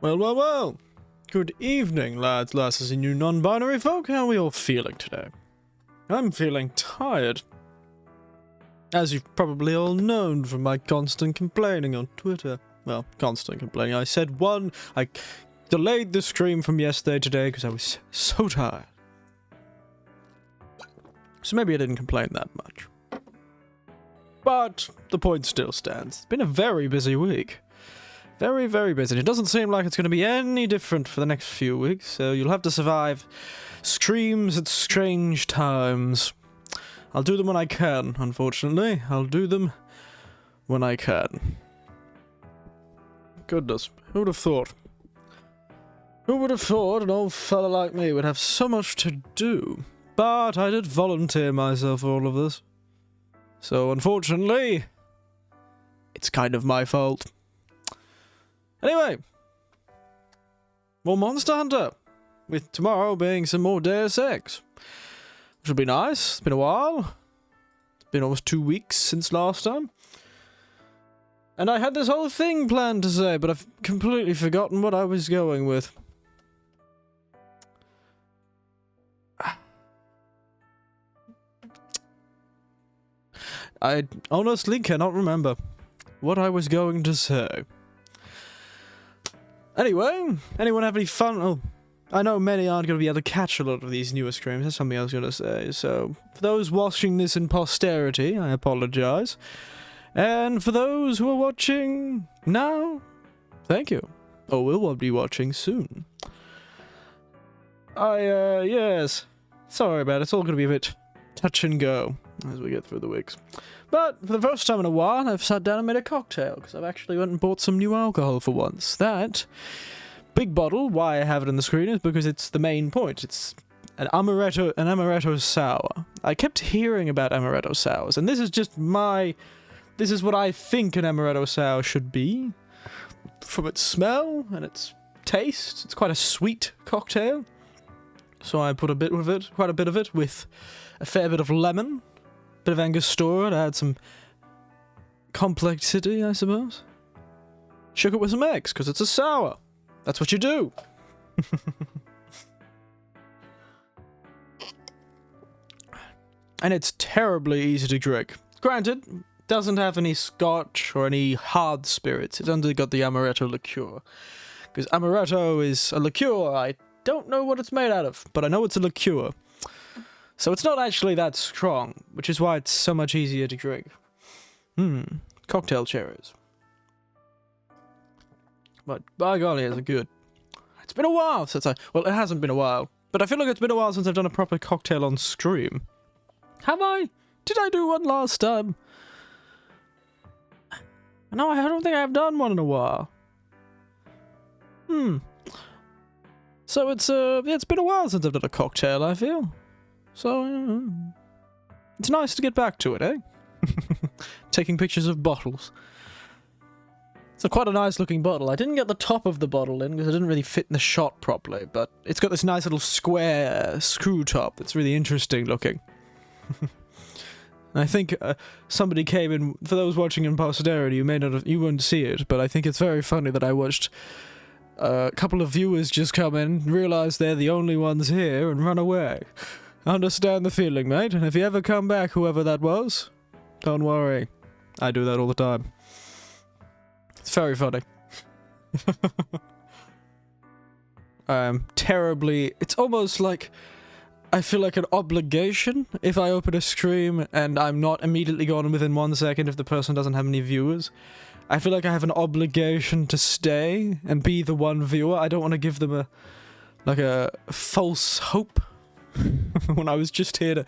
Well, well, well. Good evening, lads, lasses, and you non-binary folk. How are we all feeling today? I'm feeling tired. As you've probably all known from my constant complaining on Twitter. Well, constant complaining. I delayed the stream from yesterday today because I was so tired. So maybe I didn't complain that much. But the point still stands. It's been a very busy week. Very, very busy. It doesn't seem like it's going to be any different for the next few weeks, so you'll have to survive streams at strange times. I'll do them when I can, unfortunately. I'll do them when I can. Goodness, who would have thought? Who would have thought an old fella like me would have so much to do? But I did volunteer myself for all of this. So, unfortunately, it's kind of my fault. Anyway, more Monster Hunter, with tomorrow being some more Deus Ex, which will be nice. It's been a while. It's been almost 2 weeks since last time. And I had this whole thing planned to say, but I've completely forgotten what I was going with. I honestly cannot remember what I was going to say. Anyway, anyone have any fun? Oh, I know many aren't going to be able to catch a lot of these newer streams. That's something I was going to say. So, for those watching this in posterity, I apologize. And for those who are watching now, thank you. Or will be watching soon. Yes. Sorry about it. It's all going to be a bit touch and go as we get through the weeks. But for the first time in a while, I've sat down and made a cocktail, because I've actually went and bought some new alcohol for once. That big bottle, why I have it on the screen, is because it's the main point. It's an amaretto sour. I kept hearing about amaretto sours, and this is just this is what I think an amaretto sour should be. From its smell and its taste, it's quite a sweet cocktail. So I put quite a bit of it, with a fair bit of lemon. Bit of Angostura to add some complexity, I suppose. Shook it with some eggs, because it's a sour. That's what you do. And it's terribly easy to drink. Granted, doesn't have any scotch or any hard spirits. It's only got the amaretto liqueur. Because amaretto is a liqueur. I don't know what it's made out of, but I know it's a liqueur. So it's not actually that strong, which is why it's so much easier to drink. Cocktail cherries. But by golly, it's good. It's been a while since well, it hasn't been a while, but I feel like it's been a while since I've done a proper cocktail on stream. Have I? Did I do one last time? No, I don't think I've done one in a while. So it's been a while since I've done a cocktail, I feel. So, it's nice to get back to it, eh? Taking pictures of bottles. It's quite a nice looking bottle. I didn't get the top of the bottle in because it didn't really fit in the shot properly, but it's got this nice little square screw top that's really interesting looking. I think somebody came in, for those watching in posterity, you won't see it, but I think it's very funny that I watched a couple of viewers just come in, realize they're the only ones here, and run away. I understand the feeling, mate, and if you ever come back, whoever that was, don't worry. I do that all the time. It's very funny. It's almost like I feel like an obligation if I open a stream and I'm not immediately gone within 1 second if the person doesn't have any viewers. I feel like I have an obligation to stay and be the one viewer. I don't want to give them a false hope. When I was just here to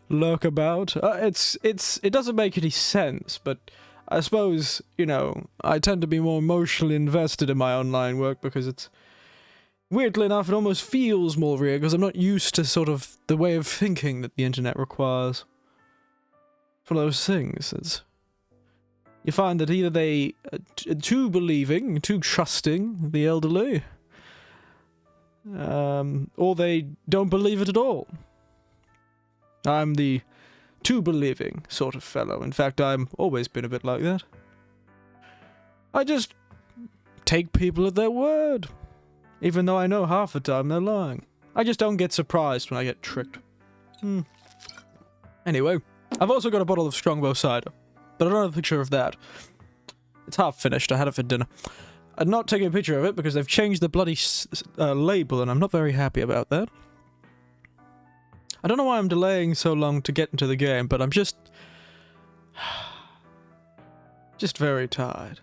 lurk about. It doesn't make any sense, but I suppose, you know, I tend to be more emotionally invested in my online work because it's, weirdly enough, it almost feels more real because I'm not used to sort of the way of thinking that the internet requires. It's one of those things. You find that either they are too believing, too trusting, the elderly, or they don't believe it at all. I'm the too believing sort of fellow. In fact, I've always been a bit like that. I just take people at their word. Even though I know half the time they're lying. I just don't get surprised when I get tricked. Anyway, I've also got a bottle of Strongbow cider. But I don't have a picture of that. It's half finished, I had it for dinner. I'm not taking a picture of it because they've changed the bloody label and I'm not very happy about that. I don't know why I'm delaying so long to get into the game, but I'm just very tired.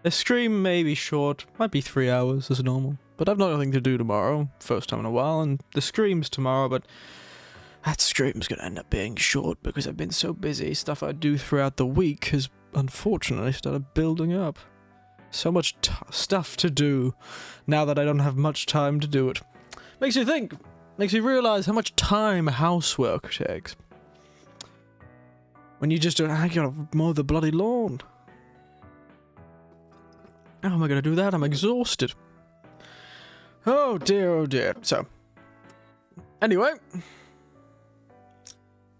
The stream may be short, might be 3 hours as normal, but I've not nothing to do tomorrow, first time in a while, and the stream's tomorrow, but that stream's gonna end up being short because I've been so busy. Stuff I do throughout the week has unfortunately started building up. So much stuff to do now that I don't have much time to do it. Makes you think. Makes you realize how much time housework takes. When you just don't, I gotta mow the bloody lawn. How am I gonna do that? I'm exhausted. Oh dear, oh dear. So, anyway,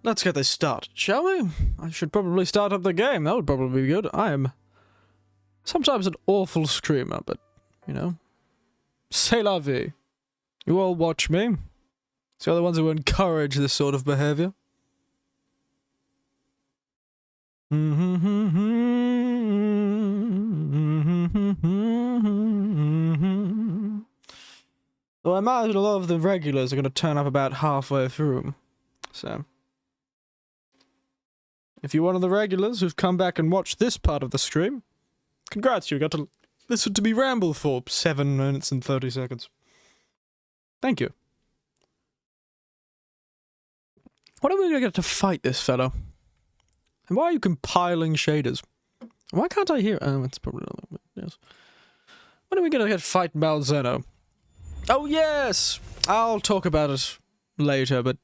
let's get this started, shall we? I should probably start up the game. That would probably be good. I am sometimes an awful screamer, but, you know, c'est la vie. You all watch me. So the ones who encourage this sort of behavior. Well, I imagine a lot of the regulars are going to turn up about halfway through. So, if you're one of the regulars who've come back and watched this part of the stream, congrats, you got to listen to me ramble for 7 minutes and 30 seconds. Thank you. When are we gonna get to fight this fellow? And why are you compiling shaders? Why can't I hear? Oh, it's probably not. Yes. When are we gonna get to fight Malzeno? Oh yes! I'll talk about it later, but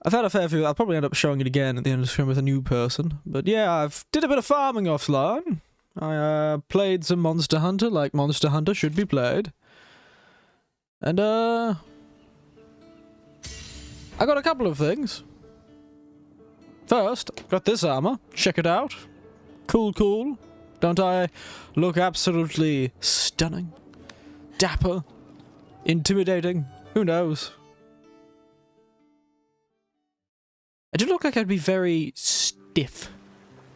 I've had a fair few. I'll probably end up showing it again at the end of the stream with a new person. But yeah, I've did a bit of farming offline. I played some Monster Hunter, like Monster Hunter should be played. And I got a couple of things. First, got this armor. Check it out. Cool, cool. Don't I look absolutely stunning? Dapper? Intimidating? Who knows? I do look like I'd be very stiff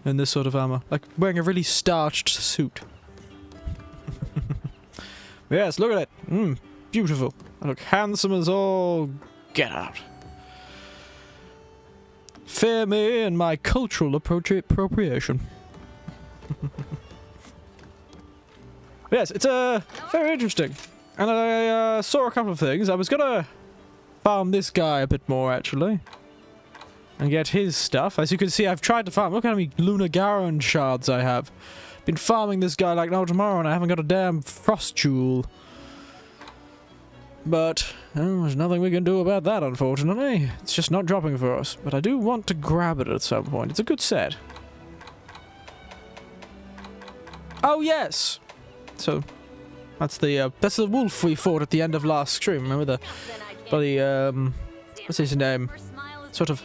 in this sort of armor. Like wearing a really starched suit. Yes, look at it. Beautiful. I look handsome as all get out. Fear me and my cultural appropriation. Yes, it's very interesting. And I saw a couple of things. I was gonna farm this guy a bit more, actually. And get his stuff. As you can see, I've tried to farm. Look how many Lunar Garon shards I have. Been farming this guy like no tomorrow, and I haven't got a damn frost jewel. But there's nothing we can do about that, unfortunately. It's just not dropping for us. But I do want to grab it at some point. It's a good set. Oh yes. So that's the wolf we fought at the end of last stream. Remember the bloody what's his name? Sort of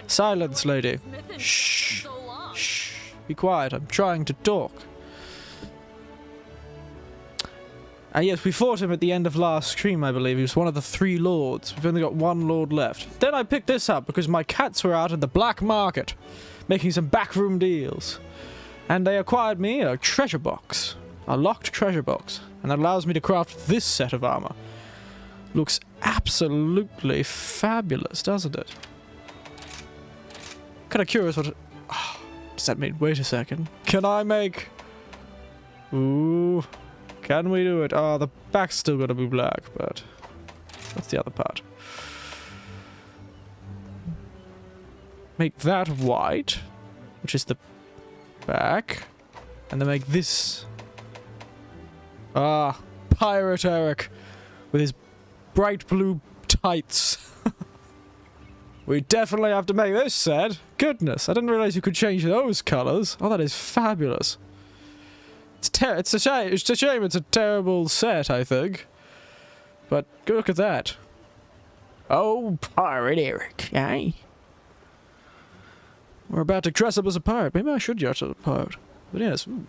silence lady. Shh. Shh. Be quiet. I'm trying to talk. And yes, we fought him at the end of last stream, I believe. He was one of the 3 lords. We've only got 1 lord left. Then I picked this up because my cats were out in the black market making some backroom deals. And they acquired me a treasure box. A locked treasure box. And that allows me to craft this set of armor. Looks absolutely fabulous, doesn't it? Kind of curious what it... Oh, does that mean... Wait a second. Can I make... Ooh... Can we do it? Oh, the back's still gonna be black, but... What's the other part? Make that white, which is the back. And then make this... Ah, Pirate Eric. With his bright blue tights. We definitely have to make this set. Goodness, I didn't realize you could change those colors. Oh, that is fabulous. It's a shame. It's a shame. It's a terrible set, I think. But look at that. Oh, Pirate Eric, eh? We're about to dress up as a pirate. Maybe I should dress up as a pirate. But yes, ooh.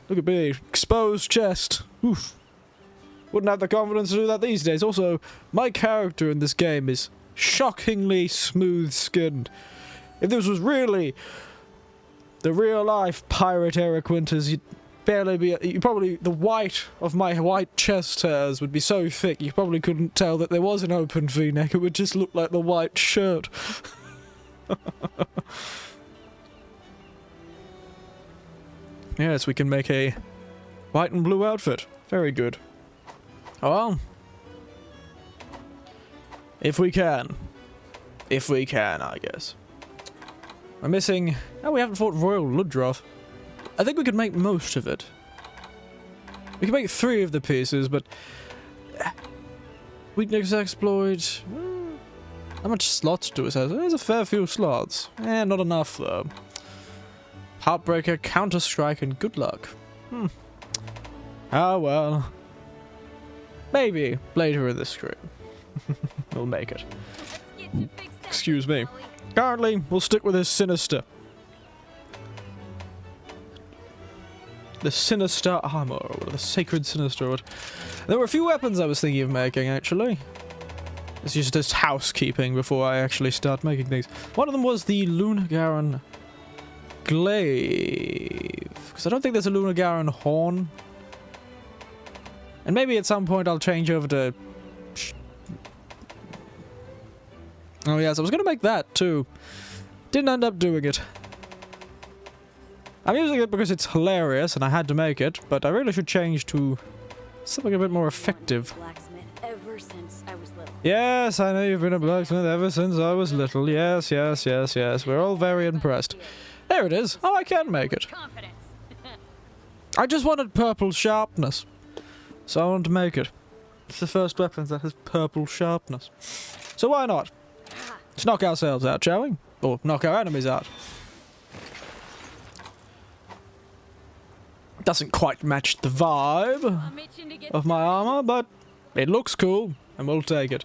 Look at me. Exposed chest. Oof. Wouldn't have the confidence to do that these days. Also, my character in this game is shockingly smooth-skinned. If this was really the real-life pirate Eric Winters, you'd barely be... You probably... The white of my white chest hairs would be so thick you probably couldn't tell that there was an open V-neck. It would just look like the white shirt. Yes, we can make a white and blue outfit. Very good. Oh well. If we can. If we can, I guess. We're missing... Oh, we haven't fought Royal Ludroth. I think we could make most of it. We can make 3 of the pieces, but... Weakness exploit... How much slots do it have? There's a fair few slots. Not enough, though. Heartbreaker, Counter-Strike, and Good Luck. Ah, well. Maybe later in the stream. We'll make it. Excuse me. Currently, we'll stick with this Sinister. The Sinister Armor, or the Sacred Sinister. There were a few weapons I was thinking of making, actually. It's just housekeeping before I actually start making things. One of them was the Lunagaran Glaive. Because I don't think there's a Lunagaran Horn. And maybe at some point I'll change over to... Oh yes, I was going to make that too. Didn't end up doing it. I'm using it because it's hilarious and I had to make it, but I really should change to something a bit more effective. Yes, I know you've been a blacksmith ever since I was little. Yes, yes, yes, yes. We're all very impressed. There it is. Oh, I can make it. I just wanted purple sharpness. So I wanted to make it. It's the first weapon that has purple sharpness. So why not? Let's knock ourselves out, shall we? Or knock our enemies out. Doesn't quite match the vibe of my armor, but it looks cool, and we'll take it.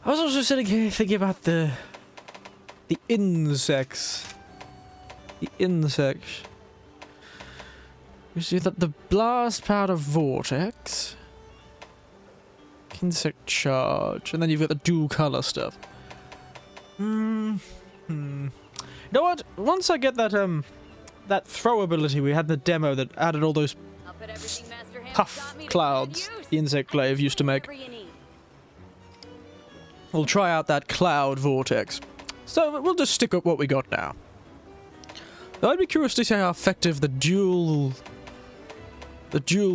I was also sitting here thinking about the insects. The insects. You see that the blast powder vortex, insect charge, and then you've got the dual color stuff. You know what? Once I get that that throw ability we had in the demo that added all those puff clouds the insect glaive used to make, we'll try out that cloud vortex. So we'll just stick up what we got now. I'd be curious to see how effective the dual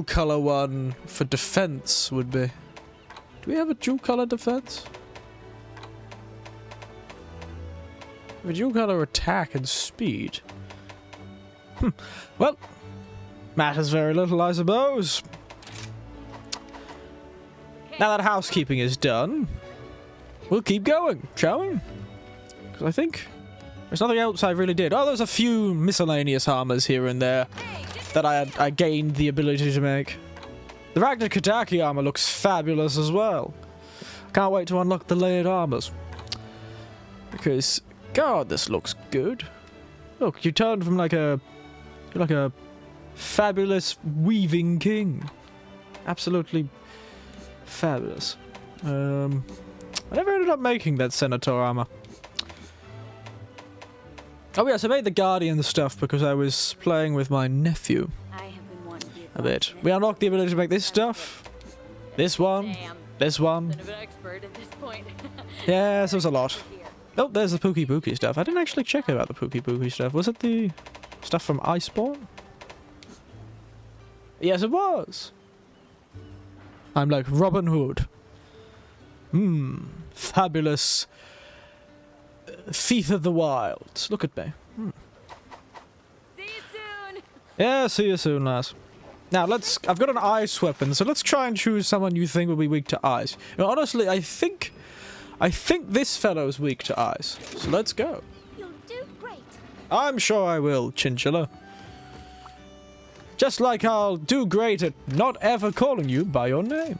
color one for defense would be. Do we have a dual color defense? A dual color attack and speed. Well, matters very little, I suppose. Now that housekeeping is done, we'll keep going, shall we? Because I think there's nothing else I really did. Oh, there's a few miscellaneous armors here and there that I gained the ability to make. The Ragnar Kataki armor looks fabulous as well. Can't wait to unlock the layered armors. Because, God, this looks good. Look, you turned from you're like a fabulous weaving king. Absolutely fabulous. I never ended up making that Senator armor. Oh yes, I made the Guardian stuff because I was playing with my nephew a bit. We unlocked the ability to make this stuff. This one. This one. Yes, there was a lot. Oh, there's the Pookie Pookie stuff. I didn't actually check about the Pookie Pookie stuff. Was it the stuff from Iceborne? Yes, it was. I'm like Robin Hood. Fabulous thief of the wilds. Look at me. See you soon. Yeah, see you soon, lass. Now, I've got an ice weapon, so let's try and choose someone you think will be weak to ice. You know, honestly, I think this fellow's weak to ice. So let's go. You'll do great. I'm sure I will, Chinchilla. Just like I'll do great at not ever calling you by your name.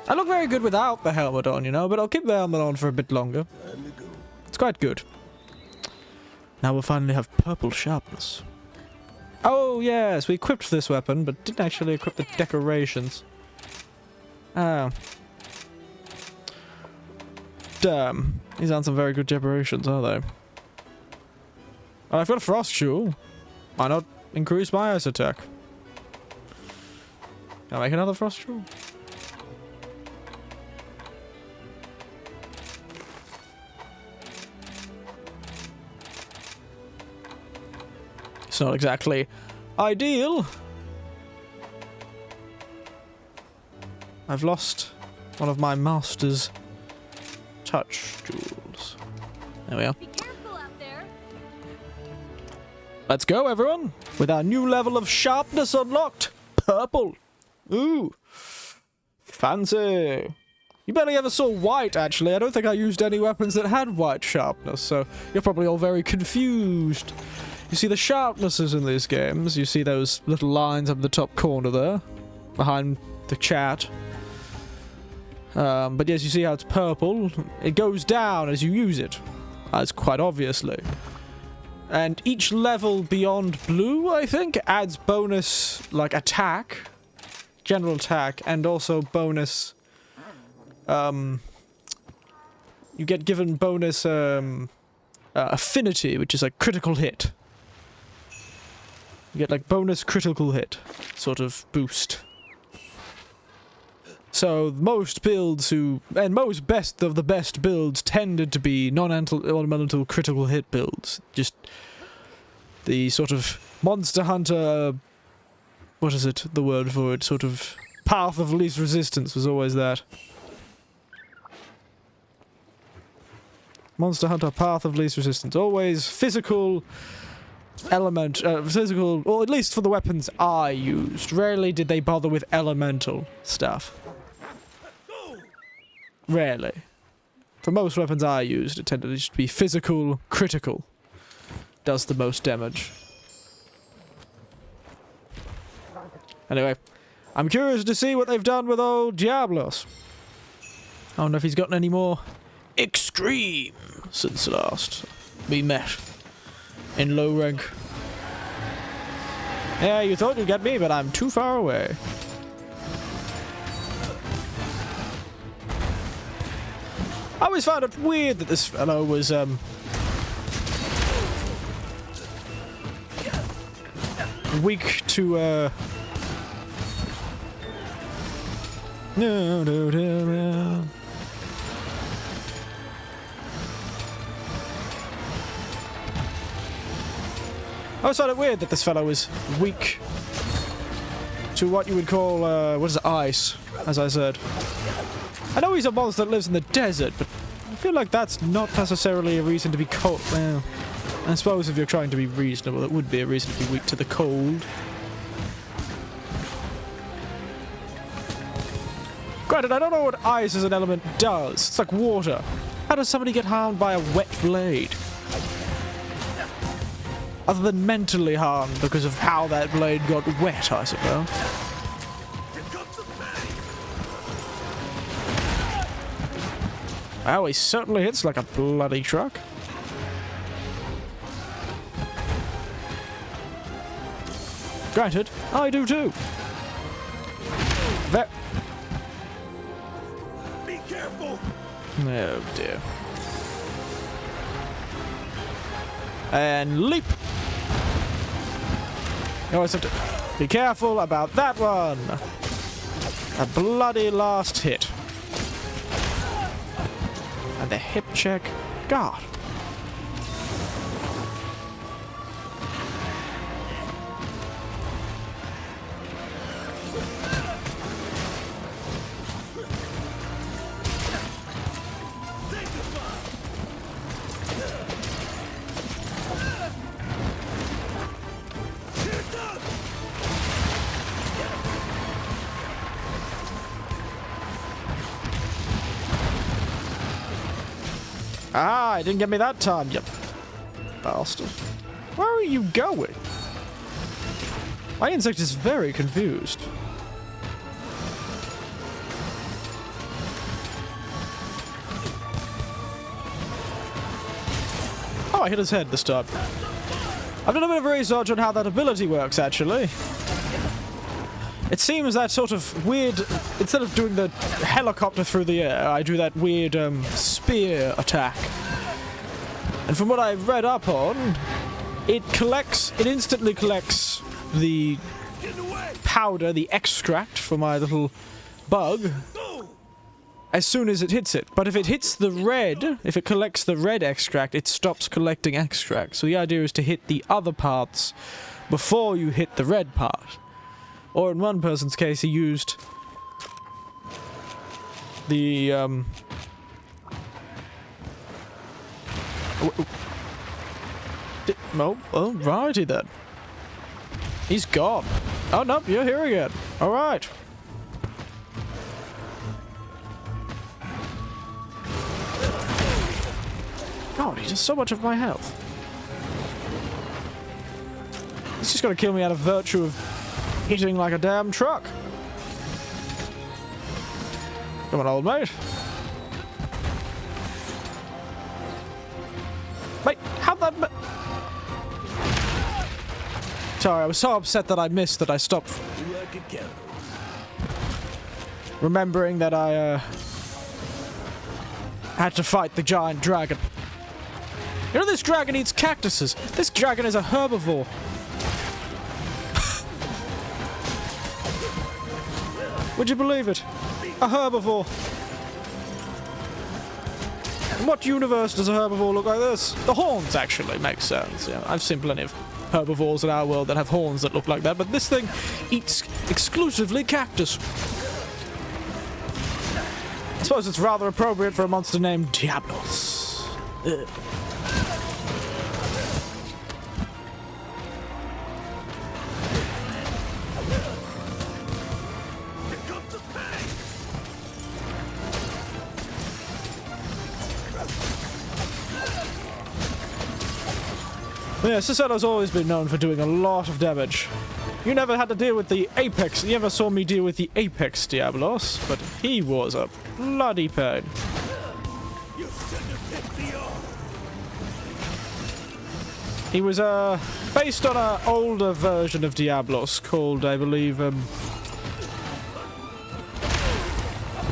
I look very good without the helmet on, you know, but I'll keep the helmet on for a bit longer. It's quite good. Now we'll finally have purple sharpness. Oh, yes, we equipped this weapon, but didn't actually equip the decorations. Oh. Damn. These aren't some very good decorations, are they? I've got a frost jewel. Why not increase my ice attack? Can I make another frost jewel? It's not exactly ideal. I've lost one of my master's touch jewels. There we are. Be careful out there. Let's go, everyone! With our new level of sharpness unlocked! Purple! Ooh! Fancy! You barely ever saw white, actually. I don't think I used any weapons that had white sharpness, so you're probably all very confused. You see the sharpnesses in these games. You see those little lines up in the top corner there, behind the chat. But yes, you see how it's purple. It goes down as you use it, as quite obviously. And each level beyond blue, I think, adds bonus, like, attack, general attack, and also bonus, you get given bonus, affinity, which is like critical hit. You get like bonus critical hit sort of boost. So most builds and most best of the best builds tended to be non-elemental critical hit builds. Just the sort of Monster Hunter, what is it, the word for it, sort of path of least resistance was always that. Monster Hunter path of least resistance. Always physical physical, or at least for the weapons I used. Rarely did they bother with elemental stuff. Rarely. For most weapons I used, it tended to just be physical, critical. Does the most damage. Anyway, I'm curious to see what they've done with old Diablos. I wonder if he's gotten any more extreme since last we met in low rank. Yeah, you thought you'd get me, but I'm too far away. I always found it weird that this fellow was, weak to, No. I always found it weird that this fellow was weak to what you would call, what is it, ice, as I said. I know he's a monster that lives in the desert, but I feel like that's not necessarily a reason to be cold. Well, I suppose if you're trying to be reasonable, it would be a reason to be weak to the cold. Granted, I don't know what ice as an element does. It's like water. How does somebody get harmed by a wet blade? Other than mentally harmed because of how that blade got wet, I suppose. Well, he certainly hits like a bloody truck. Granted, I do too. Be careful! Oh dear. And leap! You always have to be careful about that one. A bloody last hit. And the hip check. God. Ah, it didn't get me that time, you bastard. Where are you going? My insect is very confused. Oh, I hit his head this time. I've done a bit of research on how that ability works, actually. It seems that sort of weird... Instead of doing the helicopter through the air, I do that weird, spear attack. And from what I read up on, it instantly collects the powder, the extract for my little bug, as soon as it hits it. But if it hits the red, if it collects the red extract, it stops collecting extract. So the idea is to hit the other parts before you hit the red part. Or in one person's case, he used the, oh, alrighty then. He's gone. Oh, no, you're here again. Alright. God, he does so much of my health. He's just gonna kill me out of virtue of hitting like a damn truck. Come on, old mate. Wait, how'd that... Sorry, I was so upset that I missed that I stopped. Remembering that I, had to fight the giant dragon. You know this dragon eats cactuses. This dragon is a herbivore. Would you believe it? A herbivore. In what universe does a herbivore look like this? The horns actually make sense. Yeah, I've seen plenty of herbivores in our world that have horns that look like that, but this thing eats exclusively cactus. I suppose it's rather appropriate for a monster named Diablos. Ugh. Yeah, Cicero's always been known for doing a lot of damage. You never had to deal with the Apex. You never saw me deal with the Apex Diablos, but he was a bloody pain. He was, based on an older version of Diablos called, I believe,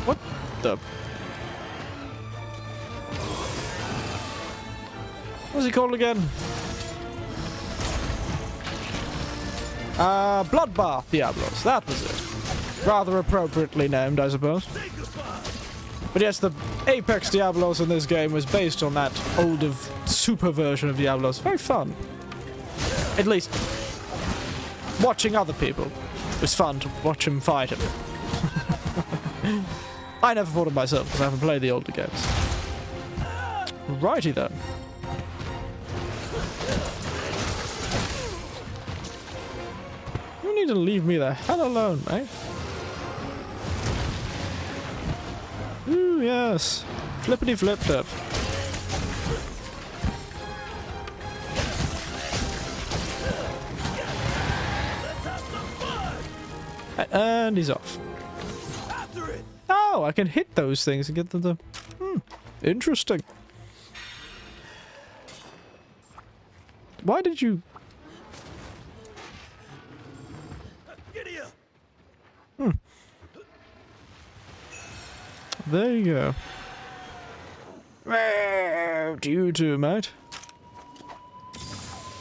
what the... What was he called again? Bloodbath Diablos, that was it. Rather appropriately named, I suppose. But yes, the Apex Diablos in this game was based on that older super version of Diablos. Very fun. At least, watching other people was fun to watch him fight him. I never fought him myself because I haven't played the older games. Righty then. You need to leave me the hell alone, mate. Ooh, yes. Flippity flip flip. And he's off. Oh, I can hit those things and get them to... interesting. Why did you... There you go. Raw to you too, mate.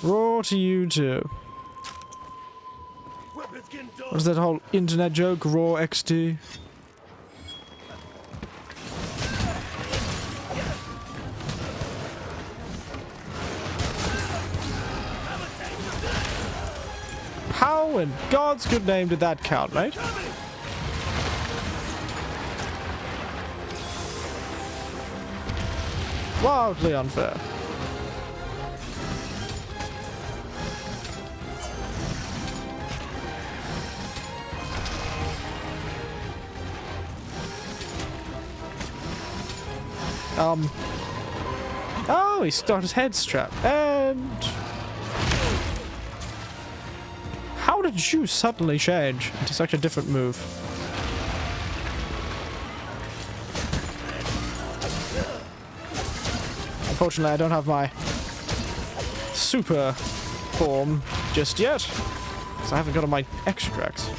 Raw to you too. What's that whole internet joke? Raw XT? How in God's good name did that count, mate? Wildly unfair. Oh, he stuck his head strap. And... how did you suddenly change into such a different move? Unfortunately, I don't have my super form just yet. Because I haven't got on my extracts.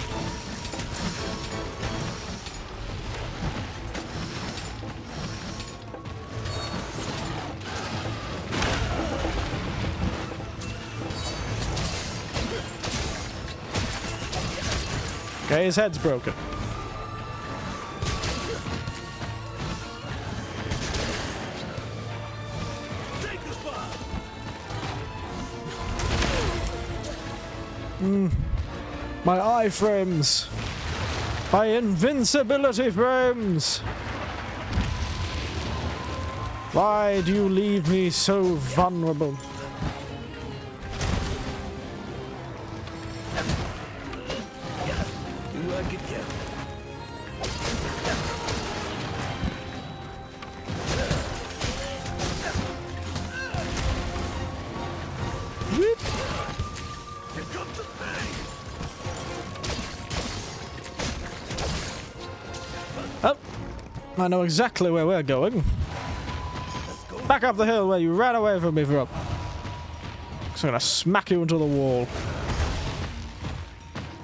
Okay, his head's broken. My iframes. My invincibility frames. Why do you leave me so vulnerable? Oh, I know exactly where we're going. Back up the hill where you ran away from me from. So I'm gonna smack you into the wall.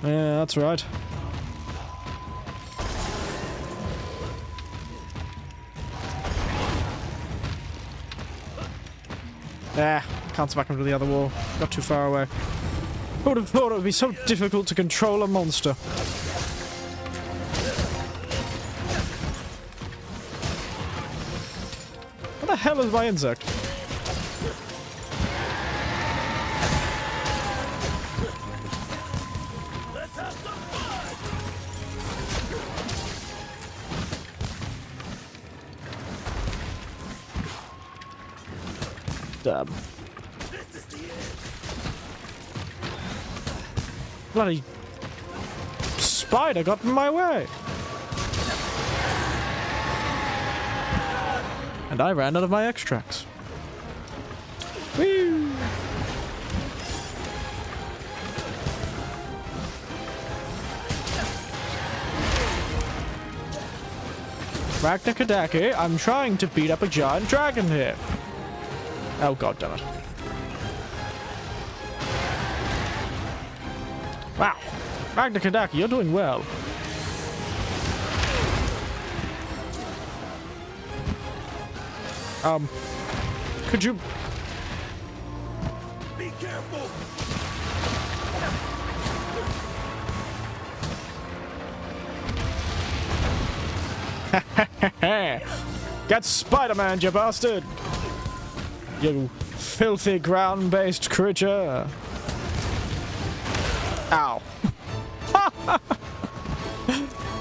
Yeah, that's right. Ah, can't smack him to the other wall. Got too far away. Who would have thought it would be so difficult to control a monster? What the hell is my insect? Damn. Bloody spider got in my way. And I ran out of my extracts. Woo! Ragnakadaki, I'm trying to beat up a giant dragon here. Oh god damn it. Wow. Ragnakadaki, you're doing well. Could you... Be careful! Get Spider-Man, you bastard! You filthy ground-based creature! Ow.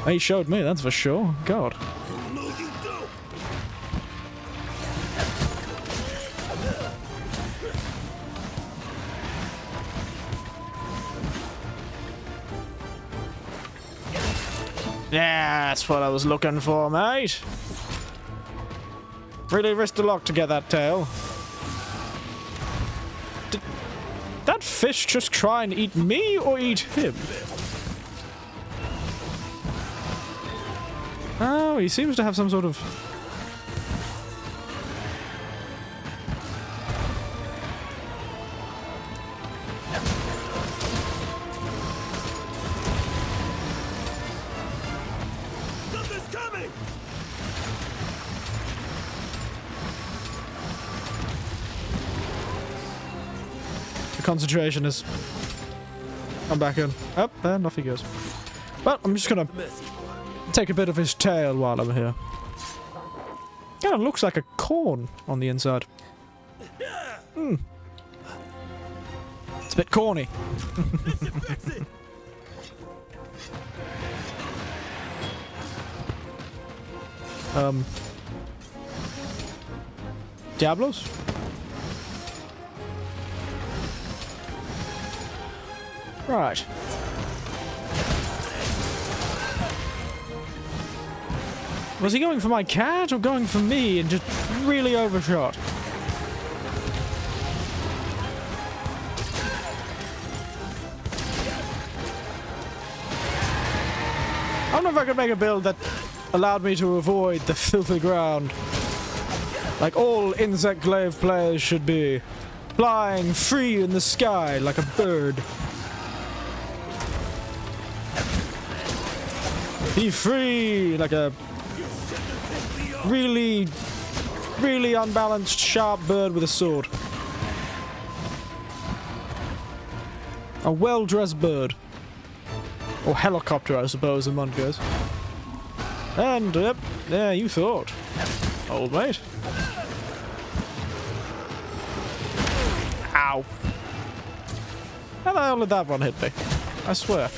He showed me, that's for sure. God. No, you don't! Yeah, that's what I was looking for, mate. Really risked a lot to get that tail. Did that fish just try and eat me or eat him? Oh, he seems to have some sort of... Something's coming! The concentration is... I'm back in. Oh, and off he goes. Well, I'm just gonna take a bit of his tail while I'm here. Yeah, it looks like a corn on the inside. Hmm. It's a bit corny. This should fix it! Diablos? Right. Was he going for my cat or going for me and just really overshot? I don't know if I could make a build that allowed me to avoid the filthy ground. Like all Insect Glaive players should be. Flying free in the sky like a bird. Be free like a really, really unbalanced sharp bird with a sword. A well-dressed bird. Or helicopter, I suppose, in one case. And, yep, yeah, you thought. Old mate. Ow. How the hell did that one hit me? I swear.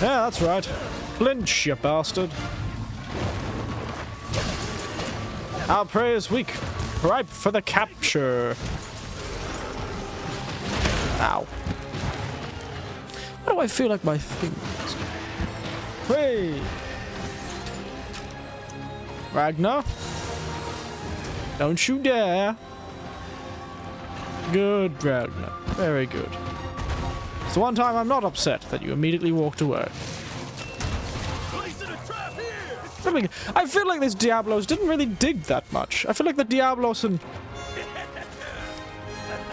Yeah, that's right. Flinch, you bastard. Our prey is weak. Ripe for the capture. Ow. Why do I feel like my fingers? Hey! Ragnar? Don't you dare. Good, Ragnar. Very good. It's the one time I'm not upset that you immediately walked away. Placing a trap here! I feel like this Diablos didn't really dig that much. I feel like the Diablos and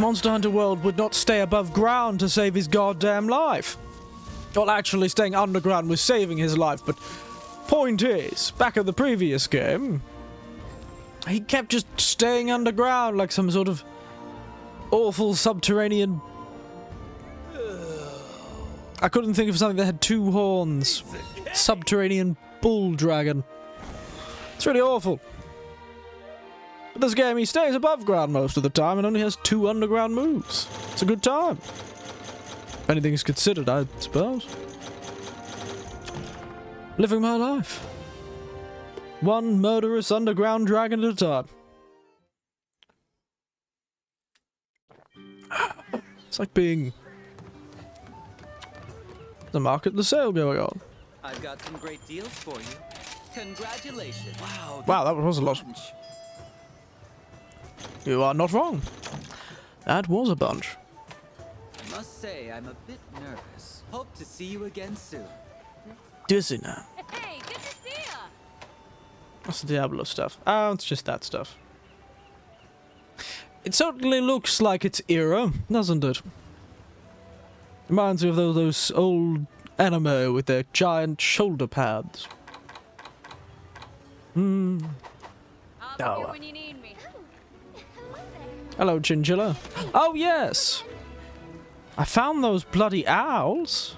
Monster Hunter World would not stay above ground to save his goddamn life. Well, actually, staying underground was saving his life, but point is, back at the previous game, he kept just staying underground like some sort of awful subterranean... I couldn't think of something that had two horns. Subterranean bull dragon. It's really awful. But this game, he stays above ground most of the time and only has 2 underground moves. It's a good time. If anything's considered, I suppose. Living my life. One murderous underground dragon at a time. It's like being... the market, the sale going on. I've got some great deals for you. Congratulations. Wow, that was a lot. You are not wrong. That was a bunch. I must say, I'm a bit nervous. Hope to see you again soon. Dizzy now. Hey, good to see ya. That's the Diablo stuff. Oh, it's just that stuff. It certainly looks like its era, doesn't it? Reminds me of those old anime with their giant shoulder pads. I'll be Oh, here when you need me. Hello, Chinchilla. Oh, yes! I found those bloody owls.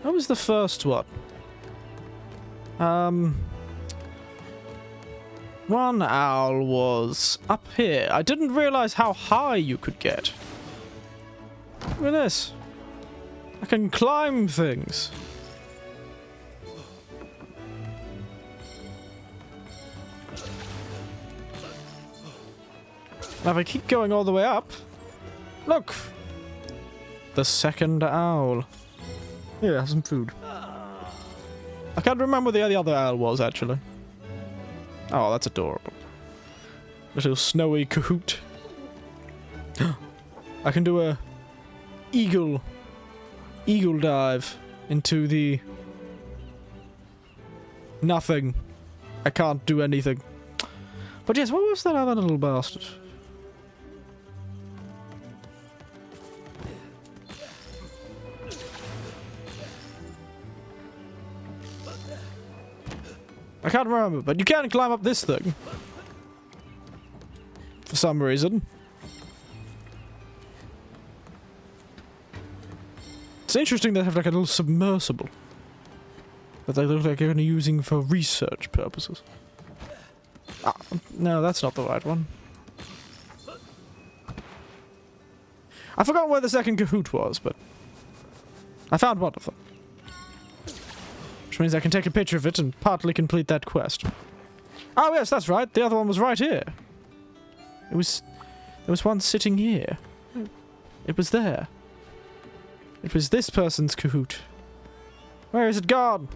What was the first one? One owl was up here. I didn't realize how high you could get. Look at this. I can climb things. Now if I keep going all the way up... Look! The second owl. Here, have some food. I can't remember where the other owl was, actually. Oh, that's adorable. Little snowy Kahoot. I can do a... eagle dive into the nothing. I can't do anything. But yes, what was that other little bastard? I can't remember, but you can climb up this thing. For some reason. It's interesting they have like a little submersible that they look like they're only using for research purposes. Ah, no, that's not the right one. I forgot where the second Kahoot was, but I found one of them. Which means I can take a picture of it and partly complete that quest. Oh yes, that's right. The other one was right here. There was one sitting here. It was there. It was this person's Kahoot. Where is it gone?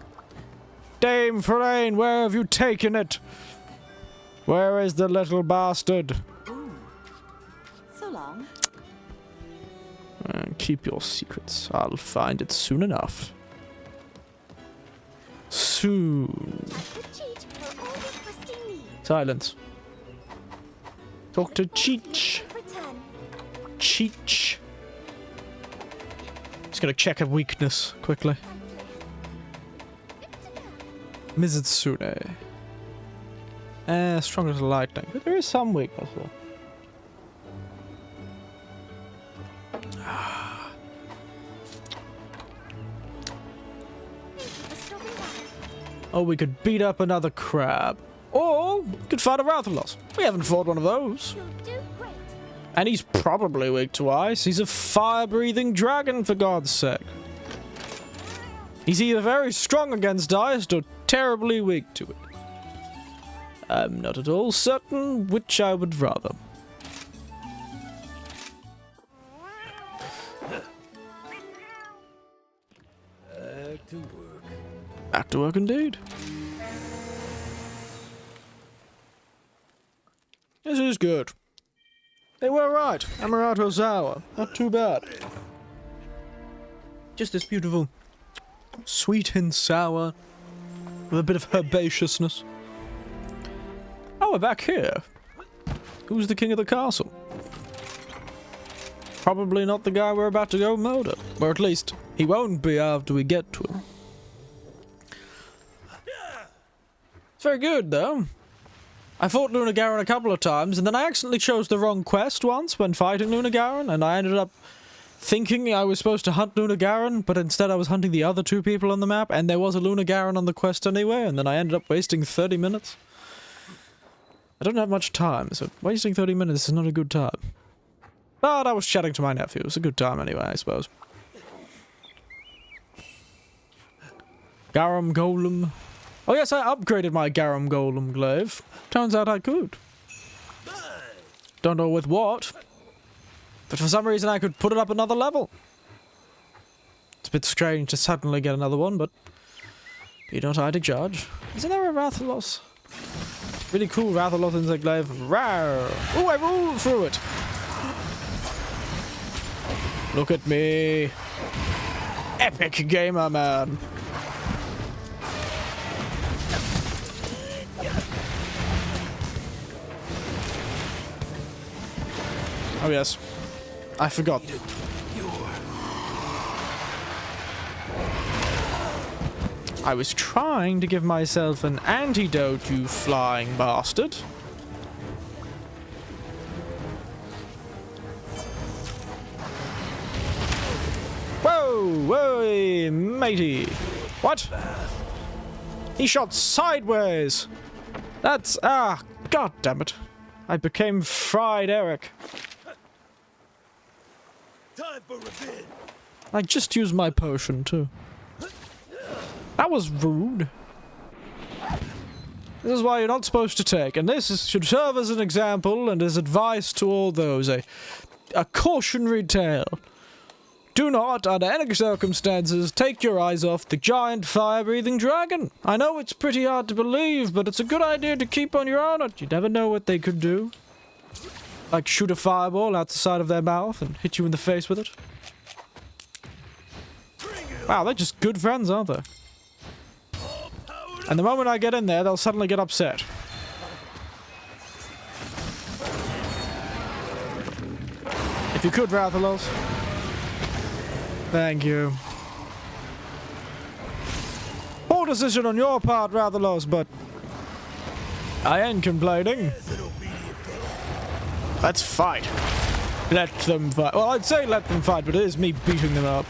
Dame Frelaine, where have you taken it? Where is the little bastard? So long. Keep your secrets. I'll find it soon enough. Soon. Silence. Talk to Cheech. Cheech. Just gonna check a weakness quickly. Mizitsune. Strong as lightning. But there is some weakness though. Oh, we could beat up another crab. Or we could fight a Rathalos. We haven't fought one of those. And he's probably weak to ice. He's a fire-breathing dragon, for God's sake. He's either very strong against ice or terribly weak to it. I'm not at all certain which I would rather. Back to work. Back to work indeed. This is good. They were right. Amaretto sour. Not too bad. Just this beautiful sweet and sour with a bit of herbaceousness. Oh, we're back here. Who's the king of the castle? Probably not the guy we're about to go murder. Or at least, he won't be after we get to him. It's very good, though. I fought Lunagaron a couple of times, and then I accidentally chose the wrong quest once when fighting Lunagaron, and I ended up thinking I was supposed to hunt Lunagaron, but instead I was hunting the other two people on the map, and there was a Lunagaron on the quest anyway, and then I ended up wasting 30 minutes. I don't have much time, so wasting 30 minutes is not a good time. But I was chatting to my nephew. It was a good time anyway, I suppose. Garum Golem. Oh yes, I upgraded my Garum Golem glaive. Turns out I could. Don't know with what. But for some reason I could put it up another level. It's a bit strange to suddenly get another one, but be not I to judge. Isn't there a Rathalos? Really cool Rathalos insect glaive. Rawr! Ooh, I rolled through it! Look at me. Epic gamer, man. Oh yes, I forgot. I was trying to give myself an antidote, you flying bastard. Whoa, whoa, matey. What? He shot sideways. That's, god damn it. I became fried Eric. Time for revenge. I just used my potion, too. That was rude. This is why you're not supposed to take, and should serve as an example and as advice to all those. A cautionary tale. Do not, under any circumstances, take your eyes off the giant fire-breathing dragon. I know it's pretty hard to believe, but it's a good idea to keep on your honor. You never know what they could do. Like shoot a fireball out the side of their mouth and hit you in the face with it. Wow, they're just good friends, aren't they? And the moment I get in there, they'll suddenly get upset. If you could, Rathalos. Thank you. Poor decision on your part, Rathalos, but I ain't complaining. Let's fight. Let them fight. Well, I'd say let them fight, but it is me beating them up.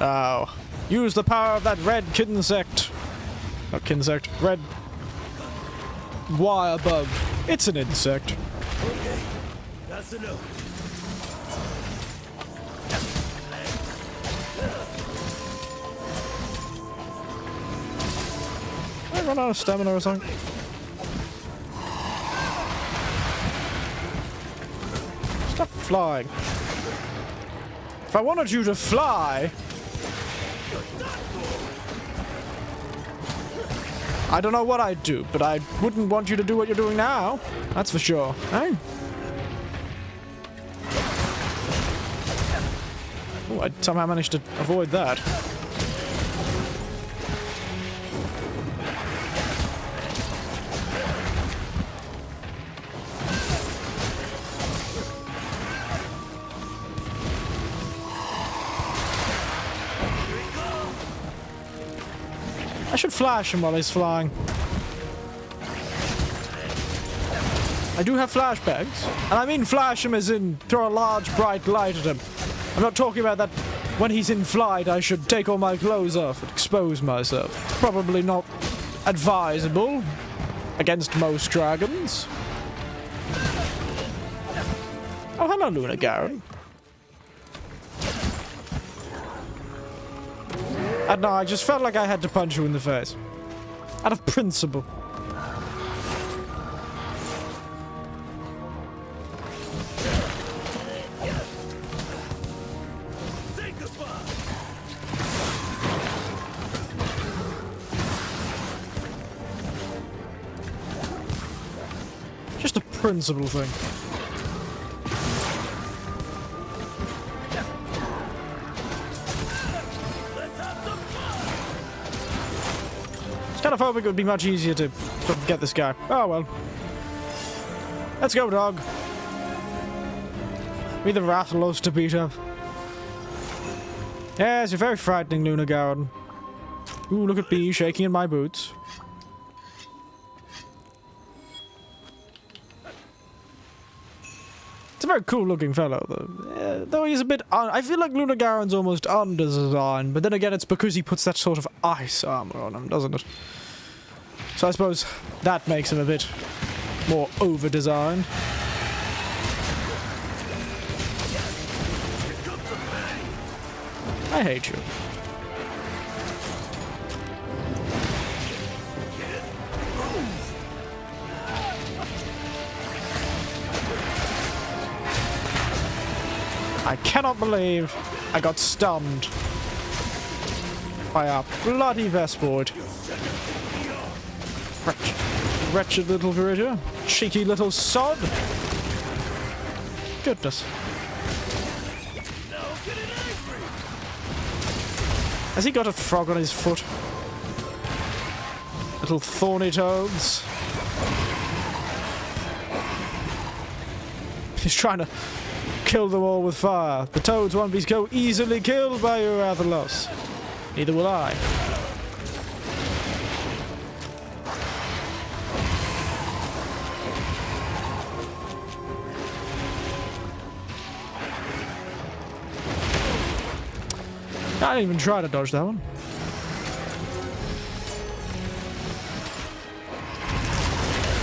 Oh. Use the power of that red kinsect. Not kinsect. Red wire bug. It's an insect. Okay, that's enough. Did I run out of stamina or something? Stop flying. If I wanted you to fly... I don't know what I'd do, but I wouldn't want you to do what you're doing now. That's for sure. Hey? Oh, I somehow managed to avoid that. I should flash him while he's flying. I do have flashbangs. And I mean flash him as in throw a large bright light at him. I'm not talking about that when he's in flight I should take all my clothes off and expose myself. Probably not advisable against most dragons. Oh, hello, Luna Garen. I don't know, I just felt like I had to punch you in the face. Out of principle. Just a principle thing. Kind of hoping it would be much easier to sort of get this guy. Oh well. Let's go, dog. We the Rattlos to beat up. Yes, you're very frightening, Luna Garen. Ooh, look at me shaking in my boots. It's a very cool looking fellow, though. Though he's a bit... I feel like Luna Garen's almost under-designed, but then again it's because he puts that sort of ice armor on him, doesn't it? So I suppose that makes him a bit more over-designed. I hate you. I cannot believe I got stunned by a bloody Vespoid. Wretched little creature. Cheeky little sod. Goodness. Has he got a frog on his foot? Little thorny toads. He's trying to kill them all with fire. The toads won't be so easily killed by you, Rathalos. Neither will I. I didn't even try to dodge that one.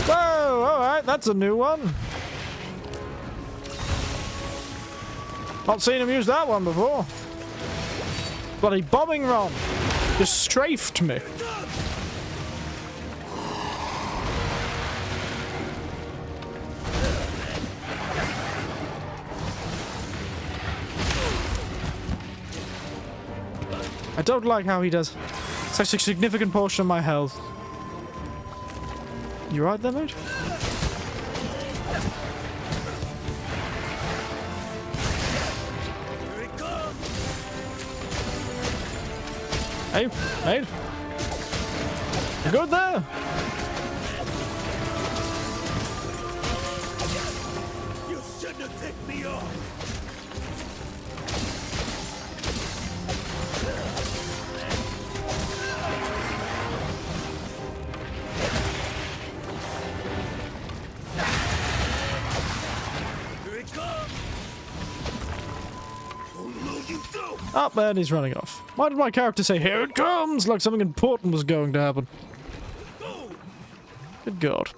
Whoa, alright, that's a new one. Not seen him use that one before. Bloody bombing run. Just strafed me. I don't like how he does such a significant portion of my health. You right there, mate? Hey, mate. You good there? You shouldn't have ticked me off. Oh, man, he's running off. Why did my character say, "Here it comes," like something important was going to happen? Good God.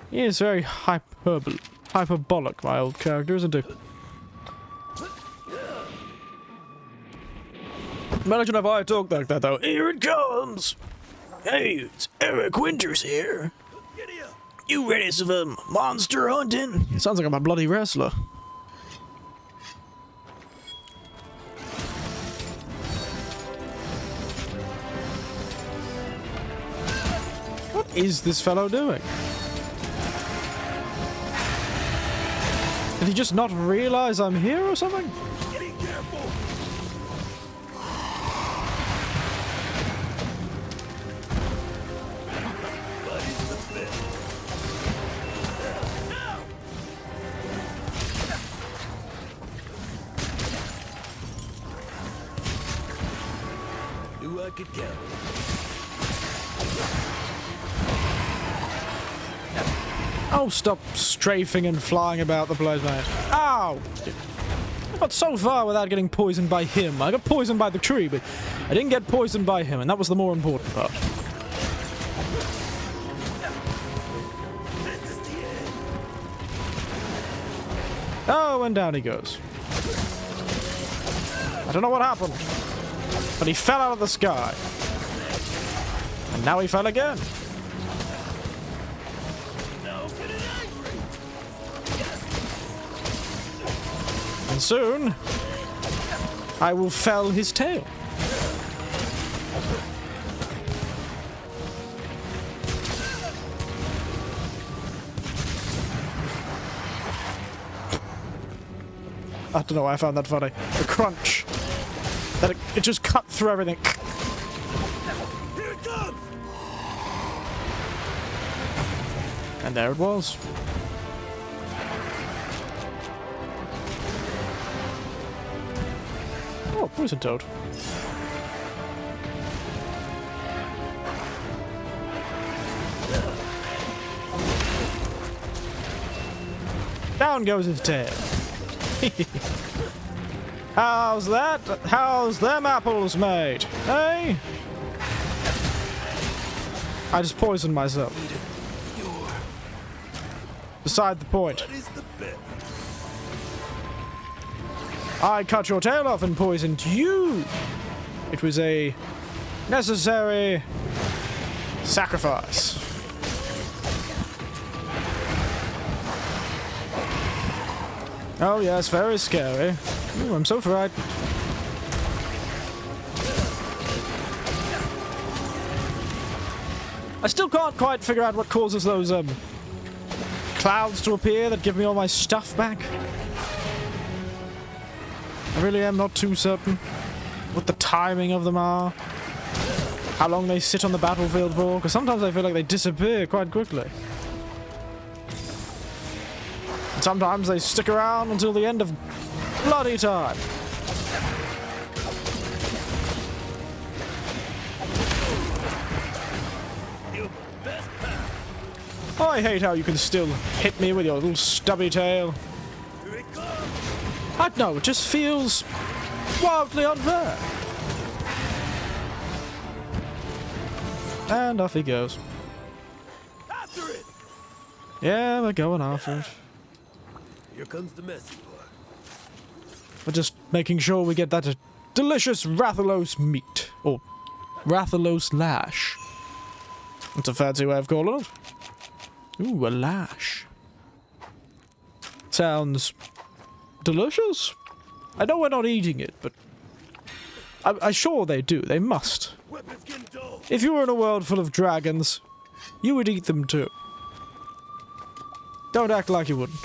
He is very hyperbolic, my old character, isn't he? Imagine if I talked like that, though. Here it comes! Hey, it's Eric Winters here. You ready for some monster hunting? It sounds like I'm a bloody wrestler. is this fellow doing? Did he just not realize I'm here or something? Be careful! What is the bit? Knew I could count. Oh, stop strafing and flying about the place, mate. Ow! I got so far without getting poisoned by him. I got poisoned by the tree, but I didn't get poisoned by him, and that was the more important part. This is the end. Oh, and down he goes. I don't know what happened, but he fell out of the sky. And now he fell again. Now get it angry. And soon, I will fell his tail. I don't know why I found that funny. The crunch. That it just cut through everything. Here it comes. And there it was. Oh, poison toad. Down goes his tail. How's that? How's them apples made? Hey? I just poisoned myself. Beside the point. What is the bit? I cut your tail off and poisoned you. It was a necessary sacrifice. Oh yes, very scary. Ooh, I'm so frightened. I still can't quite figure out what causes those clouds to appear that give me all my stuff back. I really am not too certain what the timing of them are. How long they sit on the battlefield for, because sometimes I feel like they disappear quite quickly. And sometimes they stick around until the end of bloody time. You're my best pal. Oh, I hate how you can still hit me with your little stubby tail. Here it comes. I don't know, it just feels wildly unfair. And off he goes. After it. Yeah, we're going after it. Here comes the messy part. We're just making sure we get that delicious Rathalos meat. Or Rathalos lash. That's a fancy way of calling it. Ooh, a lash. Sounds delicious. I know we're not eating it, but I'm sure they do. They must. Weapons getting dull. If you were in a world full of dragons, you would eat them too. Don't act like you wouldn't.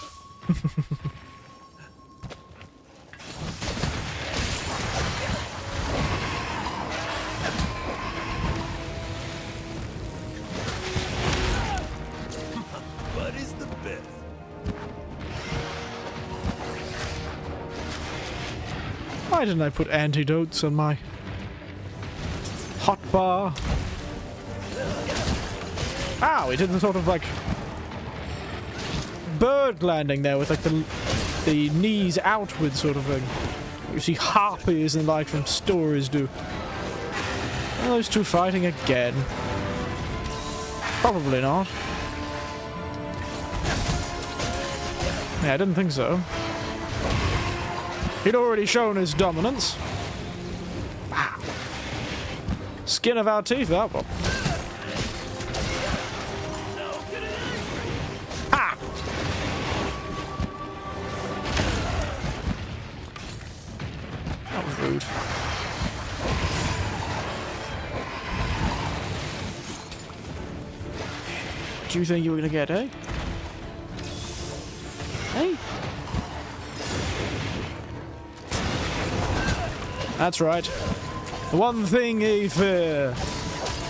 What is the bit? Why didn't I put antidotes on my hot bar? Ow, he did the sort of like bird landing there with like the knees outward sort of thing. You see harpies and like from stories do. Are those two fighting again? Probably not. Yeah, I didn't think so. He'd already shown his dominance. Wow. Skin of our teeth, that one. Ah! That was rude. do you think you were gonna get, eh? Hey? That's right. The one thing ye fear.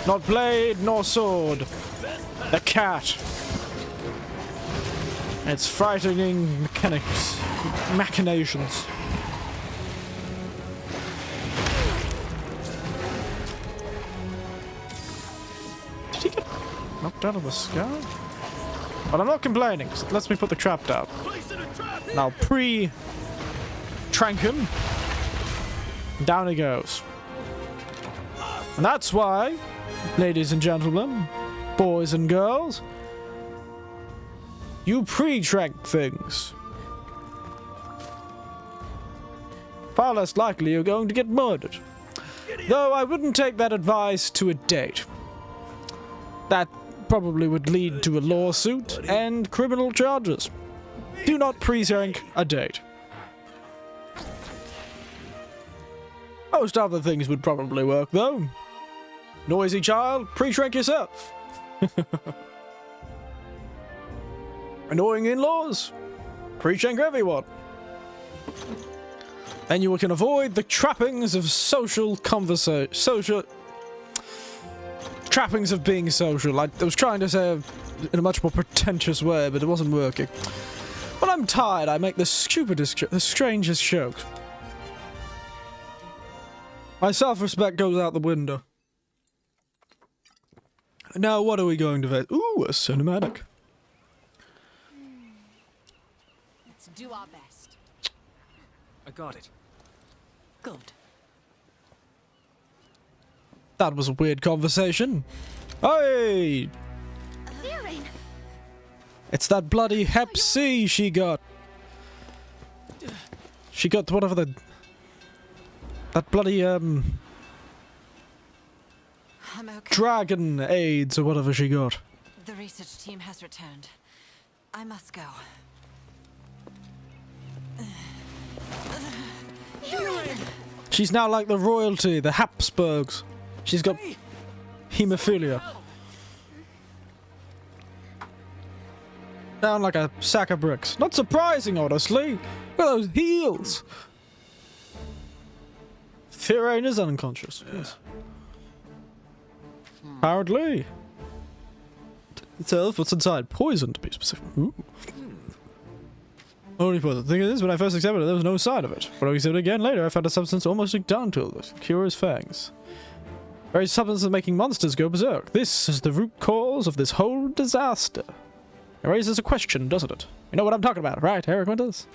Not blade nor sword. The cat. Its frightening machinations. Did he get knocked out of the sky? Well, I'm not complaining, so it lets me put the trap down. Now trank him. Down he goes. And that's why, ladies and gentlemen, boys and girls, you pre-trank things. Far less likely you're going to get murdered. Though I wouldn't take that advice to a date. That probably would lead to a lawsuit and criminal charges. Do not pre-trank a date. Most other things would probably work, though. Noisy child, pre-trank yourself. Annoying in-laws, pre-trank everyone. Then you can avoid the trappings of trappings of being social. I was trying to say it in a much more pretentious way, but it wasn't working. When I'm tired, I make the strangest jokes. My self-respect goes out the window. Now, what are we going to vet? Ooh, a cinematic. Let's do our best. I got it. Good. That was a weird conversation. Hey! It's that bloody Hep C she got. She got whatever the... That bloody, I'm okay. Dragon AIDS or whatever she got. The research team has returned. I must go. She's now like the royalty, the Habsburgs. She's got hemophilia. Down like a sack of bricks. Not surprising, honestly. Look at those heels. Firain is unconscious. Yes. Apparently. Itself, what's inside? Poison, to be specific. Ooh. Only poison. The thing is, when I first examined it, there was no sign of it. When I examined it again later, I found a substance almost identical to Cura's fangs. Very substance of making monsters go berserk. This is the root cause of this whole disaster. It raises a question, doesn't it? You know what I'm talking about, right, Eric Winters?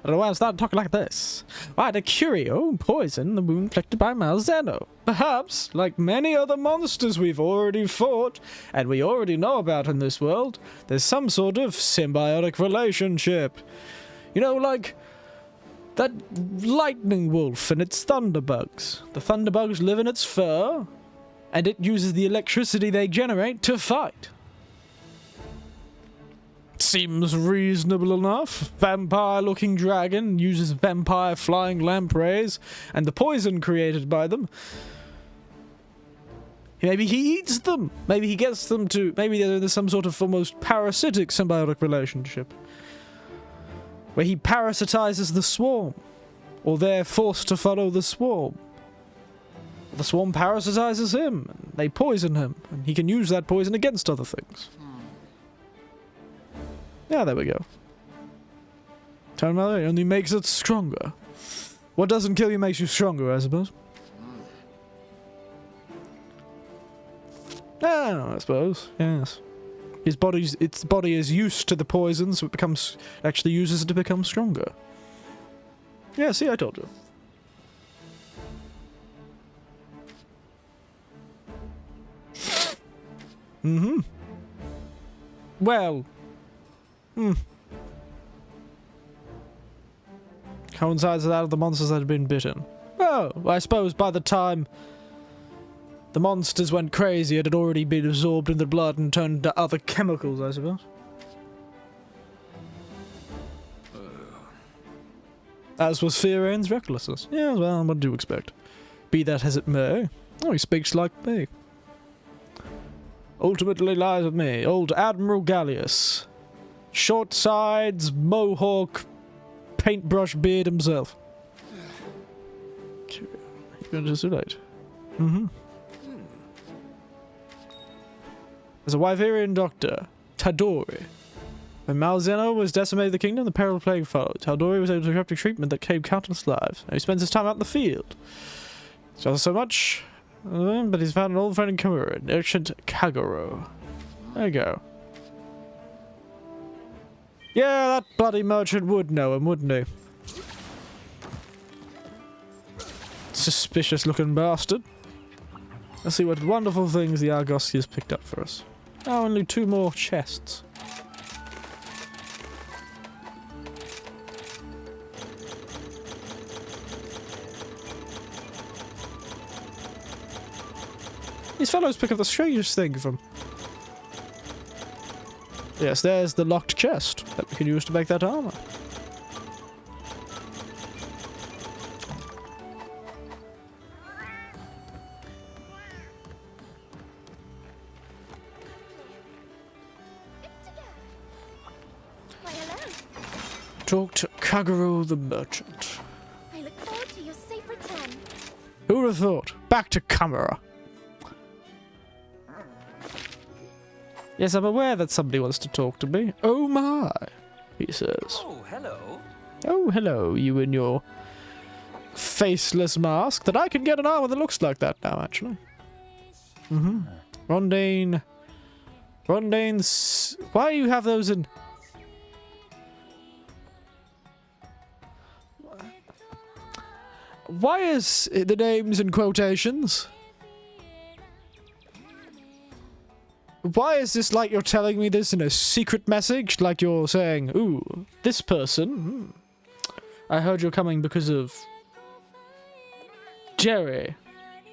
I don't know why I started talking like this. Why did Curio poison the wound inflicted by Malzeno? Perhaps, like many other monsters we've already fought, and we already know about in this world, there's some sort of symbiotic relationship. You know, like that lightning wolf and its thunderbugs. The thunderbugs live in its fur, and it uses the electricity they generate to fight. Seems reasonable enough. Vampire-looking dragon uses vampire flying lampreys and the poison created by them. Maybe he eats them. Maybe he gets them to... Maybe there's some sort of almost parasitic symbiotic relationship. Where he parasitizes the swarm. Or they're forced to follow the swarm. The swarm parasitizes him. And they poison him. And he can use that poison against other things. Yeah, there we go. Time only makes it stronger. What doesn't kill you makes you stronger, I suppose. Yeah, I suppose. Yes. Its body is used to the poison, so it actually uses it to become stronger. Yeah, see, I told you. Mm-hmm. Well... Coincides with that of the monsters that had been bitten. Oh, I suppose by the time the monsters went crazy, it had already been absorbed in the blood and turned into other chemicals, I suppose. As was Firain's recklessness. Yeah, well, what do you expect? Be that as it may. Oh, he speaks like me. ultimately lies with me. Old Admiral Gallius. Short sides, mohawk, paintbrush beard himself. You're going to late. There's a Wyverian doctor, Tadori. When Malzeno was decimated the kingdom, the peril plague followed. Tadori was able to disrupt a treatment that saved countless lives. Now he spends his time out in the field. Just so much, but he's found an old friend in Kimura, an ancient Kagero. There you go. Yeah, that bloody merchant would know him, wouldn't he? Suspicious looking bastard. Let's see what wonderful things the Argosy has picked up for us. Oh, only 2 more chests. These fellows pick up the strangest thing from... Yes, there's the locked chest that we can use to make that armor. Why, hello. Talk to Kagero the merchant. I look forward to your safe return. Who would have thought? Back to Kimura. Yes, I'm aware that somebody wants to talk to me. Oh my, he says. Oh, hello. Oh, hello, you in your faceless mask. That I can get an armor that looks like that now, actually. Rondane. Why do you have those in... Why is the names in quotations? Why is this like you're telling me this in a secret message? Like you're saying, ooh, this person... I heard you're coming because of... Jerry.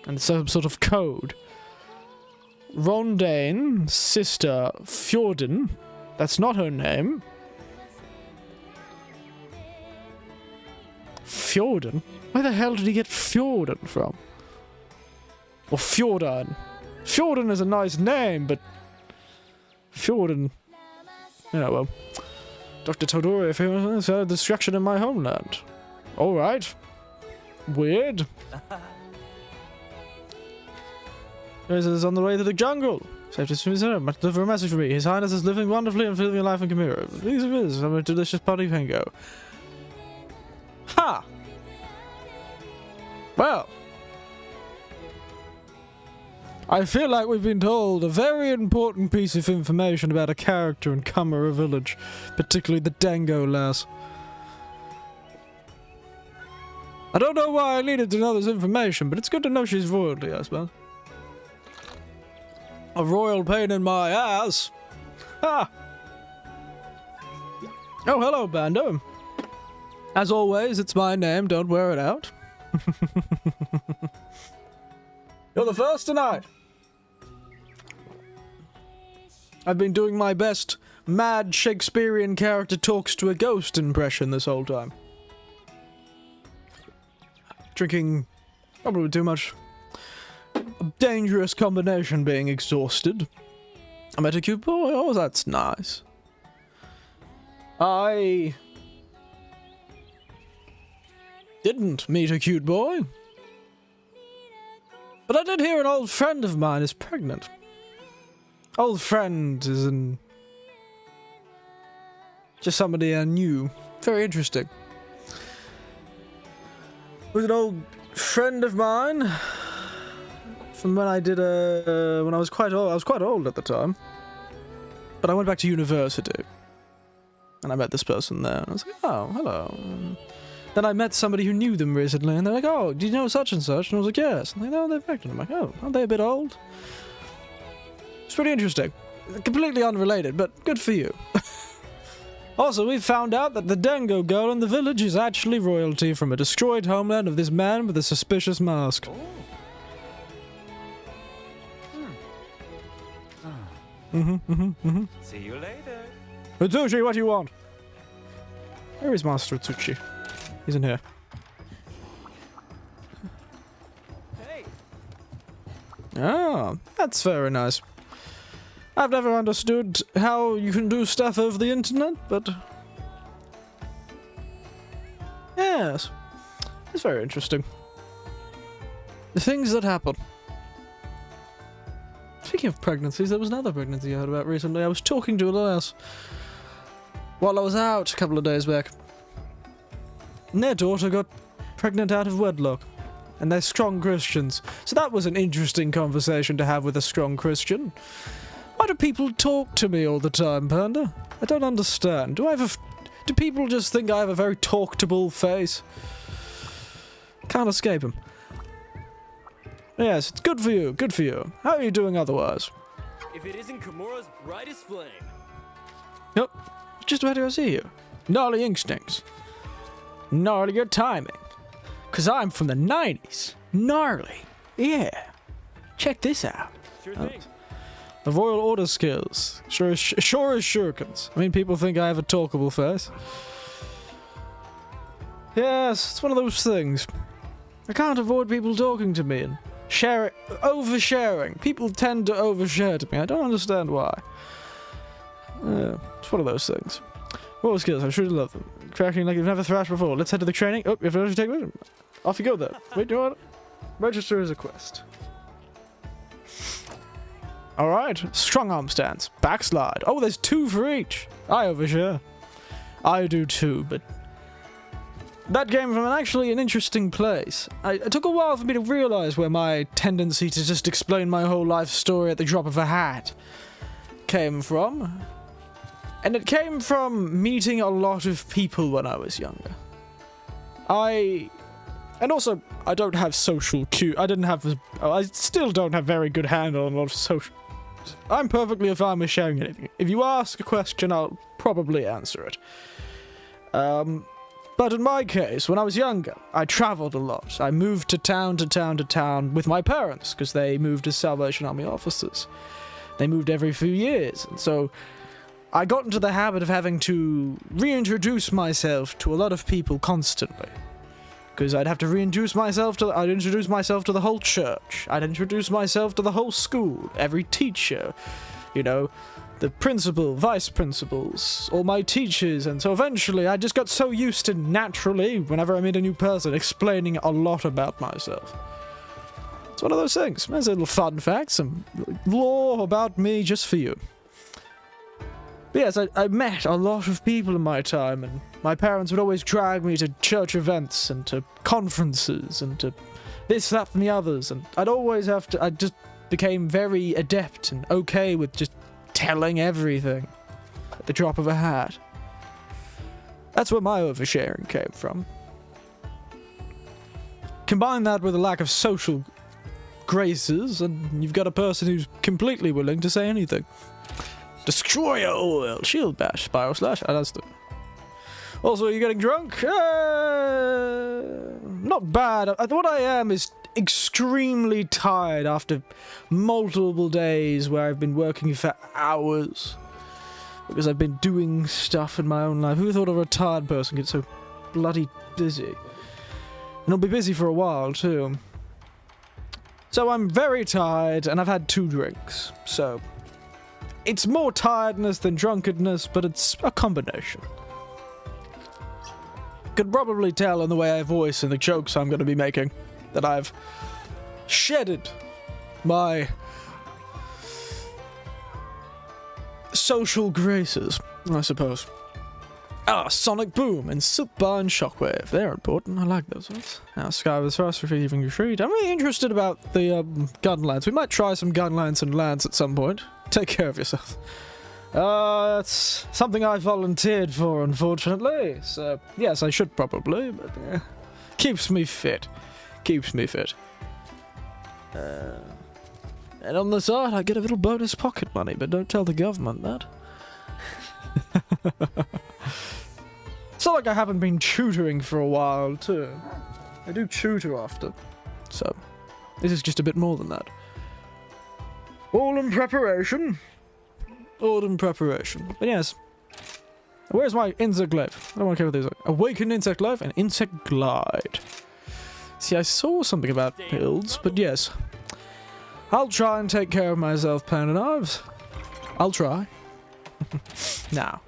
And some sort of code. Rondane, sister, Fjorden. That's not her name. Fjorden? Where the hell did he get Fjorden from? Or Fjordan? Fjorden is a nice name, but... Fjorden... You know, well... Dr. Todori has destruction in my homeland. Alright. Weird. This is on the way to the jungle. Safety to deliver a message for me. His Highness is living wonderfully and feeling alive in Kimura. These are his. I'm a delicious party pango. Ha! Well. I feel like we've been told a very important piece of information about a character in Kimura village. Particularly the Dango lass. I don't know why I needed to know this information, but it's good to know she's royalty, I suppose. A royal pain in my ass. Ha! Oh, hello, Bando. As always, it's my name. Don't wear it out. You're the first tonight. I've been doing my best mad Shakespearean character talks to a ghost impression this whole time. Drinking probably too much. A dangerous combination being exhausted. I met a cute boy. Oh, that's nice. I didn't meet a cute boy. But I did hear an old friend of mine is pregnant. Old friend is in... just somebody I knew. Very interesting. Was an old friend of mine from when I did when I was quite old. I was quite old at the time. But I went back to university. And I met this person there. And I was like, oh, hello. And then I met somebody who knew them recently. And they're like, oh, do you know such and such? And I was like, yes. And they're like, no, they're pregnant. I'm like, oh, aren't they a bit old? It's pretty interesting. Completely unrelated, but good for you. Also, we found out that the Dango girl in the village is actually royalty from a destroyed homeland of this man with a suspicious mask. See you later. Utsuchi, what do you want? Where is Master Utsuchi? He's in here. Hey. Oh, that's very nice. I've never understood how you can do stuff over the internet, but... yes. It's very interesting. The things that happen. Speaking of pregnancies, there was another pregnancy I heard about recently. I was talking to a nurse while I was out a couple of days back. And their daughter got pregnant out of wedlock. And they're strong Christians. So that was an interesting conversation to have with a strong Christian. Why do people talk to me all the time, Panda? I don't understand. Do people just think I have a very talkable face? Can't escape them. Yes, it's good for you, good for you. How are you doing otherwise? If it isn't Kimura's brightest flame. Yep, just about to go see you. Gnarly instincts. Gnarly your timing. 'Cause I'm from the 90s. Gnarly. Yeah. Check this out. Sure thing. The Royal Order skills. Sure as shurikens. I mean, people think I have a talkable face. Yes, it's one of those things. I can't avoid people talking to me and oversharing. People tend to overshare to me. I don't understand why. It's one of those things. Royal skills, I truly love them. Cracking like you've never thrashed before. Let's head to the training. Oh, you have to take with him. Off you go there. Wait, you know what? Register as a quest. Alright, strong arm stance. Backslide. Oh, there's 2 for each. I overshare. I do too, but... that came from actually an interesting place. It took a while for me to realize where my tendency to just explain my whole life story at the drop of a hat came from. And it came from meeting a lot of people when I was younger. And also, I don't have social cue. I still don't have very good handle on a lot of social... I'm perfectly fine with sharing anything. If you ask a question, I'll probably answer it. But in my case, when I was younger, I traveled a lot. I moved to town to town to town with my parents, because they moved as Salvation Army officers. They moved every few years, and so I got into the habit of having to reintroduce myself to a lot of people constantly. Because I'd have to reintroduce myself to... I'd introduce myself to the whole church. I'd introduce myself to the whole school. Every teacher. You know, the principal, vice principals, all my teachers. And so eventually I just got so used to naturally, whenever I meet a new person, explaining a lot about myself. It's one of those things. There's a little fun fact, some lore about me just for you. But yes, I met a lot of people in my time, and my parents would always drag me to church events and to conferences and to this, that, and the others, and I'd always have to... I just became very adept and okay with just telling everything at the drop of a hat. That's where my oversharing came from. Combine that with a lack of social graces, and you've got a person who's completely willing to say anything. Destroyer oil, shield bash, spiral slash. Oh, that's the... Also, are you getting drunk? Not bad. What I am is extremely tired after multiple days where I've been working for hours. Because I've been doing stuff in my own life. Who thought a retired person gets so bloody busy? And I'll be busy for a while, too. So I'm very tired, and I've had 2 drinks, so... it's more tiredness than drunkenness, but it's a combination. Could probably tell in the way I voice and the jokes I'm going to be making that I've shedded my social graces, I suppose. Sonic Boom and Super and Shockwave. They're important. I like those ones. Now, Sky was first retrieving your treat. I'm really interested about the gun lance. We might try some gun lance and lance at some point. Take care of yourself. It's something I volunteered for, unfortunately. So, yes, I should probably, but keeps me fit. Keeps me fit. And on the side, I get a little bonus pocket money, but don't tell the government that. It's not like I haven't been tutoring for a while, too. I do tutor often. So, this is just a bit more than that. All in preparation. All in preparation. But yes. Where's my insect life? I don't want to care what these are. Awakened insect life and insect glide. See, I saw something about builds, but yes. I'll try and take care of myself, Planet Knives. I'll try. Now.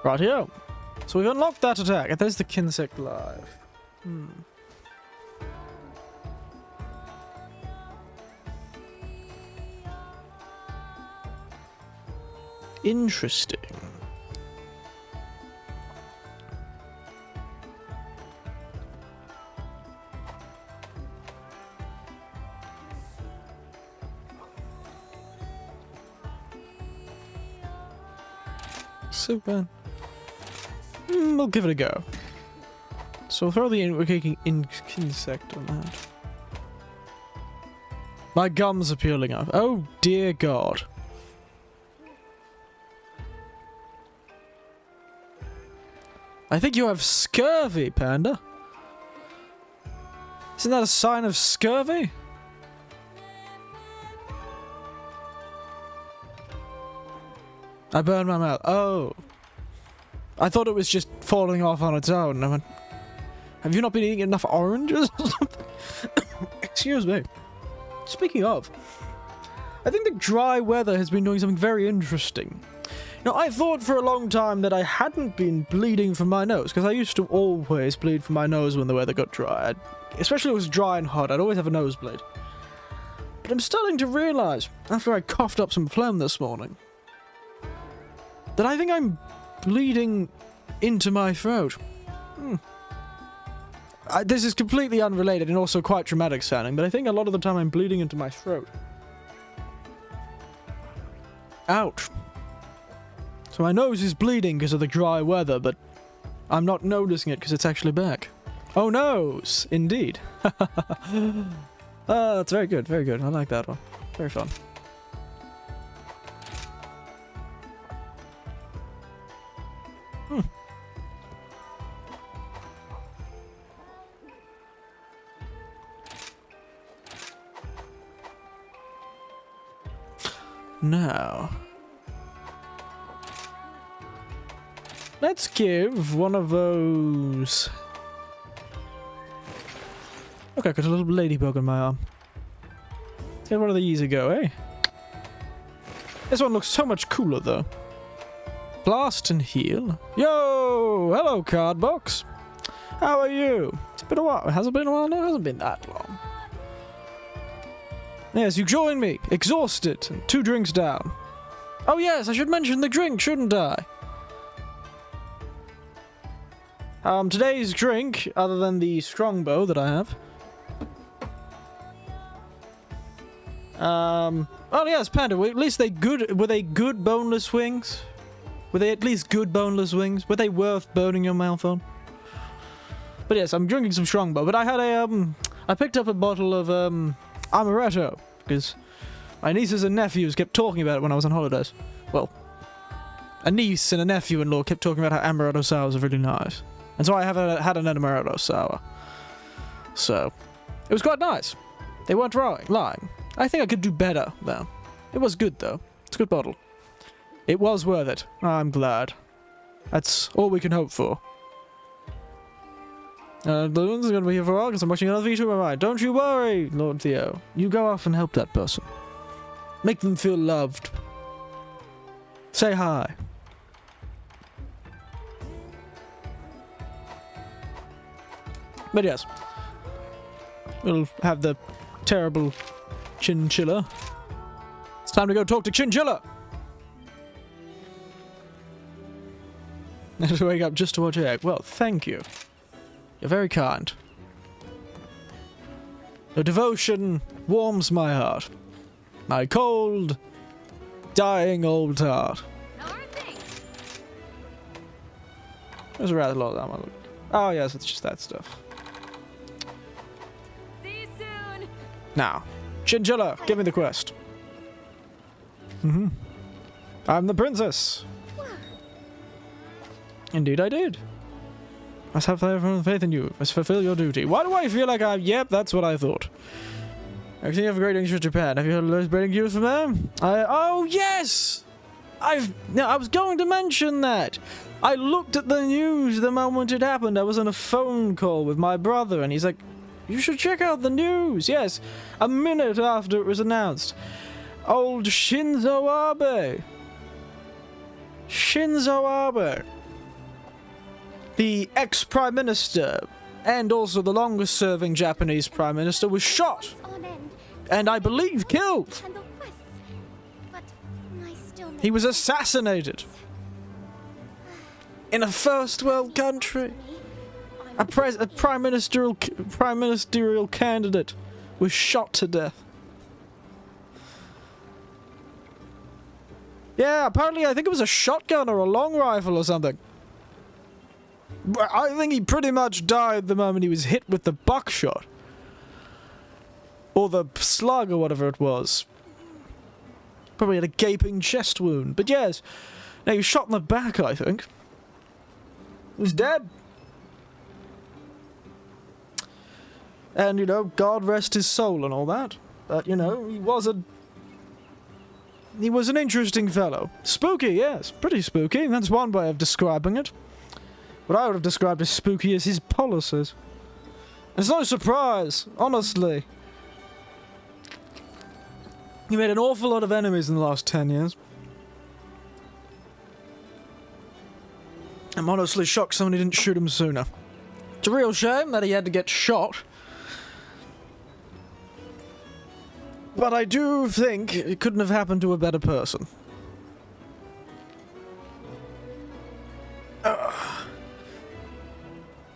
Right here. So we've unlocked that attack. There's the Kinsect live. Interesting. Super. We'll give it a go. So we'll throw the insect on that. My gums are peeling off. Oh dear God. I think you have scurvy, Panda. Isn't that a sign of scurvy? I burned my mouth. Oh. I thought it was just falling off on its own. I went, have you not been eating enough oranges or something? Excuse me. Speaking of, I think the dry weather has been doing something very interesting. You know, I thought for a long time that I hadn't been bleeding from my nose, because I used to always bleed from my nose when the weather got dry. Especially when it was dry and hot, I'd always have a nosebleed. But I'm starting to realise, after I coughed up some phlegm this morning, that I think I'm bleeding into my throat. This is completely unrelated and also quite traumatic sounding, but I think a lot of the time I'm bleeding into my throat. Ouch. So my nose is bleeding because of the dry weather, but I'm not noticing it because it's actually back. Oh, nose! Indeed. That's very good, very good. I like that one. Very fun. Now, let's give one of those... Okay, I got a little ladybug on my arm. Let's give one of these a go, eh? This one looks so much cooler, though. Blast and heal. Yo! Hello, card box. How are you? It's been a while. Has it been a while? No, it hasn't been that long. Yes, you join me. Exhausted. And 2 drinks down. Oh yes, I should mention the drink, shouldn't I? Today's drink, other than the strongbow that I have. Oh yes, Panda, at least were they good boneless wings? Were they at least good boneless wings? Were they worth burning your mouth on? But yes, I'm drinking some strongbow, but I had I picked up a bottle of, amaretto, because my nieces and nephews kept talking about it when I was on holidays. Well, a niece and a nephew-in-law kept talking about how amaretto sours are really nice. And so I had an amaretto sour. So, it was quite nice. They weren't lying. I think I could do better, though. It was good, though. It's a good bottle. It was worth it. I'm glad. That's all we can hope for. Balloon's gonna be here for a while because I'm watching another Vtuber. Right, don't you worry, Lord Theo. You go off and help that person. Make them feel loved. Say hi. But yes, we'll have the terrible chinchilla. It's time to go talk to Chinchilla. I had to wake up just to watch egg. Well, thank you. You're very kind. Your devotion warms my heart. My cold, dying old heart. There's a rather low that one. Oh yes, it's just that stuff. See you soon. Now, Chinchilla, give me the quest. I'm the princess. Indeed I did. Must have faith in you. Must fulfill your duty. Why do I feel like I'm... Yep, that's what I thought. I think you have a great interest in Japan. Have you heard of those breaking news from them? Oh, yes! I was going to mention that. I looked at the news the moment it happened. I was on a phone call with my brother, and he's like, you should check out the news. Yes, a minute after it was announced. Old Shinzo Abe. Shinzo Abe. The ex-prime minister, and also the longest-serving Japanese prime minister, was shot. On end. And I believe killed. Handle quests. But I still He was assassinated. In a first world country. A prime ministerial candidate was shot to death. Yeah, apparently I think it was a shotgun or a long rifle or something. I think he pretty much died the moment he was hit with the buckshot. Or the slug or whatever it was. Probably had a gaping chest wound. But yes, now he was shot in the back, I think. He's dead. And, you know, God rest his soul and all that. But, you know, he was an interesting fellow. Spooky, yes. Pretty spooky. That's one way of describing it. What I would have described as spooky is his policies. It's no surprise, honestly. He made an awful lot of enemies in the last 10 years. I'm honestly shocked somebody didn't shoot him sooner. It's a real shame that he had to get shot. But I do think it couldn't have happened to a better person.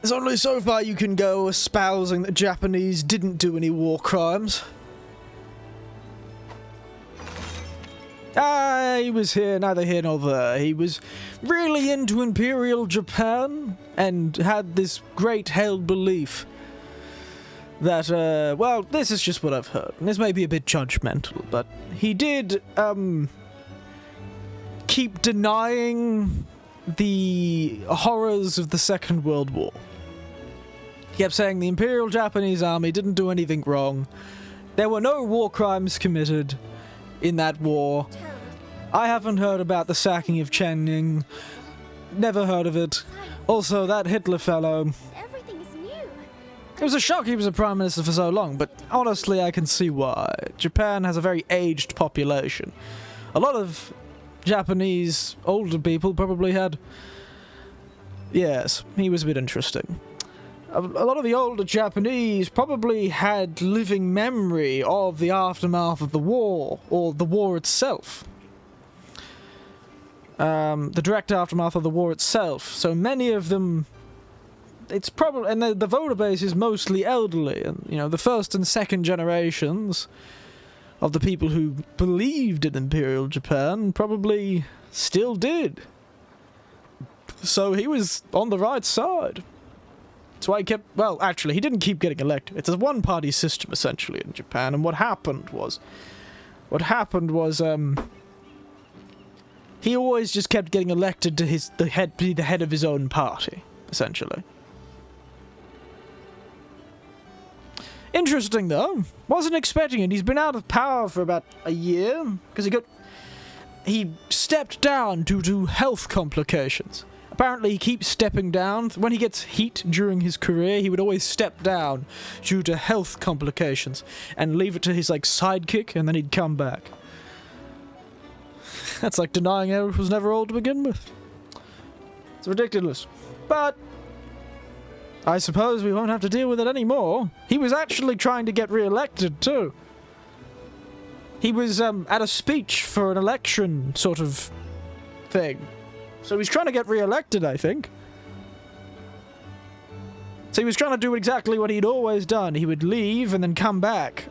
There's only so far you can go espousing that Japanese didn't do any war crimes. He was here, neither here nor there. He was really into Imperial Japan and had this great held belief that, well, this is just what I've heard. And this may be a bit judgmental, but he did, keep denying the horrors of the Second World War. He kept saying the Imperial Japanese Army didn't do anything wrong. There were no war crimes committed in that war. I haven't heard about the sacking of Chenying. Never heard of it. Also, that Hitler fellow. Everything is new. It was a shock he was a prime minister for so long, but honestly I can see why. Japan has a very aged population. A lot of Japanese older people probably had... Yes, he was a bit interesting. A lot of the older Japanese probably had living memory of the aftermath of the war, or the war itself. The direct aftermath of the war itself. So many of them... It's probably... And the voter base is mostly elderly, and, you know, the first and second generations of the people who believed in Imperial Japan probably still did. So he was on the right side. That's why he kept... Well, actually, he didn't keep getting elected. It's a one-party system, essentially, in Japan, and what happened was... he always just kept getting elected to be the head of his own party, essentially. Interesting, though. Wasn't expecting it. He's been out of power for about a year, because he stepped down due to health complications. Apparently, he keeps stepping down. When he gets heat during his career, he would always step down due to health complications and leave it to his, like, sidekick, and then he'd come back. That's like denying it was never old to begin with. It's ridiculous. But I suppose we won't have to deal with it anymore. He was actually trying to get re-elected, too. He was at a speech for an election sort of thing. So he's trying to get re-elected, I think. So he was trying to do exactly what he'd always done. He would leave and then come back.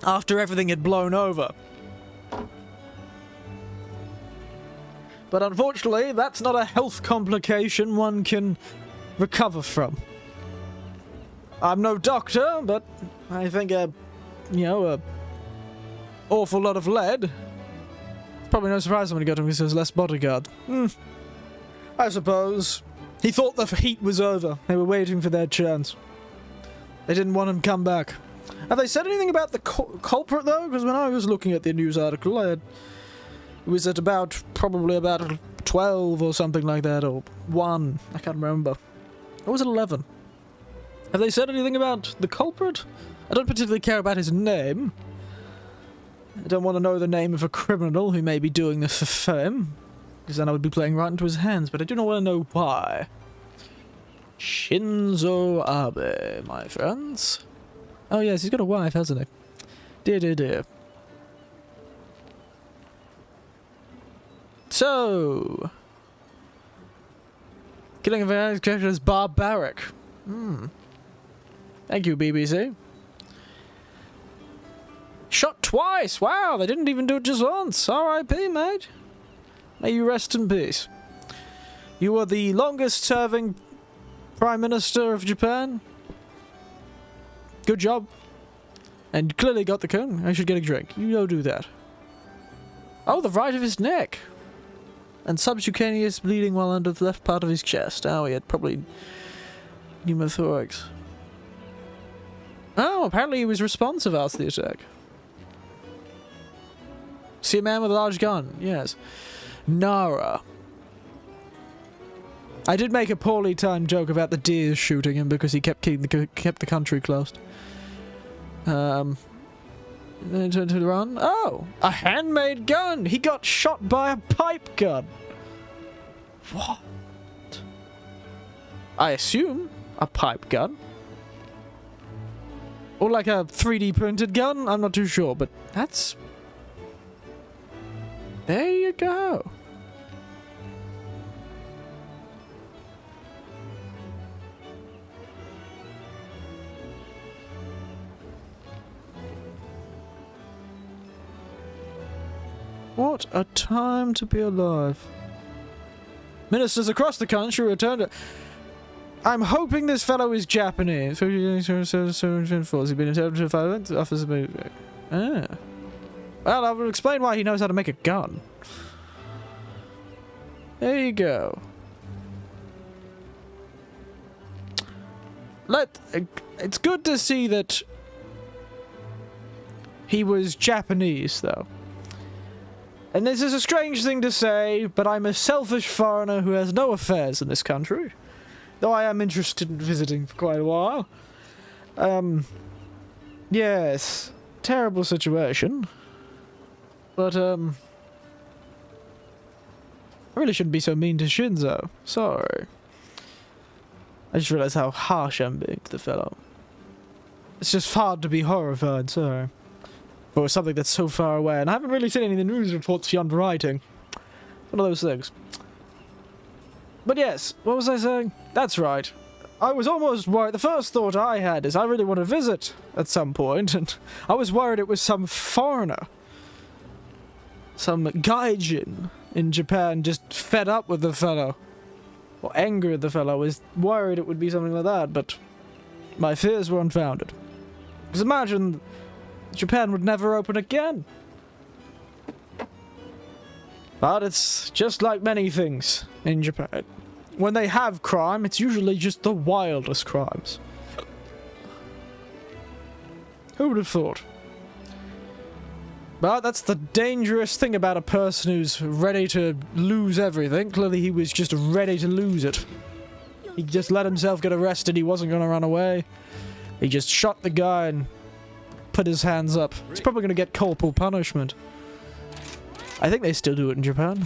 After everything had blown over. But unfortunately, that's not a health complication one can recover from. I'm no doctor, but I think a awful lot of lead. Probably no surprise somebody got him because there's less bodyguard. I suppose. He thought the heat was over. They were waiting for their chance. They didn't want him to come back. Have they said anything about the culprit, though? Because when I was looking at the news article, it was at probably about 12 or something like that, or 1. I can't remember. Or was it 11? Have they said anything about the culprit? I don't particularly care about his name. I don't want to know the name of a criminal who may be doing this for fame, because then I would be playing right into his hands, but I do not want to know why. Shinzo Abe, my friends. Oh yes, he's got a wife, hasn't he? Dear, dear, dear. So... killing of an character is barbaric. Thank you, BBC. Shot twice! Wow, they didn't even do it just once. R.I.P., mate. May you rest in peace. You are the longest serving Prime Minister of Japan. Good job. And clearly got the cone. I should get a drink. You don't do that. Oh, the right of his neck. And subcutaneous bleeding while under the left part of his chest. Oh, he had probably pneumothorax. Oh, apparently he was responsive after the attack. See a man with a large gun. Yes. Nara. I did make a poorly timed joke about the deers shooting him because he kept the country closed. Then turned to run. Oh, a handmade gun. He got shot by a pipe gun. What? I assume a pipe gun, or like a 3D printed gun. I'm not too sure, but that's. There you go. What a time to be alive. Ministers across the country returned to... I'm hoping this fellow is Japanese. Has he been interpreted to violence? Ah. Well, I will explain why he knows how to make a gun. There you go. It's good to see that he was Japanese, though. And this is a strange thing to say, but I'm a selfish foreigner who has no affairs in this country. Though I am interested in visiting for quite a while. Yes. Terrible situation. But, I really shouldn't be so mean to Shinzo. Sorry. I just realized how harsh I'm being to the fellow. It's just hard to be horrified, sorry. For something that's so far away, and I haven't really seen any of the news reports beyond writing. One of those things. But yes, what was I saying? That's right. I was almost worried. The first thought I had is I really want to visit at some point, and I was worried it was some foreigner. Some gaijin in Japan just fed up with the fellow. Or angry at the fellow. I was worried it would be something like that, but my fears were unfounded. Because imagine... Japan would never open again. But it's just like many things in Japan. When they have crime, it's usually just the wildest crimes. Who would have thought? But that's the dangerous thing about a person who's ready to lose everything. Clearly he was just ready to lose it. He just let himself get arrested. He wasn't going to run away. He just shot the guy and put his hands up. He's probably going to get corporal punishment. I think they still do it in Japan.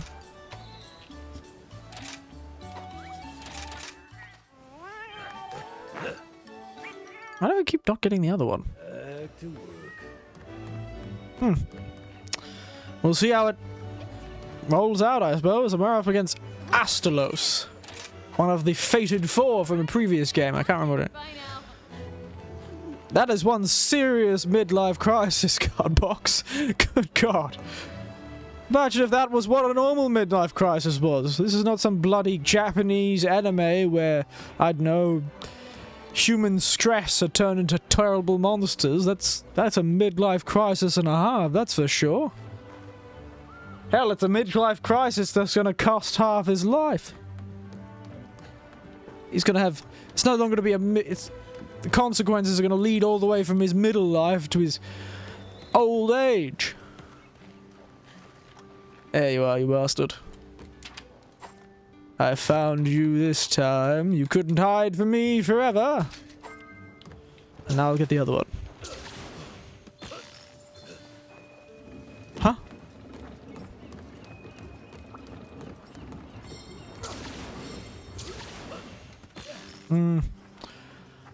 Why do I keep not getting the other one? Back to work. We'll see how it rolls out, I suppose. And we're up against Astalos. One of the fated 4 from a previous game. I can't remember it. That is one serious midlife crisis card box. Good God. Imagine if that was what a normal midlife crisis was. This is not some bloody Japanese anime where, I don't know, human stress are turned into terrible monsters. That's a midlife crisis and a half, that's for sure. Hell, it's a midlife crisis that's gonna cost half his life. He's gonna have... It's no longer gonna be the consequences are gonna lead all the way from his middle life to his old age. There you are, you bastard. I found you this time. You couldn't hide from me forever. And now I'll get the other one. Huh?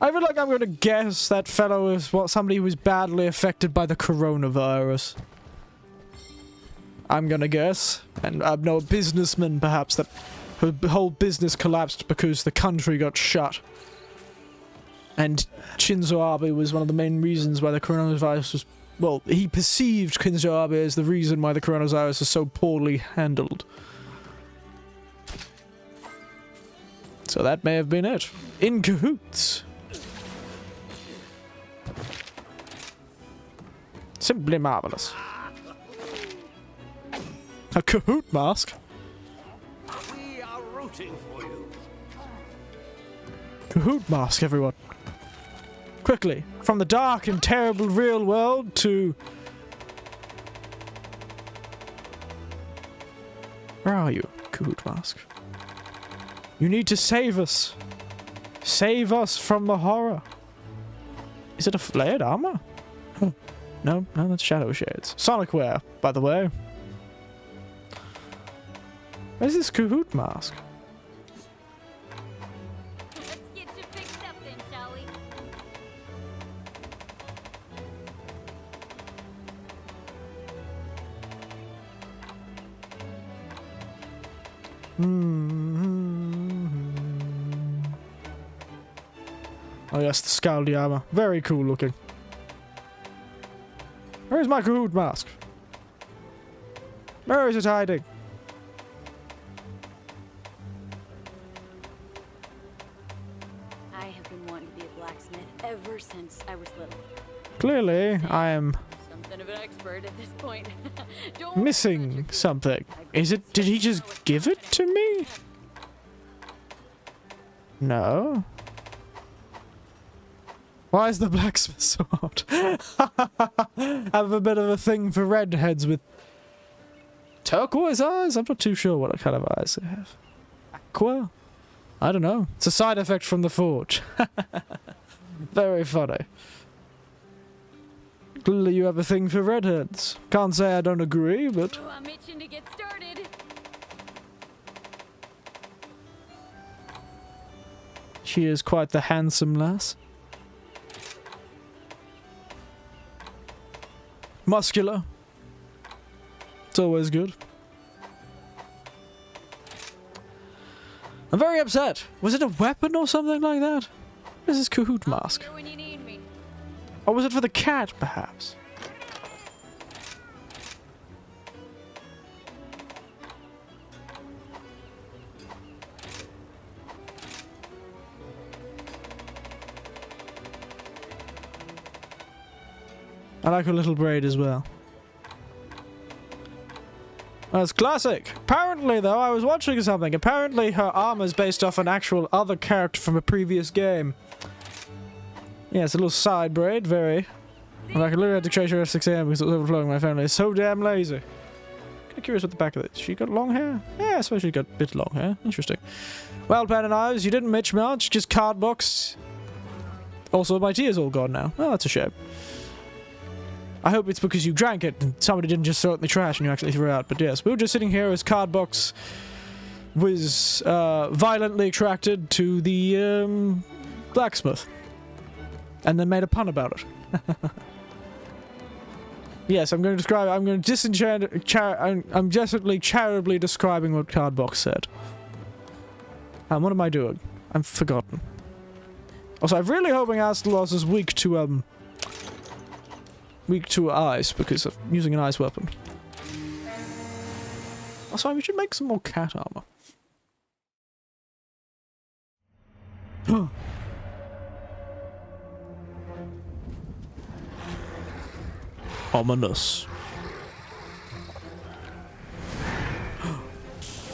I feel like I'm gonna guess that fellow is somebody who was badly affected by the coronavirus. I'm gonna guess. And I'm no businessman, perhaps, that her whole business collapsed because the country got shut. And Shinzo Abe was one of the main reasons why the coronavirus was... Well, he perceived Shinzo Abe as the reason why the coronavirus was so poorly handled. So that may have been it. In cahoots. Simply marvelous. A cahoot mask? We are rooting for you. Cahoot mask, everyone. Quickly, from the dark and terrible real world to... Where are you, Cahoot mask? You need to save us. Save us from the horror. Is it a flared armor? Huh. No, that's shadow shades. Sonic wear, by the way. Where's this Cahoot mask? Let's get you fixed up then, shall we? Oh yes, the Scaldy armor. Very cool looking. Where's my Cahoot mask? Where is it hiding? I have been wanting to be a blacksmith ever since I was little. Clearly, I am Something of an expert at this point. Don't missing something. Is it... Did he just give it to me? No. Why is the blacksmith so hot? I have a bit of a thing for redheads with turquoise eyes? I'm not too sure what kind of eyes they have. Aqua? I don't know. It's a side effect from the forge. Very funny. Clearly you have a thing for redheads. Can't say I don't agree, but... Oh, I'm itching to get started. She is quite the handsome lass. Muscular. It's always good. I'm very upset. Was it a weapon or something like that? This is Cahoot mask. Here when you need me. Or was it for the cat, perhaps? I like her little braid as well. That's classic. Apparently, though, I was watching something. Apparently, her armor is based off an actual other character from a previous game. Yeah, it's a little side braid, very. And I can literally have to trace her at 6 AM because it's overflowing. My family is so damn lazy. Kind of curious what the back of it. She got long hair? Yeah, I suppose she got a bit long hair. Interesting. Well, Pan and Eyes, you didn't mitch much, just card box. Also, my tea is all gone now. Oh, that's a shame. I hope it's because you drank it and somebody didn't just throw it in the trash and you actually threw it out. But yes, we were just sitting here as Cardbox was violently attracted to the blacksmith. And then made a pun about it. Yes, I'm going to describe... I'm going to disenchant... I'm definitely charitably describing what Cardbox said. What am I doing? I've forgotten. Also, I'm really hoping Astalos is weak to ice, because of using an ice weapon. Also, we should make some more cat armor. Ominous.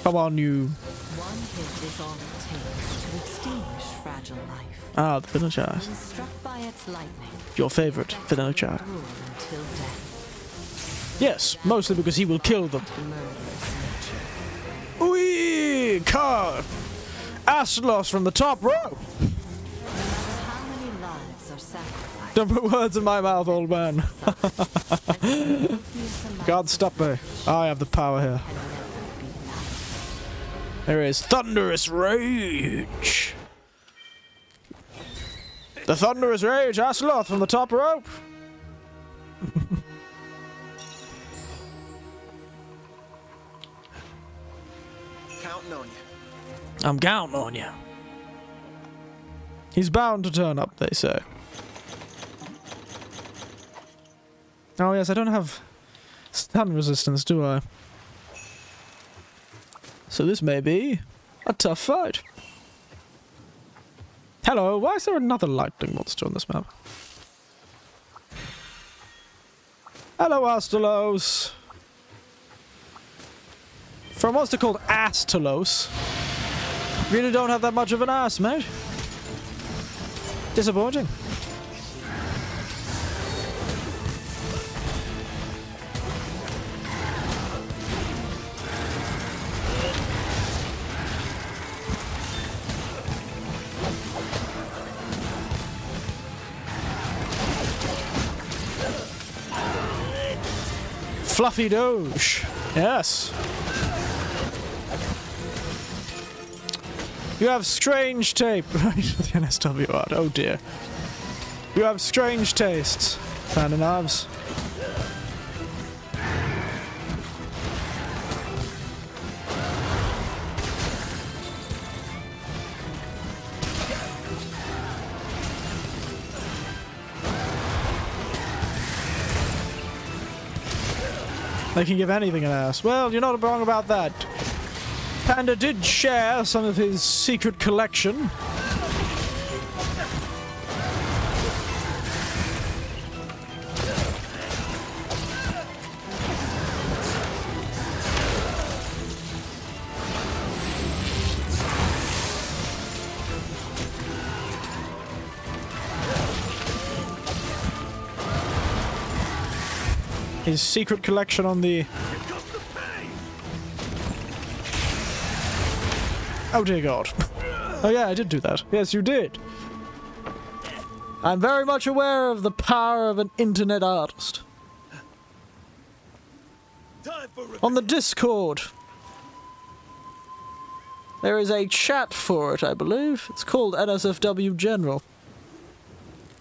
Come on, you One hit is all it takes to extinguish fragile life. Ah, the villager. When struck by its lightning, Your favorite villager. rule until death. Yes, mostly because he will kill them. Murderous nature. Wee! Car! Astalos from the top row! How many lives are sacrificed? Don't put words in my mouth, old man. God, stop me. I have the power here. There is Thunderous Rage. The Thunderous Rage, Astalos from the top rope. Counting on you. I'm counting on you. He's bound to turn up, they say. Oh yes, I don't have stun resistance, do I? So this may be a tough fight. Hello, why is there another lightning monster on this map? Hello, Astalos. For a monster called Astalos, really don't have that much of an ass, mate. Disappointing. Fluffy Doge. Yes. You have strange tape. Right, the NSW art. Oh dear. You have strange tastes, fan and knives. They can give anything an ass. Well, you're not wrong about that. Panda did share some of his secret collection. His secret collection on the... Oh dear God. Oh yeah, I did do that. Yes, you did. I'm very much aware of the power of an internet artist. On the Discord, there is a chat for it, I believe. It's called NSFW General.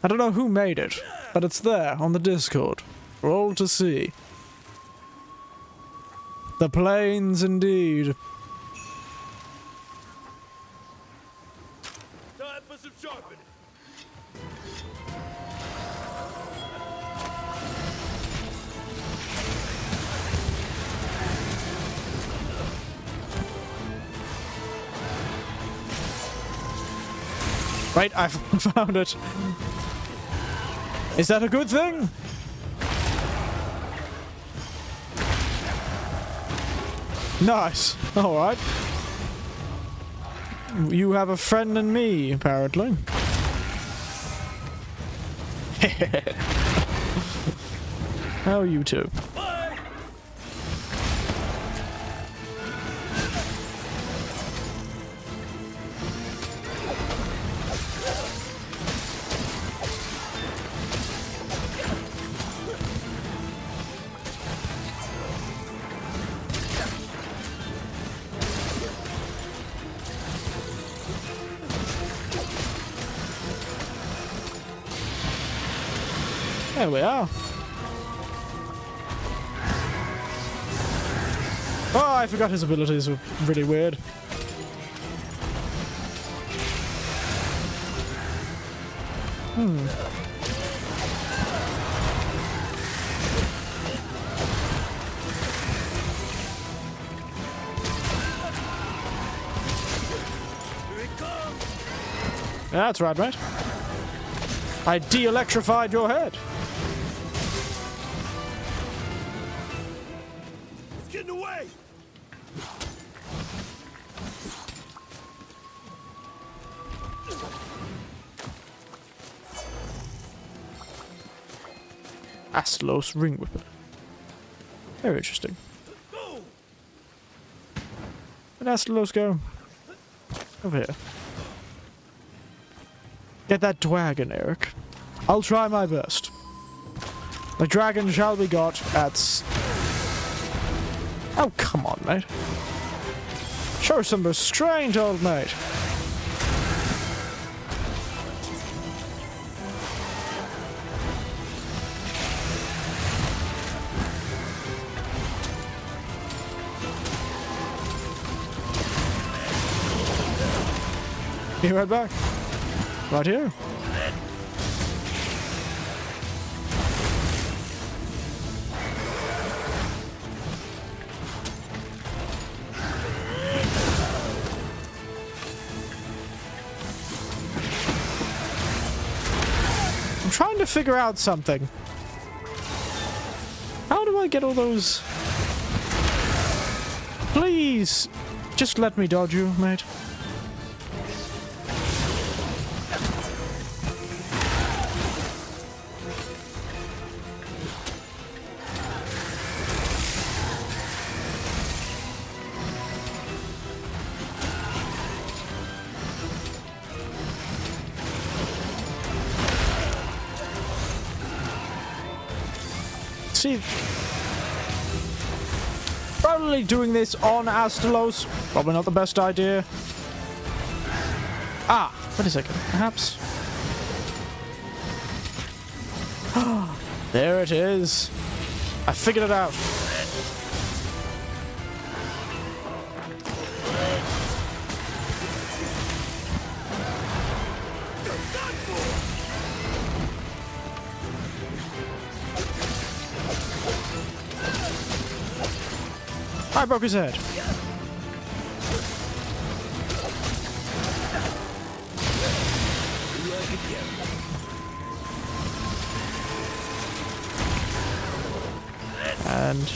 I don't know who made it, but it's there on the Discord for all to see. The plains indeed. Time for some sharpening. Right, I found it. Is that a good thing? Nice. Alright. You have a friend in me, apparently. How are you two? There we are. Oh, I forgot his abilities were really weird. Yeah, that's right, mate. I de-electrified your head. It's getting away. Astalos ring whippet. Very interesting. Where'd Astalos go? Over here. Get that dragon, Eric. I'll try my best. The dragon shall be got at... Oh, come on, mate. Show some restraint, old mate. Be right back. Right here. I'm trying to figure out something. How do I get all those... Please, just let me dodge you, mate. See, probably doing this on Astalos, probably not the best idea. Ah, wait a second, perhaps. There it is. I figured it out. I broke his head. And...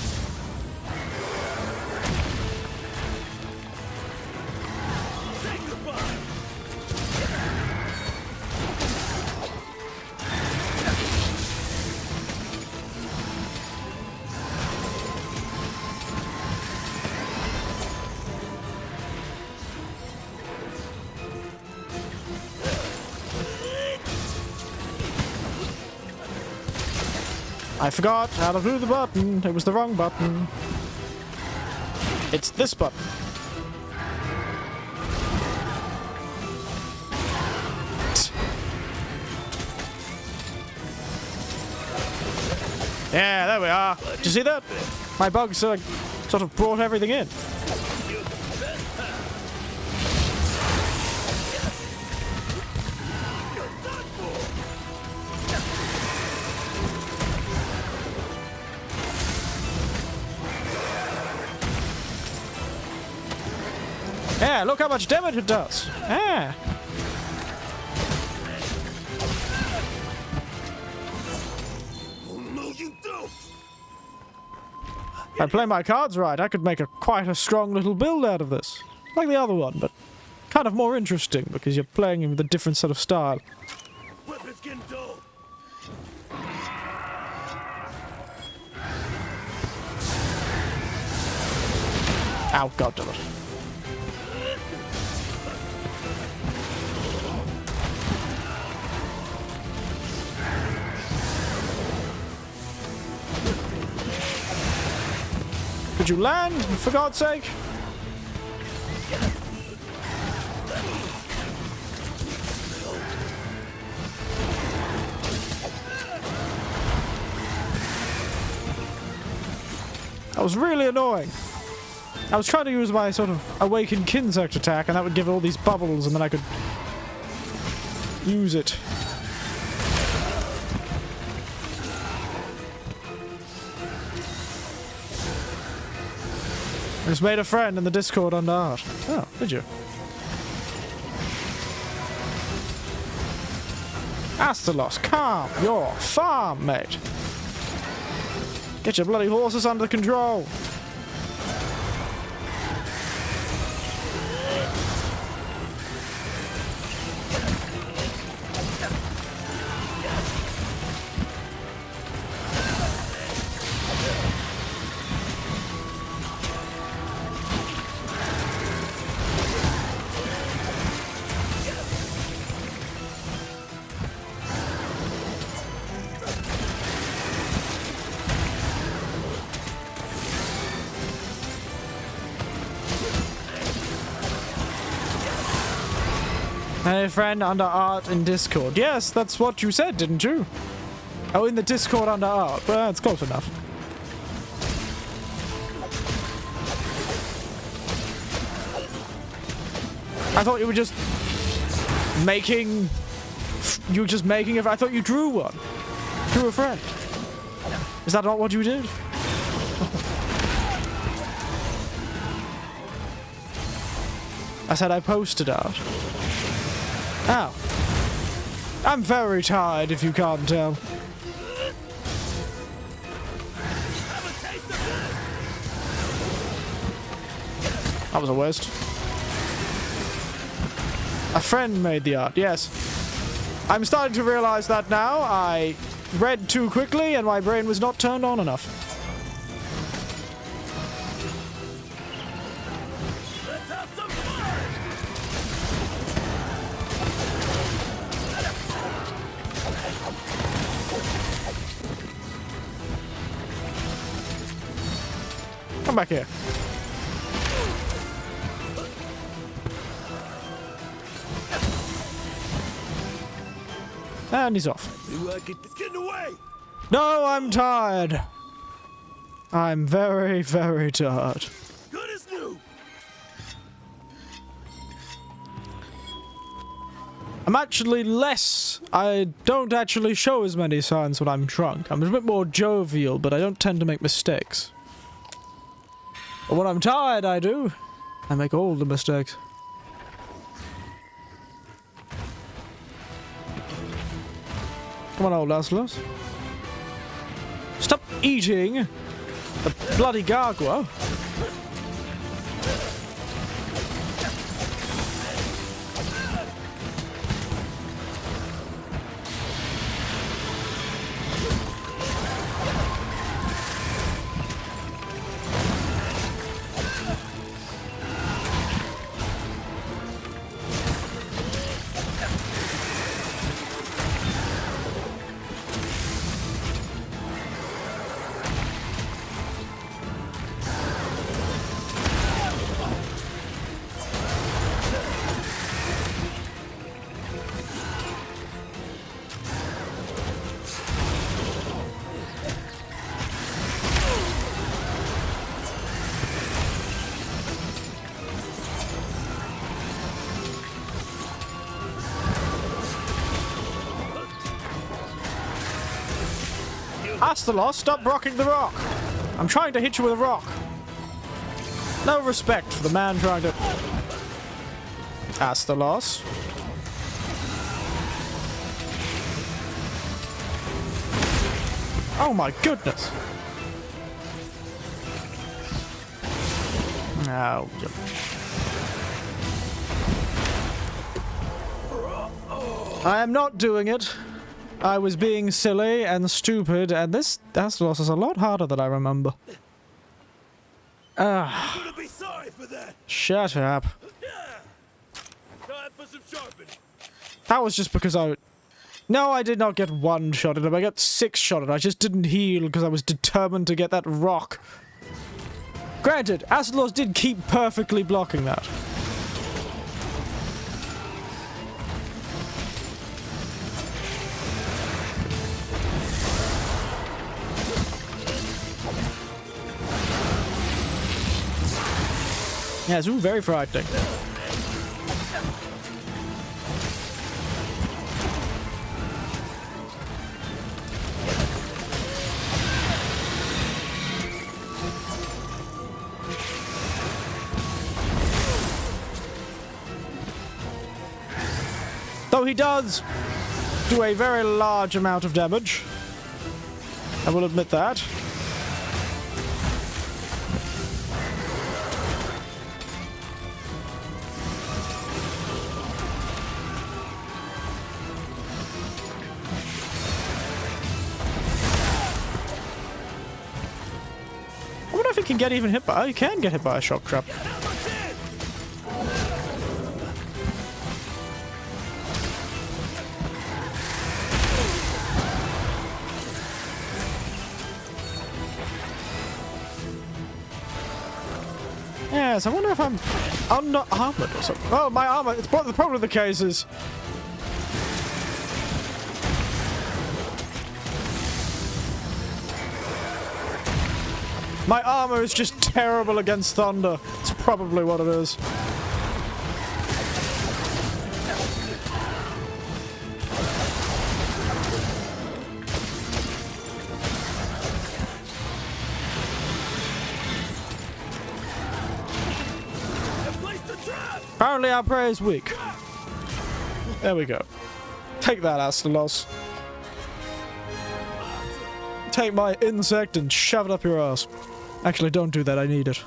I forgot how to do the button. It was the wrong button. It's this button. Yeah, there we are. Did you see that? My bugs sort of brought everything in. Yeah, look how much damage it does. Yeah. Oh, no, you don't. If I play my cards right, I could make quite a strong little build out of this. Like the other one, but kind of more interesting because you're playing with a different sort of style. Weapons getting dull. Ow, god damn it. Could you land, for God's sake? That was really annoying. I was trying to use my sort of awakened Kinsect attack, and that would give all these bubbles, and then I could use it. I just made a friend in the Discord under art. Oh, did you? Astalos, calm your farm, mate. Get your bloody horses under control. Hey, friend, under art in Discord. Yes, that's what you said, didn't you? Oh, in the Discord under art. Well, it's close enough. I thought you were just making... You were just making it. I thought you drew one. Drew a friend. Is that not what you did? I said I posted art. Ow. I'm very tired, if you can't tell. That was a waste. A friend made the art, yes. I'm starting to realize that now. I read too quickly and my brain was not turned on enough. Come back here. And he's off. It's getting away! No, I'm tired. I'm very, very tired. Good as new! I'm actually less. I don't actually show as many signs when I'm drunk. I'm a bit more jovial, but I don't tend to make mistakes. But when I'm tired, I do. I make all the mistakes. Come on, old hustlers. Stop eating the bloody gargoyle. Astalos, stop rocking the rock! I'm trying to hit you with a rock. No respect for the man trying to... Astalos. Oh my goodness! Oh, I am not doing it. I was being silly and stupid, and this Astalos is a lot harder than I remember. Ah. You're gonna be sorry for that! Shut up. Time for some sharpening. That was just because I... No, I did not get one shot at him. I got 6 shot at him. I just didn't heal because I was determined to get that rock. Granted, Astalos did keep perfectly blocking that. Yeah, it's very frightening. Though he does do a very large amount of damage. I will admit that. I wonder if he can get even hit by... Oh, he can get hit by a shock trap. Yeah, Yes, I wonder if I'm under armored or something. Oh, my armor. It's probably the case is. My armor is just terrible against thunder. It's probably what it is. Apparently our prey is weak. There we go. Take that, Astalos. Take my insect and shove it up your ass. Actually, don't do that. I need it.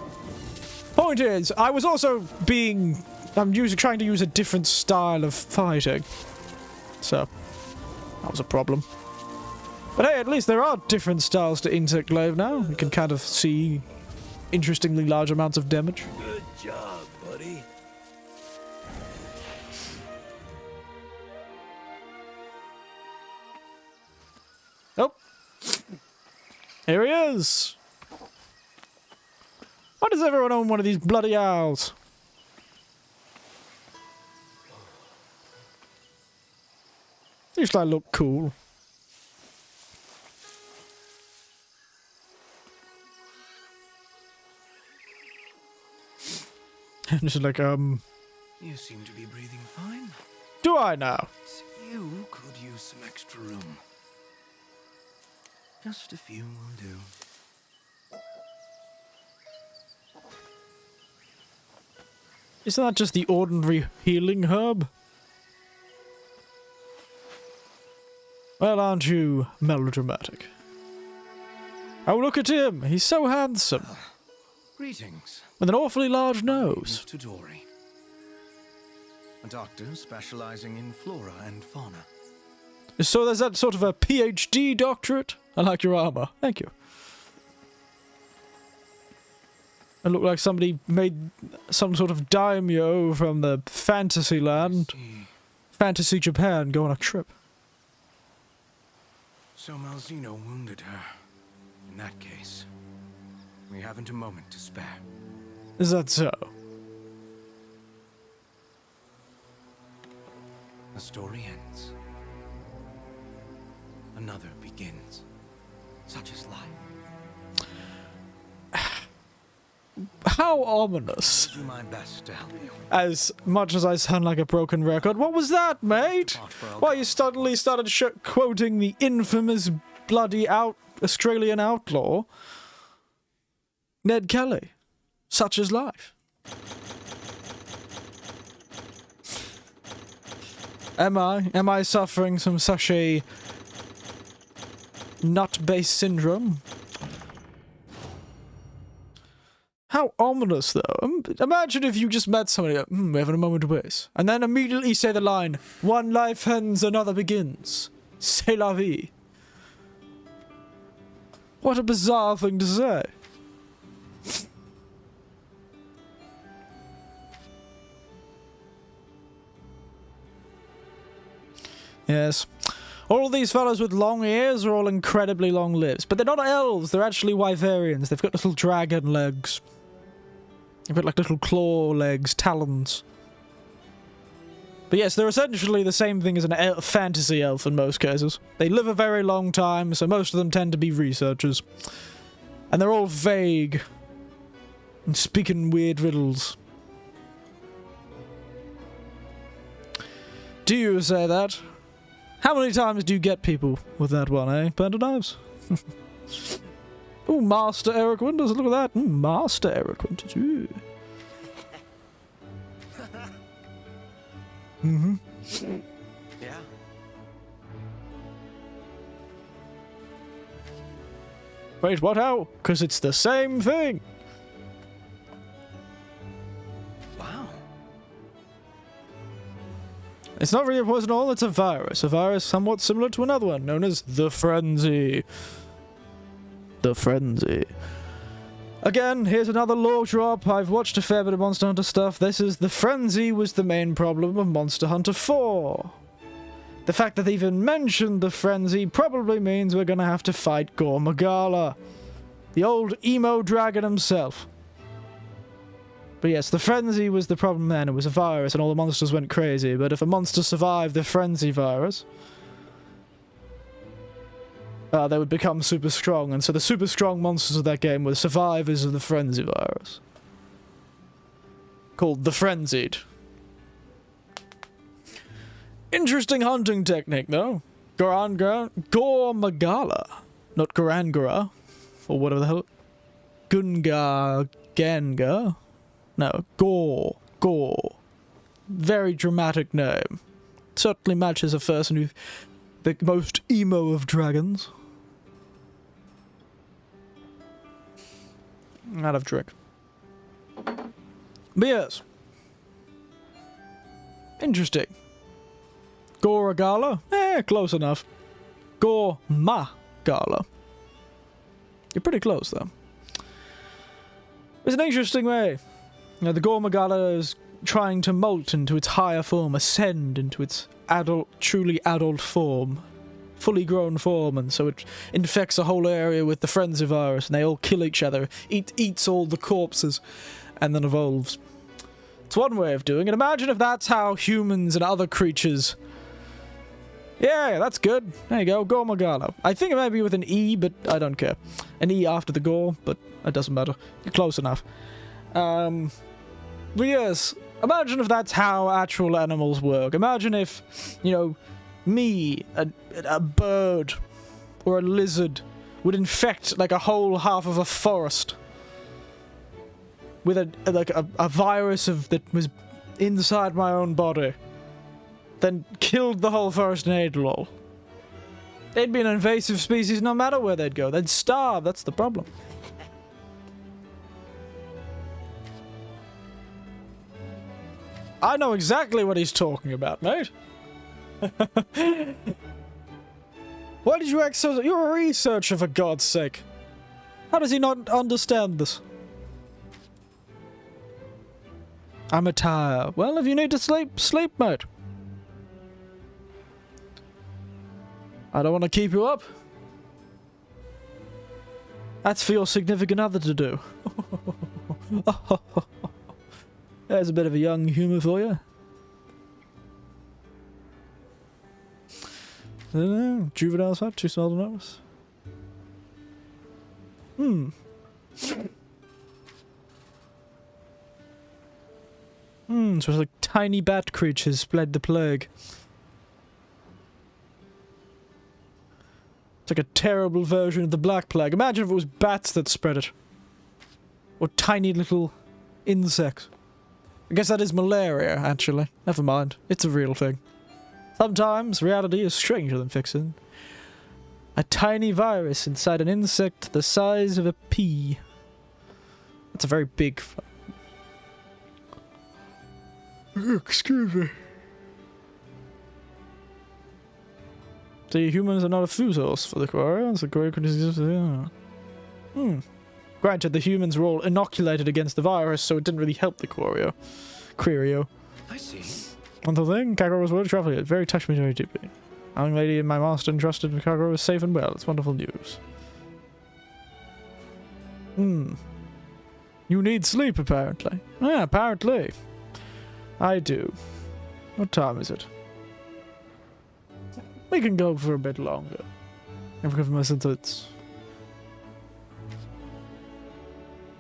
Point is, I was also being... trying to use a different style of fighting. So, that was a problem. But hey, at least there are different styles to Insect Glaive now. You can kind of see interestingly large amounts of damage. Good job, buddy. Oh! Here he is! Why does everyone own one of these bloody owls? At least I look cool. And just like, You seem to be breathing fine. do I now? You could use some extra room. Just a few will do. Isn't that just the ordinary healing herb? Well, aren't you melodramatic? Oh, look at him! He's so handsome! Greetings. With an awfully large nose. Mr. Dory. A doctor specializing in flora and fauna. So there's that sort of a PhD doctorate? I like your armor. Thank you. It looked like somebody made some sort of daimyo from the fantasy land. Fantasy Japan go on a trip. So Malzeno wounded her. In that case, we haven't a moment to spare. Is that so? The story ends. Another begins. Such is life. How ominous. I'll do my best to help you. As much as I sound like a broken record. What was that, mate? Why you suddenly started quoting the infamous bloody Australian outlaw? Ned Kelly. Such is life. Am I suffering from such a nut-based syndrome? How ominous, though. Imagine if you just met somebody, we're having a moment to waste. And then immediately say the line, one life ends, another begins. C'est la vie. What a bizarre thing to say. Yes. All these fellows with long ears are all incredibly long lives. But they're not elves, they're actually Wyverians. They've got little dragon legs. They've got like little claw legs, talons. But yes, they're essentially the same thing as a fantasy elf in most cases. They live a very long time, so most of them tend to be researchers. And they're all vague. And speaking weird riddles. Do you say that? How many times do you get people with that one, eh? Panda Knives? Ooh, Master Eric Winters, look at that. Master Eric Winters, ooh. Yeah. Wait, what, how? Because it's the same thing. Wow. It's not really a poison at all, it's a virus. A virus somewhat similar to another one, known as the Frenzy. The Frenzy. Again, here's another lore drop. I've watched a fair bit of Monster Hunter stuff. This is the Frenzy was the main problem of Monster Hunter 4. The fact that they even mentioned the Frenzy probably means we're gonna have to fight Gore Magala. The old emo dragon himself. But yes, the frenzy was the problem then. It was a virus and all the monsters went crazy. But if a monster survived the frenzy virus, they would become super strong. And so the super strong monsters of that game were survivors of the frenzy virus. Called the Frenzied. Interesting hunting technique, though. Gormagala. Not Garangara. Or whatever the hell. Gunga Ganga. No, Gore. Very dramatic name. Certainly matches a person who's the most emo of dragons. Out of drink. But yes. Interesting. Goragala? Close enough. Gormagala. You're pretty close, though. It's an interesting way. You know, the Gormagala is trying to molt into its higher form, ascend into its truly adult form. Fully grown form, and so it infects a whole area with the frenzy virus, and they all kill each other, eats all the corpses, and then evolves. It's one way of doing it. Imagine if that's how humans and other creatures... Yeah, that's good. There you go, Gormagala. I think it might be with an E, but I don't care. An E after the gore, but it doesn't matter. You're close enough. But yes, imagine if that's how actual animals work. Imagine if, you know, me, a bird, or a lizard would infect like a whole half of a forest with a virus that was inside my own body, then killed the whole forest and ate it all. They'd be an invasive species no matter where they'd go. They'd starve, that's the problem. I know exactly what he's talking about, mate. Why did you act so... You're a researcher, for God's sake. How does he not understand this? I'm a tired. Well, if you need to sleep, sleep, mate. I don't want to keep you up. That's for your significant other to do. There's a bit of a young humour for you. I don't know. Juvenile's fat, too small to notice. So it's like tiny bat creatures spread the plague. It's like a terrible version of the Black Plague. Imagine if it was bats that spread it. Or tiny little insects. I guess that is malaria, actually. Never mind. It's a real thing. Sometimes reality is stranger than fiction. A tiny virus inside an insect the size of a pea. That's a very big... Excuse me. The humans are not a food source for the Quarians. The Quarians... Granted, the humans were all inoculated against the virus, so it didn't really help the Quario. I see. One thing, Kagura was worth traveling. It very touched me very deeply. A young lady and my master entrusted in Kagura was safe and well. It's wonderful news. You need sleep, apparently. Yeah, apparently. I do. What time is it? We can go for a bit longer. I've given myself it's...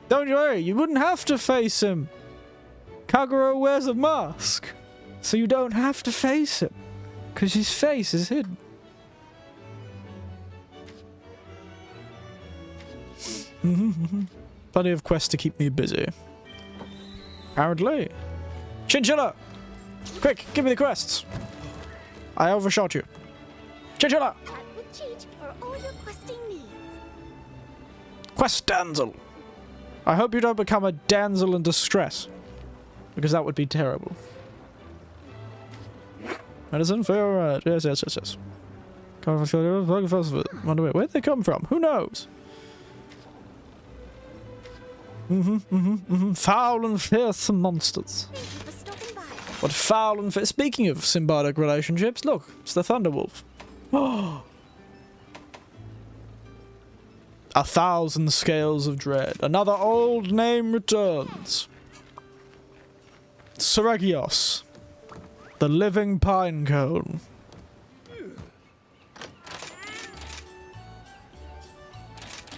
Don't worry, you wouldn't have to face him. Kagura wears a mask, so you don't have to face him, because his face is hidden. Plenty of quests to keep me busy. Apparently. Chinchilla! Quick, give me the quests. I overshot you. Chinchilla! Chat with Cheech for all your questing needs. Quest damsel. I hope you don't become a damsel in distress, because that would be terrible. Medicine for your yes. Where'd they come from? Who knows? Foul and fearsome monsters. Thank you for stopping by. What foul and speaking of symbiotic relationships, look, it's the Thunderwolf. 1,000 scales of dread. Another old name returns. Seragios. The living pine cone.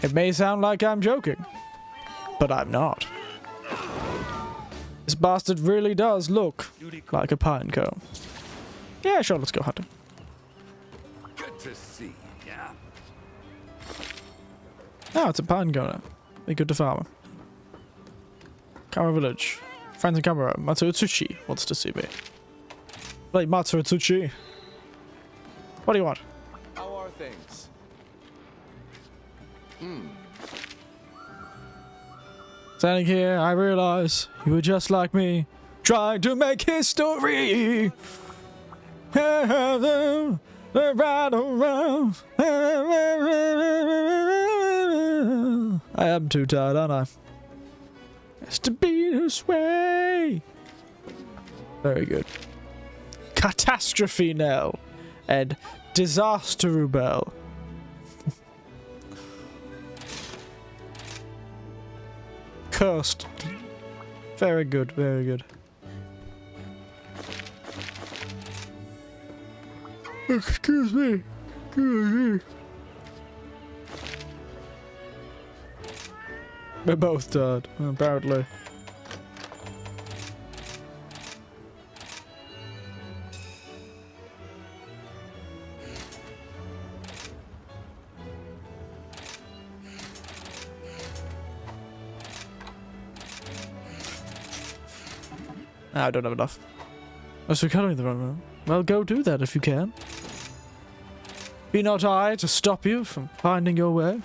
It may sound like I'm joking, but I'm not. This bastard really does look like a pine cone. Yeah, sure, let's go hunting. Good to see ya. Oh, it's a pine cone. Be good to farm. Kamara Village. Friends in Kamara. Matsuotsuchi wants to see me. Like Matsuotsuchi. What do you want? How are things? Standing here, I realize you were just like me, trying to make history. Right around. I am too tired, aren't I? Has to be this way. Very good. Catastrophe Nell and Disaster Rubel. Cursed. Very good, very good. Excuse me. Excuse me. We're both dead, apparently. I don't have enough. As for cutting the run, well, go do that if you can. Be not I to stop you from finding your way.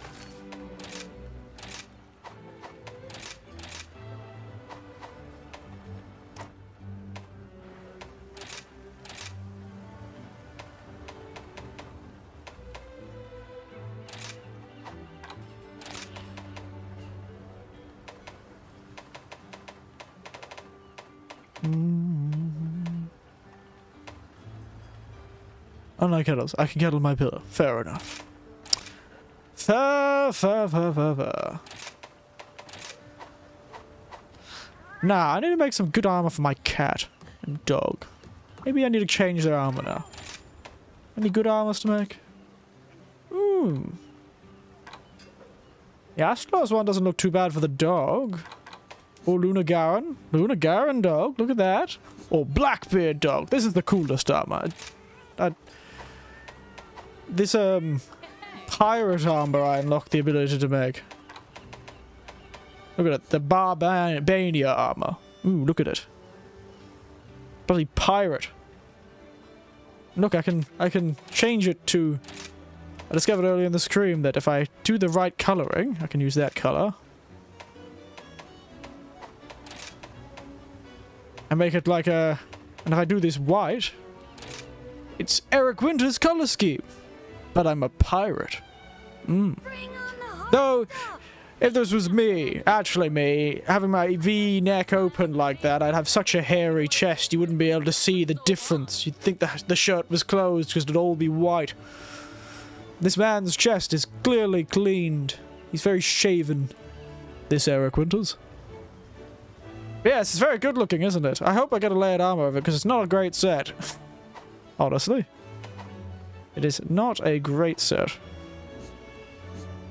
Unlike kettles, I can kettle my pillow. Fair enough. Fair. Nah, I need to make some good armor for my cat and dog. Maybe I need to change their armor now. Any good armors to make? The Astalos one doesn't look too bad for the dog. Or Luna Garen. Luna Garen dog, look at that. Or Blackbeard dog. This is the coolest armor. This pirate armor I unlocked the ability to make. Look at it, the Barbania armor. Ooh, look at it. Bloody pirate. Look, I can change it to... I discovered earlier in the stream that if I do the right coloring, I can use that color. And make it like a... And if I do this white, it's Eric Winter's color scheme. But I'm a pirate. Though, if this was me, actually me, having my V-neck open like that, I'd have such a hairy chest you wouldn't be able to see the difference. You'd think the shirt was closed because it'd all be white. This man's chest is clearly cleaned. He's very shaven. This Eric Winters. Yes, it's very good looking, isn't it? I hope I get a layered armor of it because it's not a great set. Honestly. It is not a great set.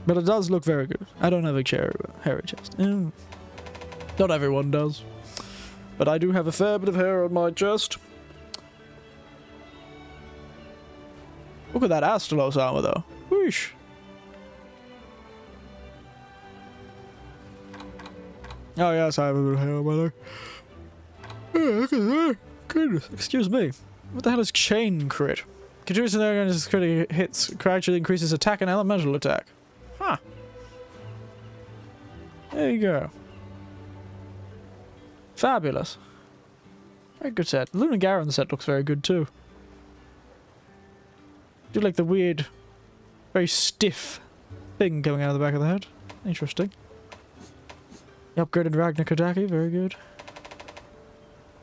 But it does look very good. I don't have a hairy chest. Not everyone does. But I do have a fair bit of hair on my chest. Look at that Astalos armor though. Whoosh. Oh yes, I have a bit of hair on my leg. Oh, look at that. Goodness. Excuse me. What the hell is chain crit? Continuous and crit hits gradually increases attack and elemental attack. Huh. There you go. Fabulous. Very good set. Luna Garen set looks very good too. Do like the weird, very stiff thing coming out of the back of the head. Interesting. The upgraded Ragnar Kodaki, very good.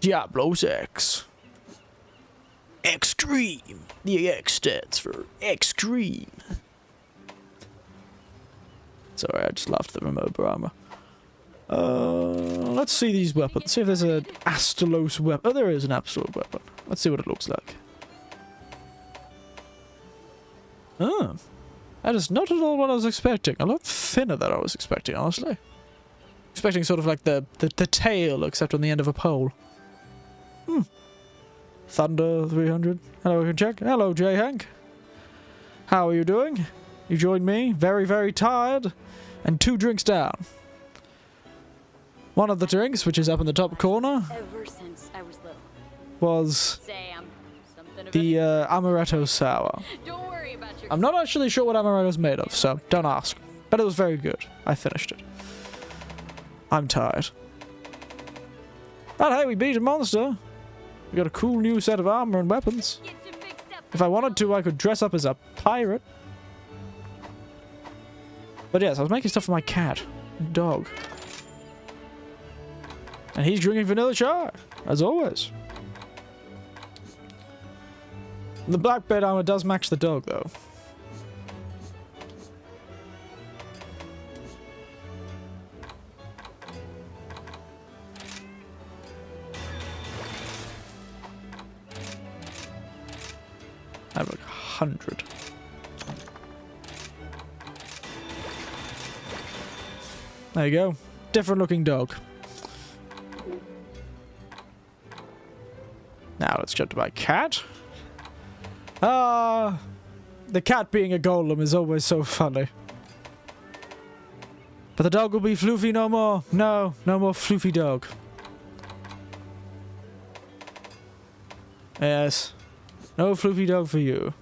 Diablos X. Extreme. The X stands for Extreme. Sorry, I just laughed at the remote armor. Let's see these weapons. See if there's an Astalos weapon. Oh, there is an Astalos weapon. Let's see what it looks like. Oh. That is not at all what I was expecting. A lot thinner than I was expecting, honestly. Expecting sort of like the tail, except on the end of a pole. Thunder 300. Hello, we can check. Hello, J. Hank. How are you doing? You joined me. Very, very tired. And 2 drinks down. One of the drinks, which is up in the top corner, Ever since I was little. was Sam, something about the amaretto sour. Don't worry about your I'm not actually sure what amaretto's made of, so don't ask. But it was very good. I finished it. I'm tired. But hey, we beat a monster. We got a cool new set of armor and weapons. Get your big step. If I wanted to, I could dress up as a pirate. But yes, I was making stuff for my cat. Dog. And he's drinking vanilla chai, as always. The black bed armor does match the dog, though. I have like 100. There you go. Different looking dog. Now let's jump to my cat. The cat being a golem is always so funny. But the dog will be floofy no more. No, no more floofy dog. Yes. No floofy dog for you.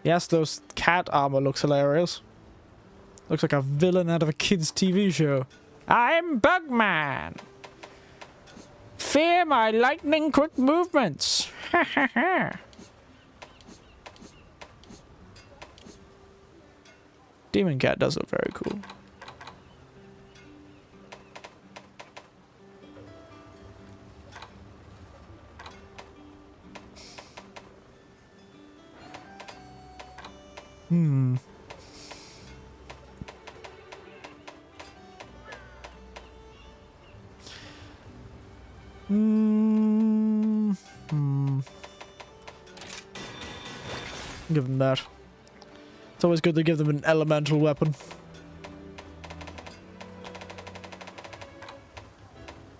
Yes, those cat armor looks hilarious. Looks like a villain out of a kid's TV show. I'm Bugman. Fear my lightning quick movements. Ha ha ha. Demon Cat does look very cool. Give them that. It's always good to give them an elemental weapon.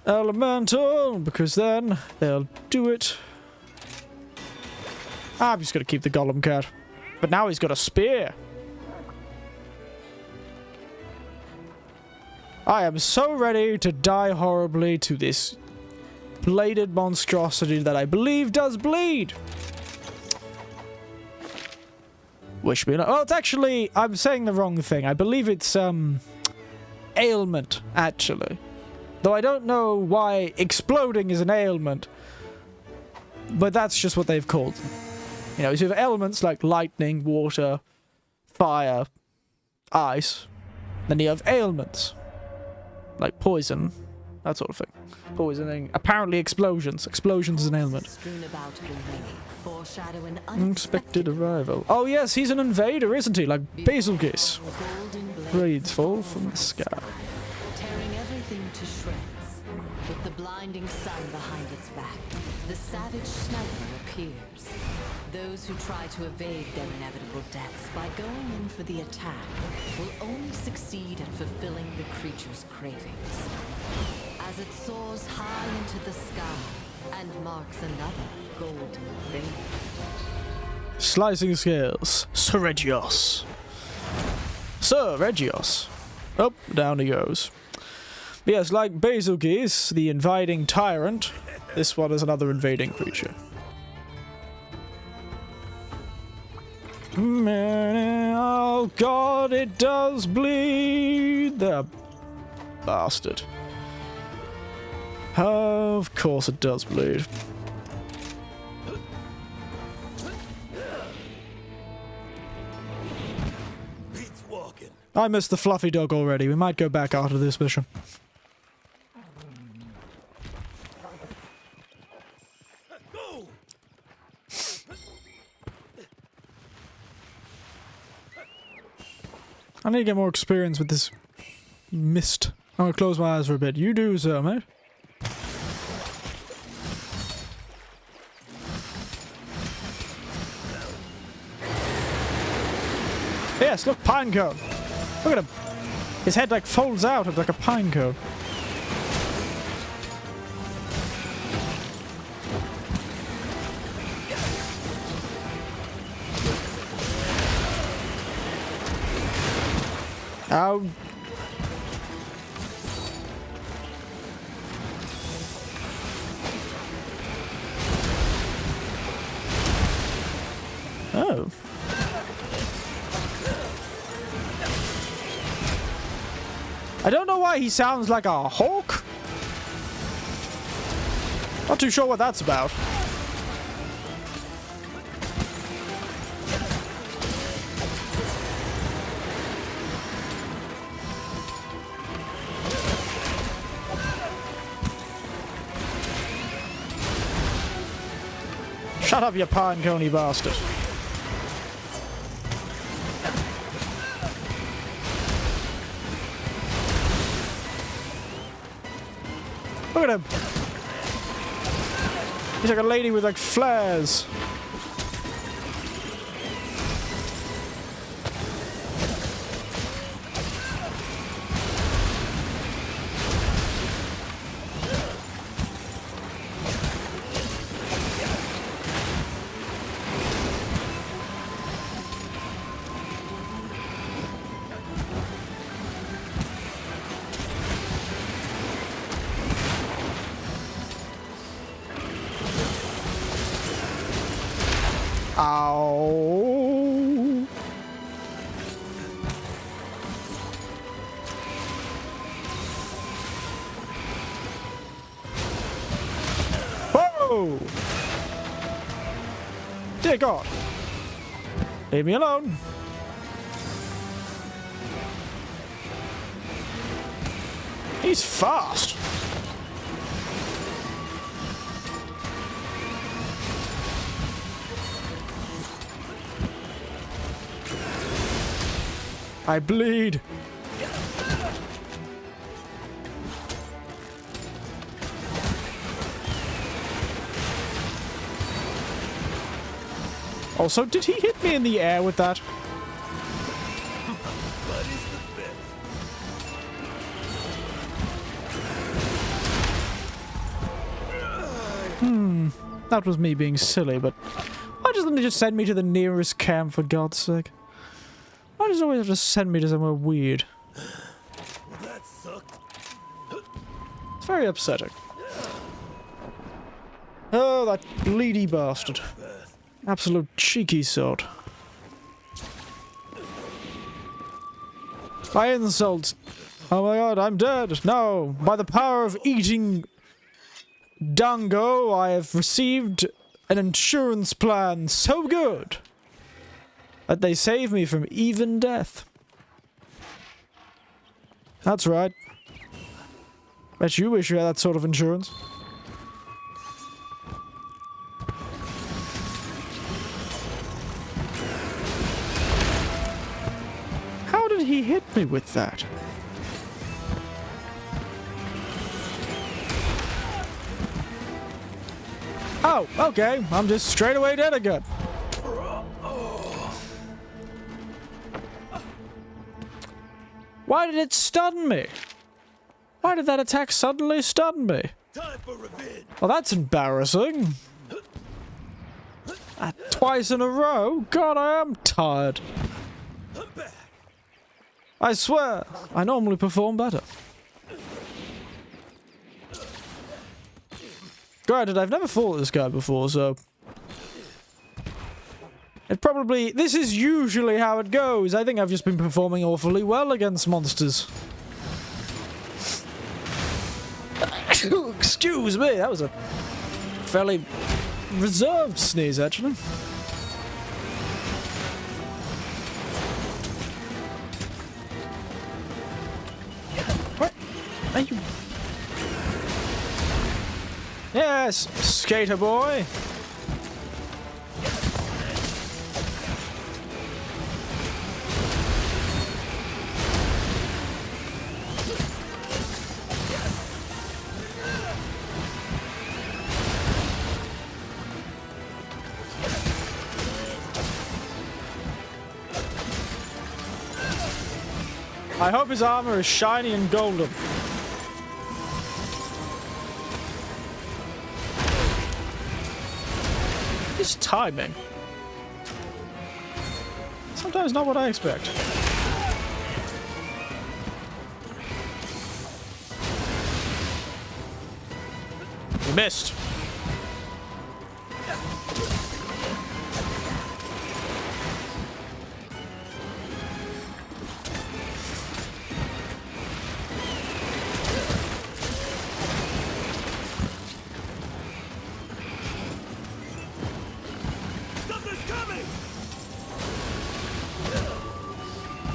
Elemental, because then they'll do it. I'm just gonna keep the golem cat. But now he's got a spear. I am so ready to die horribly to this bladed monstrosity that I believe does bleed. Wish me luck. Oh, it's actually, I'm saying the wrong thing. I believe it's, ailment, actually. Though I don't know why exploding is an ailment. But that's just what they've called them. You know, you have elements like lightning, water, fire, ice. Then you have ailments. Like poison. That sort of thing. Poisoning. Apparently explosions. Explosions is an ailment. Strewn about below, foreshadow an Unexpected arrival. Oh yes, he's an invader, isn't he? Like Basilgeuse. golden blade Blades fall from the sky. tearing everything to shreds. With the blinding sun behind its back, the savage sniper appears. Those who try to evade their inevitable deaths by going in for the attack will only succeed at fulfilling the creature's cravings. As it soars high into the sky and marks another golden grave. Slicing scales. Sir Regios. Sir Regios. Oh, down he goes. Yes, like Basilgeuse, the invading tyrant, this one is another invading creature. Oh god, it does bleed! The bastard. Of course it does bleed. I missed the fluffy dog already. We might go back after this mission. I need to get more experience with this mist. I'm gonna close my eyes for a bit. You do so, mate. Yes, look, pine cone. Look at him. His head like folds out like a pine cone. Ow. Oh. I don't know why he sounds like a hawk. Not too sure what that's about. Shut up, you pine coney bastard. Look at him. He's like a lady with like flares. Ow. Whoa! Dear God. Leave me alone. He's fast. I bleed. Also, did he hit me in the air with that? That was me being silly, but why doesn't they just send me to the nearest camp, for God's sake? Why does it always have to send me to somewhere weird? That sucked. It's very upsetting. Oh, that bleedy bastard. Absolute cheeky sod. My insult. Oh my God, I'm dead. No, by the power of eating dango, I have received an insurance plan so good that they save me from even death. That's right. Bet you wish you had that sort of insurance. How did he hit me with that? Oh, okay. I'm just straight away dead again. Why did it stun me? Why did that attack suddenly stun me? Time for revenge. Well, that's embarrassing. Twice in a row? God, I am tired. I'm back. I swear, I normally perform better. Granted, I've never fought this guy before, so... This is usually how it goes. I think I've just been performing awfully well against monsters. Excuse me, that was a fairly reserved sneeze, actually. What are you... Yes, skater boy. I hope his armor is shiny and golden. His timing. Sometimes not what I expect. You missed.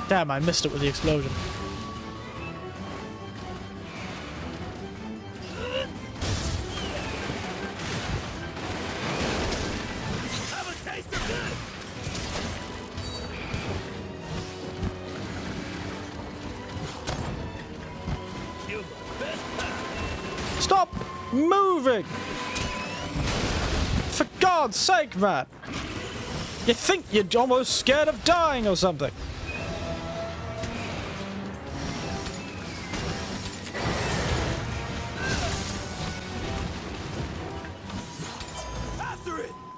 Damn, I missed it with the explosion. Have a taste of this! You're my best pal. Stop moving! For God's sake, man! You think you're almost scared of dying or something?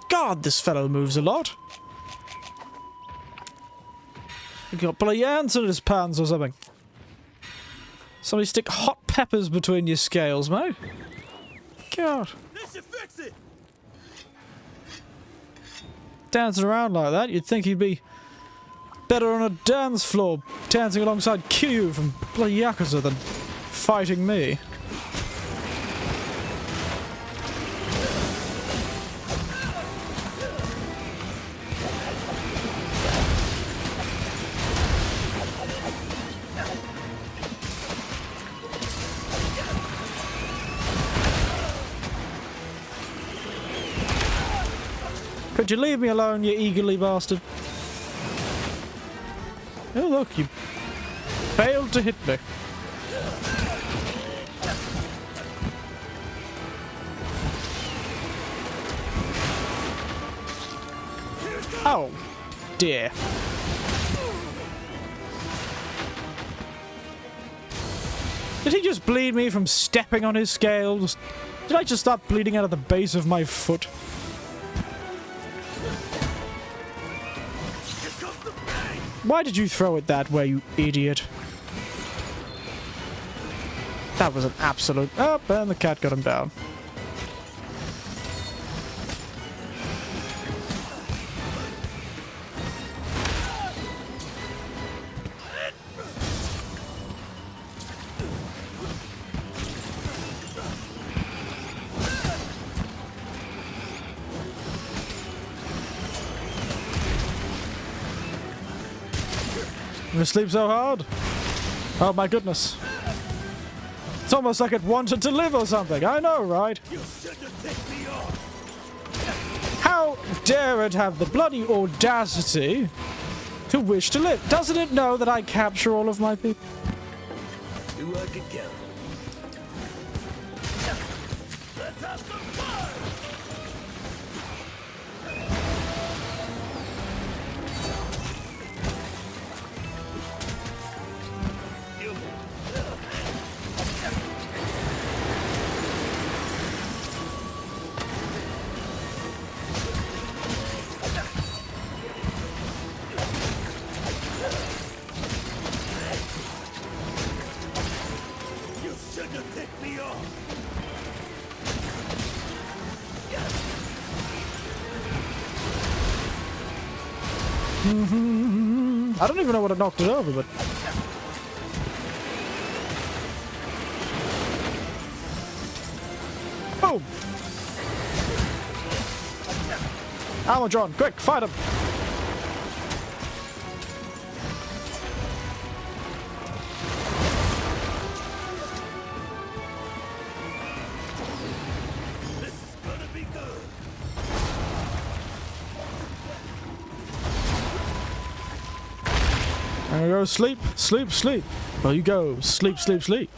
God, this fellow moves a lot. He got bloody ants in his pants or something. Somebody stick hot peppers between your scales, mate. God. This should fix it! Dancing around like that, you'd think he'd be better on a dance floor, dancing alongside Q from bloody Yakuza than fighting me. Could you leave me alone, you eagerly bastard? Oh look, you failed to hit me. Oh, dear. Did he just bleed me from stepping on his scales? Did I just start bleeding out of the base of my foot? Why did you throw it that way, you idiot? That was an absolute... Oh, and the cat got him down. You sleep so hard? Oh my goodness. It's almost like it wanted to live or something. I know, right? You shouldn't take me off! How dare it have the bloody audacity to wish to live? Doesn't it know that I capture all of my people? Do I could get him. Let's have some fun! I don't even know what it knocked it over, but... Boom! Armor drawn, quick, fight him! This is gonna be good! There you go, sleep, sleep, sleep. Well, you go, sleep, sleep, sleep.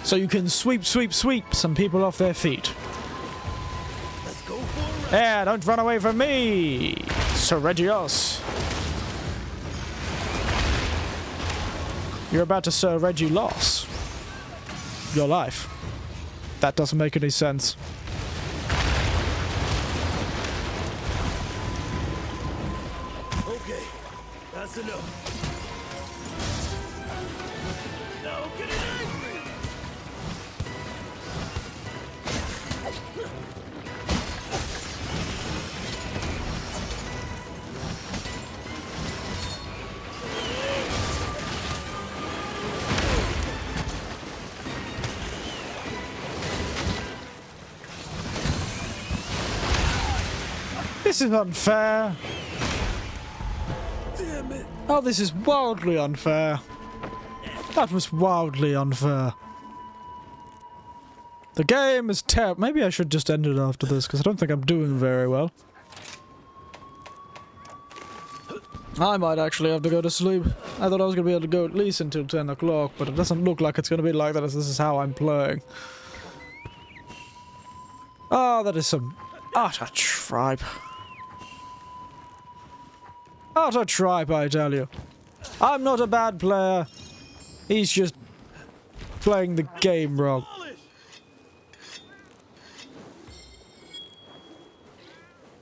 So you can sweep, sweep, sweep some people off their feet. Let's go for it! Yeah, don't run away from me, Sergios. You're about to Sir Reggie loss. Your life. That doesn't make any sense. Okay, that's enough. Now I'm getting angry! This is unfair. Damn it! Oh, this is wildly unfair. That was wildly unfair. The game is terrible. Maybe I should just end it after this, because I don't think I'm doing very well. I might actually have to go to sleep. I thought I was going to be able to go at least until 10 o'clock, but it doesn't look like it's going to be like that as this is how I'm playing. Oh, that is some utter tripe. Utter tripe, I tell you. I'm not a bad player. He's just playing the game wrong.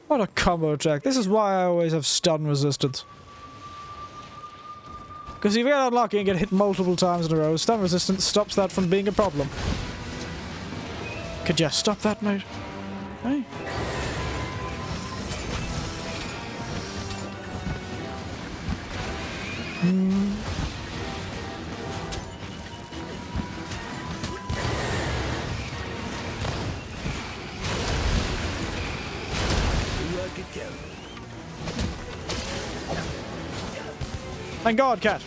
What a combo attack. This is why I always have stun resistance. Because if you get unlucky and get hit multiple times in a row, stun resistance stops that from being a problem. Could you stop that, mate? Hey? Thank God, cat.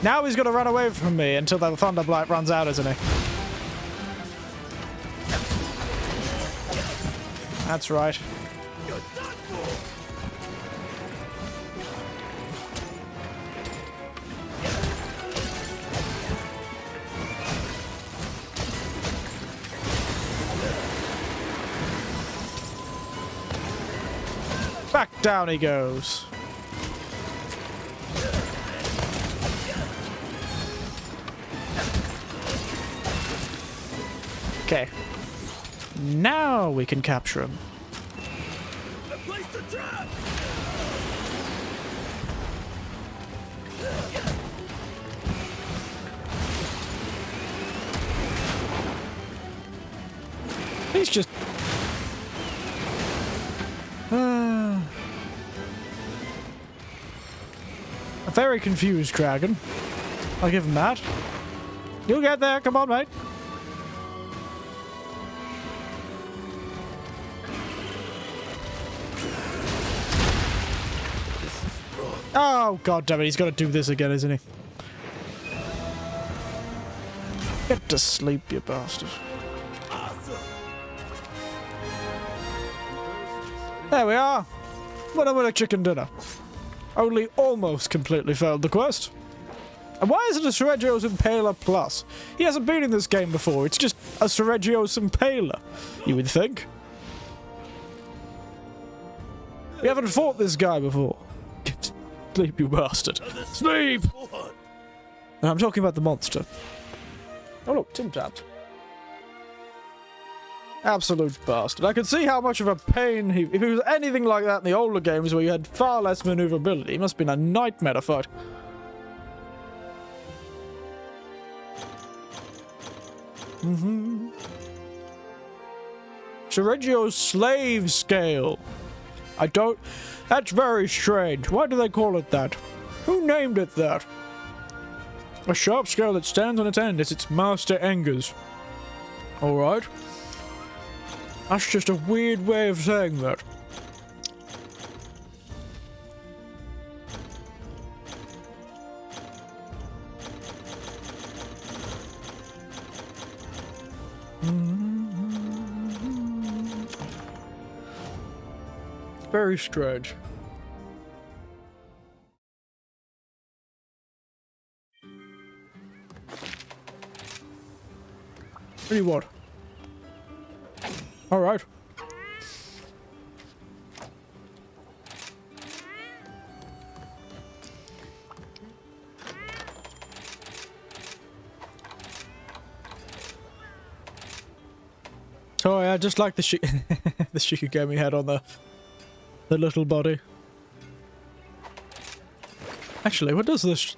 Now he's gonna run away from me until the Thunderblight runs out, isn't he? That's right. Back down he goes. Okay. Now we can capture him. I placed a trap! He's just... a very confused dragon. I'll give him that. You'll get there. Come on, mate. Oh, god damn it. He's got to do this again, isn't he? Get to sleep, you bastard. There we are. Winner chicken dinner. Only almost completely failed the quest. And why is it a Sergio's Impaler Plus? He hasn't been in this game before. It's just a Sergio's Impaler, you would think. We haven't fought this guy before. Sleep, you bastard. Sleep! And I'm talking about the monster. Oh look, Tim tapped. Absolute bastard. I could see how much of a pain he... If he was anything like that in the older games where you had far less maneuverability, he must have been a nightmare to fight. Sergio's slave scale. I don't... That's very strange. Why do they call it that? Who named it that? A sharp scale that stands on its end is its master Enger's. Alright. That's just a weird way of saying that. Very strange. What do you want? Alright. Sorry, I just like the the Shikigami head on the little body. Actually, what does this?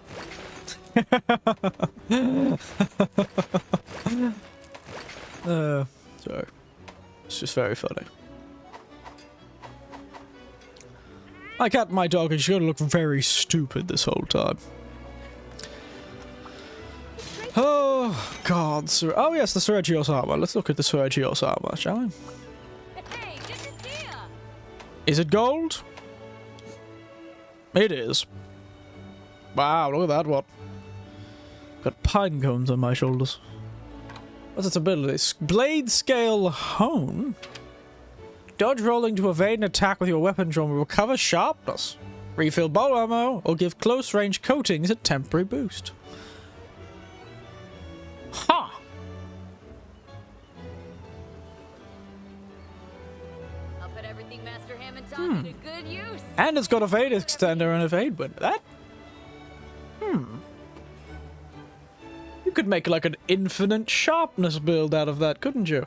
Sorry. It's just very funny. My cat and my dog are just gonna look very stupid this whole time. Oh, God. Oh, yes, the Sergio's armor. Let's look at the Sergio's armor, shall we? Hey, good to see ya. Is it gold? It is. Wow, look at that one. Got pine cones on my shoulders. What's its ability? Blade scale hone? Dodge rolling to evade an attack with your weapon drawn will recover sharpness. Refill bow ammo or give close range coatings a temporary boost. Huh. I'll put everything Master Hammond taught me to good use. And it's got evade extender and evade window. That? You could make like an infinite sharpness build out of that, couldn't you?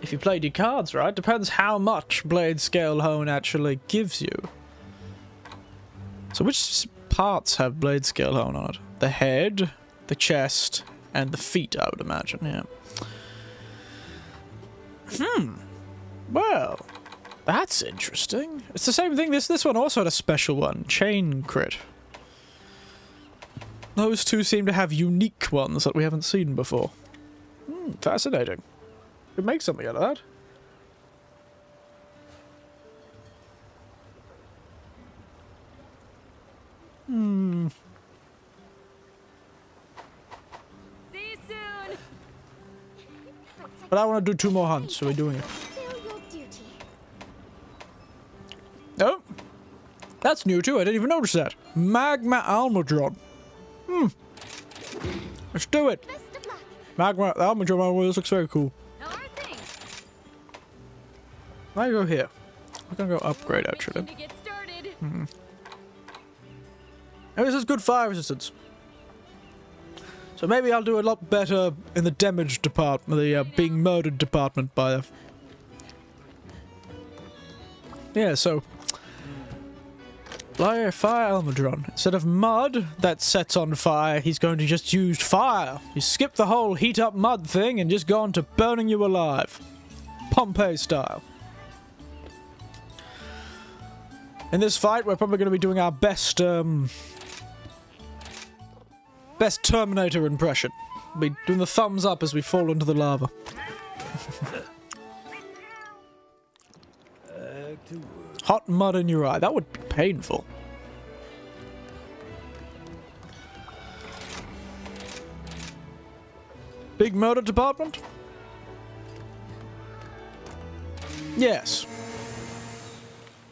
If you played your cards right. Depends how much blade scale hone actually gives you. So which parts have blade scale hone on it? The head, the chest, and the feet, I would imagine, yeah. Well, that's interesting. It's the same thing. This one also had a special one. Chain crit. Those two seem to have unique ones that we haven't seen before. Fascinating. Could make something out of that. See you soon. But I want to do 2 more hunts, so we're doing it. Fulfill your duty. Oh! That's new too, I didn't even notice that. Magma Almudron. Let's do it. Best of luck. Magma Almudron, this looks very cool. How are things? I go here. We're gonna go upgrade actually. To get started. Oh, this is good fire resistance. So maybe I'll do a lot better in the damage department, the being murdered department by the... Yeah, so... Fire Almudron. Instead of mud that sets on fire, he's going to just use fire. You skip the whole heat up mud thing and just go on to burning you alive. Pompeii style. In this fight, we're probably going to be doing our best, best Terminator impression. We'll be doing the thumbs up as we fall into the lava. Hot mud in your eye. That would be painful. Big murder department? Yes.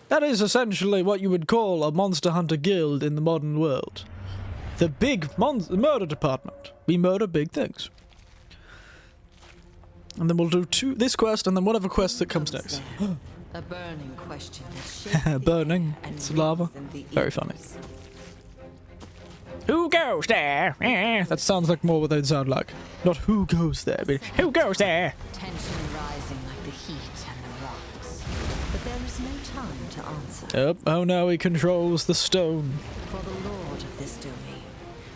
That is essentially what you would call a monster hunter guild in the modern world. The big murder department. We murder big things. And then we'll do this quest and then whatever quest that comes next. A burning question that shakes the Burning. air and It's lava. rings in the Very funny. ears. Who goes there? That sounds like more what they'd sound like. Not who goes there, but who goes there? Tension rising like the heat and the rocks. But there is no time to answer. Oh no, he controls the stone. For the lord of this domain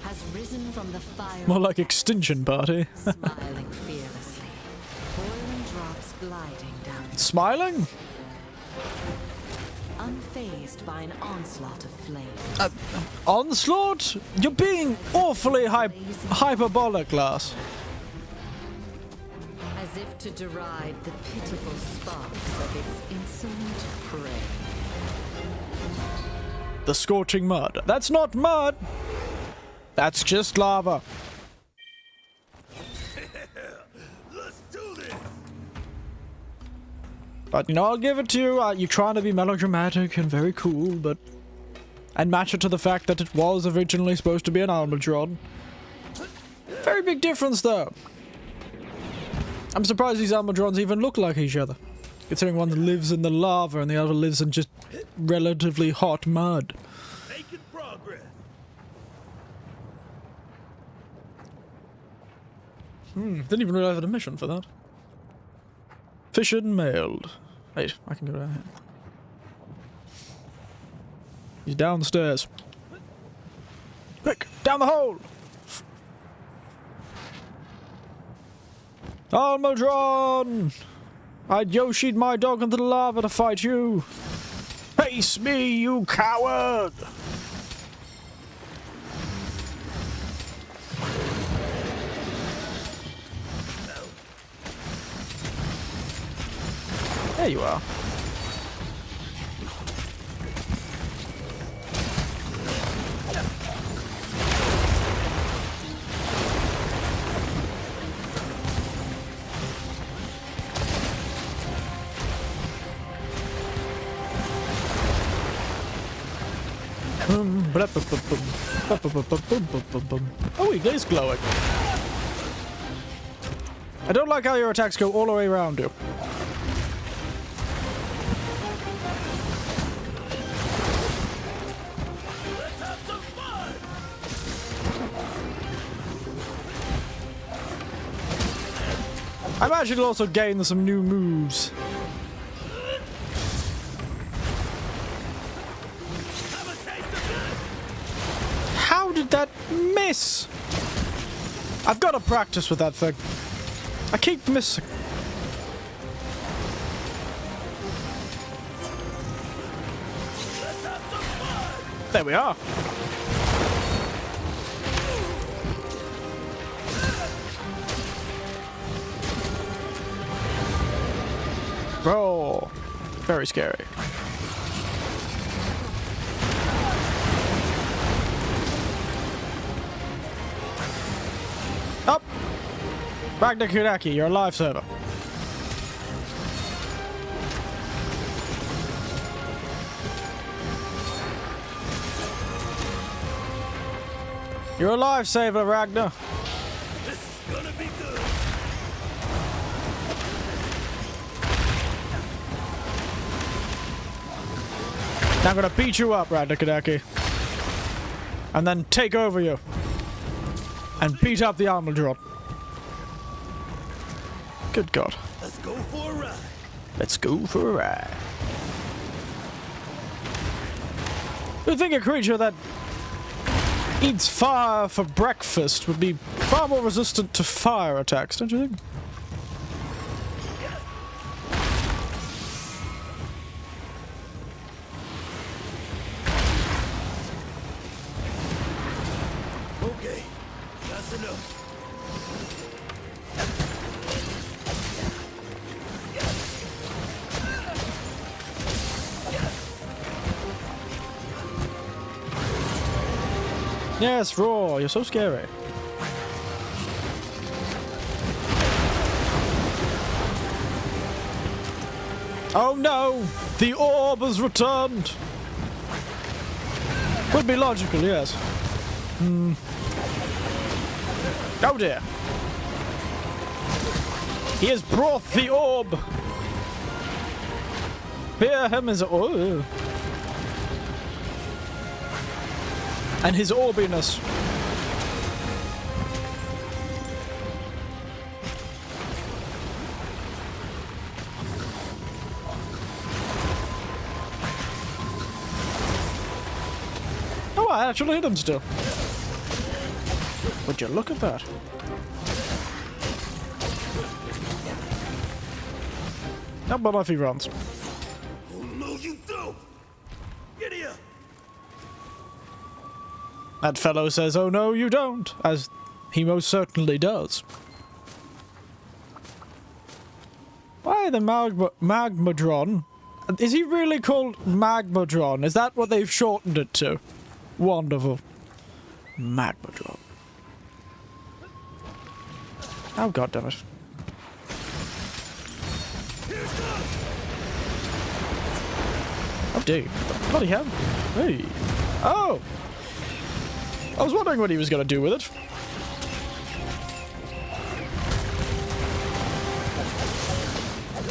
has risen from the fire, More like Extinction Party. smiling fearlessly, boiling drops gliding down, Smiling? unfazed by an onslaught of flame. Onslaught? You're being awfully hyperbolic, lass. As if to deride the pitiful sparks of its insolent prey. The scorching mud. That's not mud! That's just lava. Let's do this. But, you know, I'll give it to you. You're trying to be melodramatic and very cool, but... And match it to the fact that it was originally supposed to be an Almudron. Very big difference, though. I'm surprised these Almudrons even look like each other, considering one lives in the lava and the other lives in just relatively hot mud. Making progress. Didn't even realize I had a mission for that. Fished and mailed. Wait, I can go down here. He's downstairs. Quick, down the hole! Almudron! I'd Yoshi'd my dog into the lava to fight you! Face me, you coward! There you are. Oh, he is glowing. I don't like how your attacks go all the way around you. I imagine you'll also gain some new moves. How did that miss? I've got to practice with that thing. I keep missing. There we are. Oh, very scary. Up! Ragnar Kuraki, you're a live server. You're a lifesaver, Ragnar. This is gonna be good. Now I'm gonna beat you up, Ragnar Kuraki. And then take over you. And beat up the Almudron. Good God. Let's go for a ride. Let's go for a ride. You'd think a creature that eats fire for breakfast would be far more resistant to fire attacks, don't you think? Okay, that's enough. Yes, Raw, you're so scary. Oh no! The orb has returned! Would be logical, yes. Oh dear. He has brought the orb! Fear him as... Oh. And his orbiness. Oh, I actually hit him still. Would you look at that? How about if he runs? Oh no, you don't! Get here! That fellow says, "Oh no, you don't," as he most certainly does. Why the Magmadron? Is he really called Magmadron? Is that what they've shortened it to? Wonderful. Magmadron. Oh, God damn it. Oh, dude. Bloody hell. Hey. Oh! I was wondering what he was going to do with it.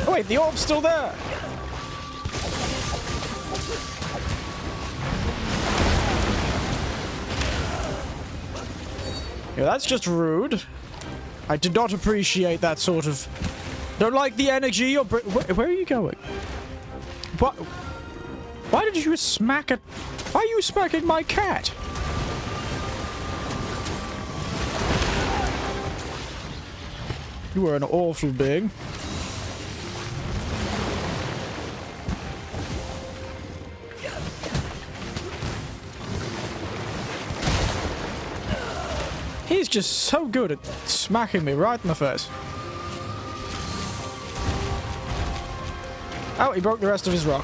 Oh wait, the orb's still there! Yeah, that's just rude. I did not appreciate that sort of... Don't like the energy you're where are you going? What? Why did you smack it? Why are you smacking my cat? You were an awful being. He's just so good at smacking me right in the face. Oh, he broke the rest of his rock.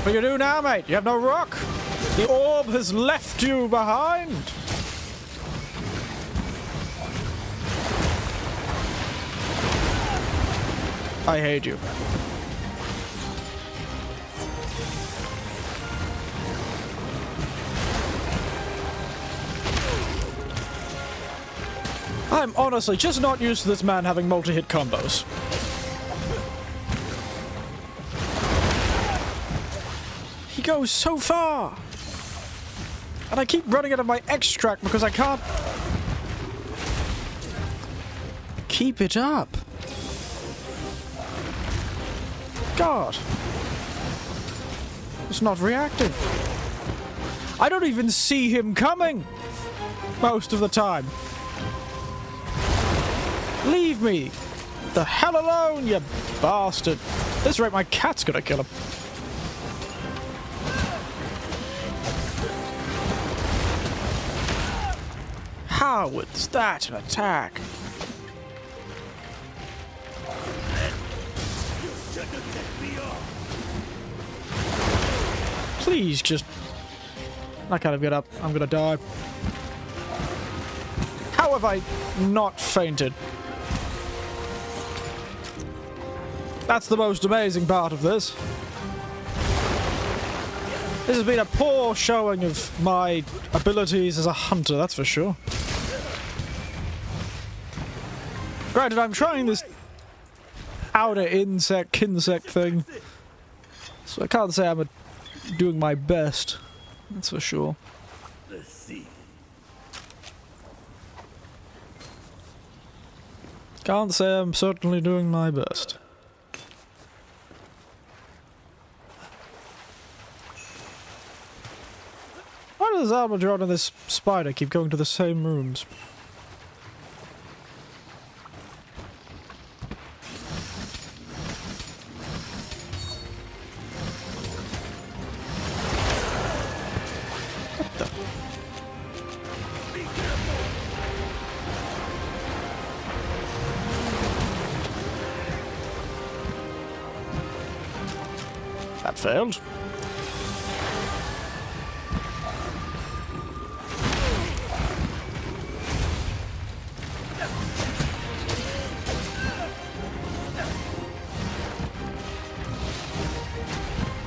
What do you do now, mate? You have no rock? The orb has left you behind. I hate you. I'm honestly just not used to this man having multi-hit combos. He goes so far! And I keep running out of my extract because I can't... keep it up. God. It's not reacting. I don't even see him coming! Most of the time. Leave me the hell alone, you bastard. At this rate, my cat's gonna kill him. How is that an attack? Please just... I can't get up. I'm gonna die. How have I not fainted? That's the most amazing part of this. This has been a poor showing of my abilities as a hunter, that's for sure. Granted, I'm trying this outer kinsect thing, so I can't say I'm doing my best, that's for sure. Let's see. Can't say I'm certainly doing my best. Why does Almadron and this spider keep going to the same rooms? What the? That failed.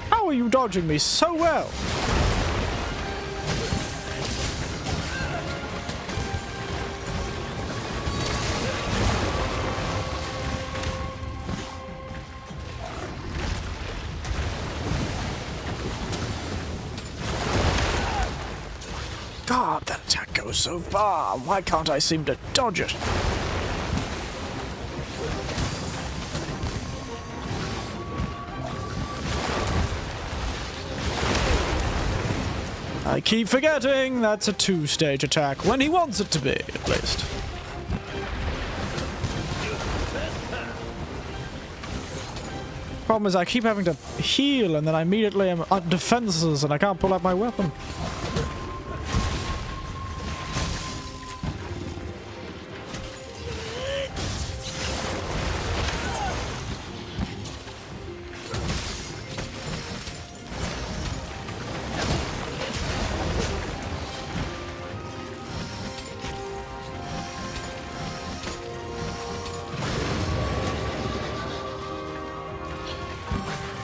How are you dodging me so well? God, that attack goes so far. Why can't I seem to dodge it? I keep forgetting that's a two-stage attack, when he wants it to be, at least. Problem is I keep having to heal and then I immediately am at defenses and I can't pull out my weapon.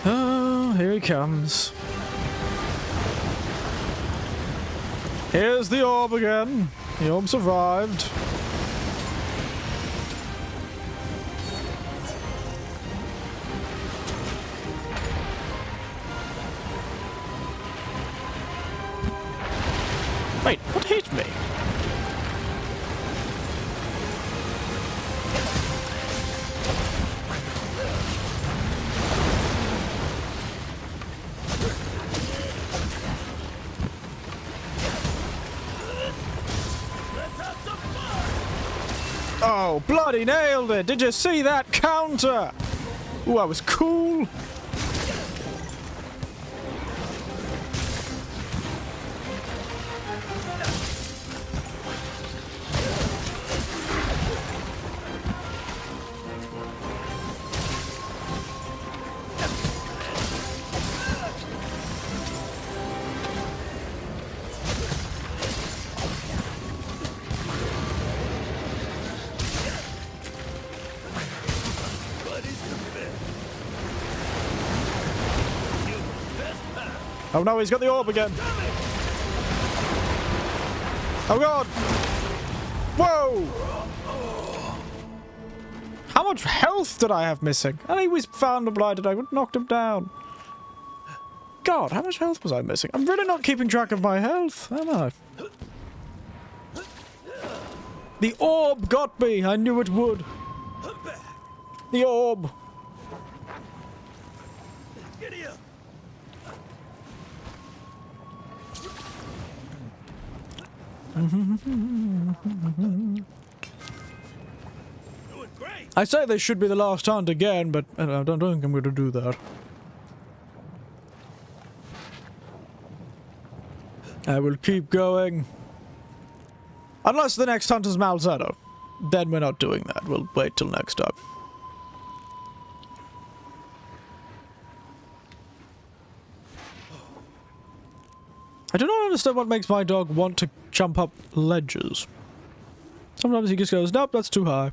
Oh, here he comes. Here's the orb again. The orb survived. Wait, what hit me? Oh, bloody nailed it! Did you see that counter? Ooh, that was cool. Oh no, he's got the orb again. Oh god! Whoa! How much health did I have missing? And he was found blinded. I knocked him down. God, how much health was I missing? I'm really not keeping track of my health, am I? The orb got me. I knew it would. The orb. I say this should be the last hunt again, but I don't think I'm going to do that. I will keep going. Unless the next hunt is Malzeno. Then we're not doing that. We'll wait till next time. I do not understand what makes my dog want to jump up ledges. Sometimes he just goes, nope, that's too high.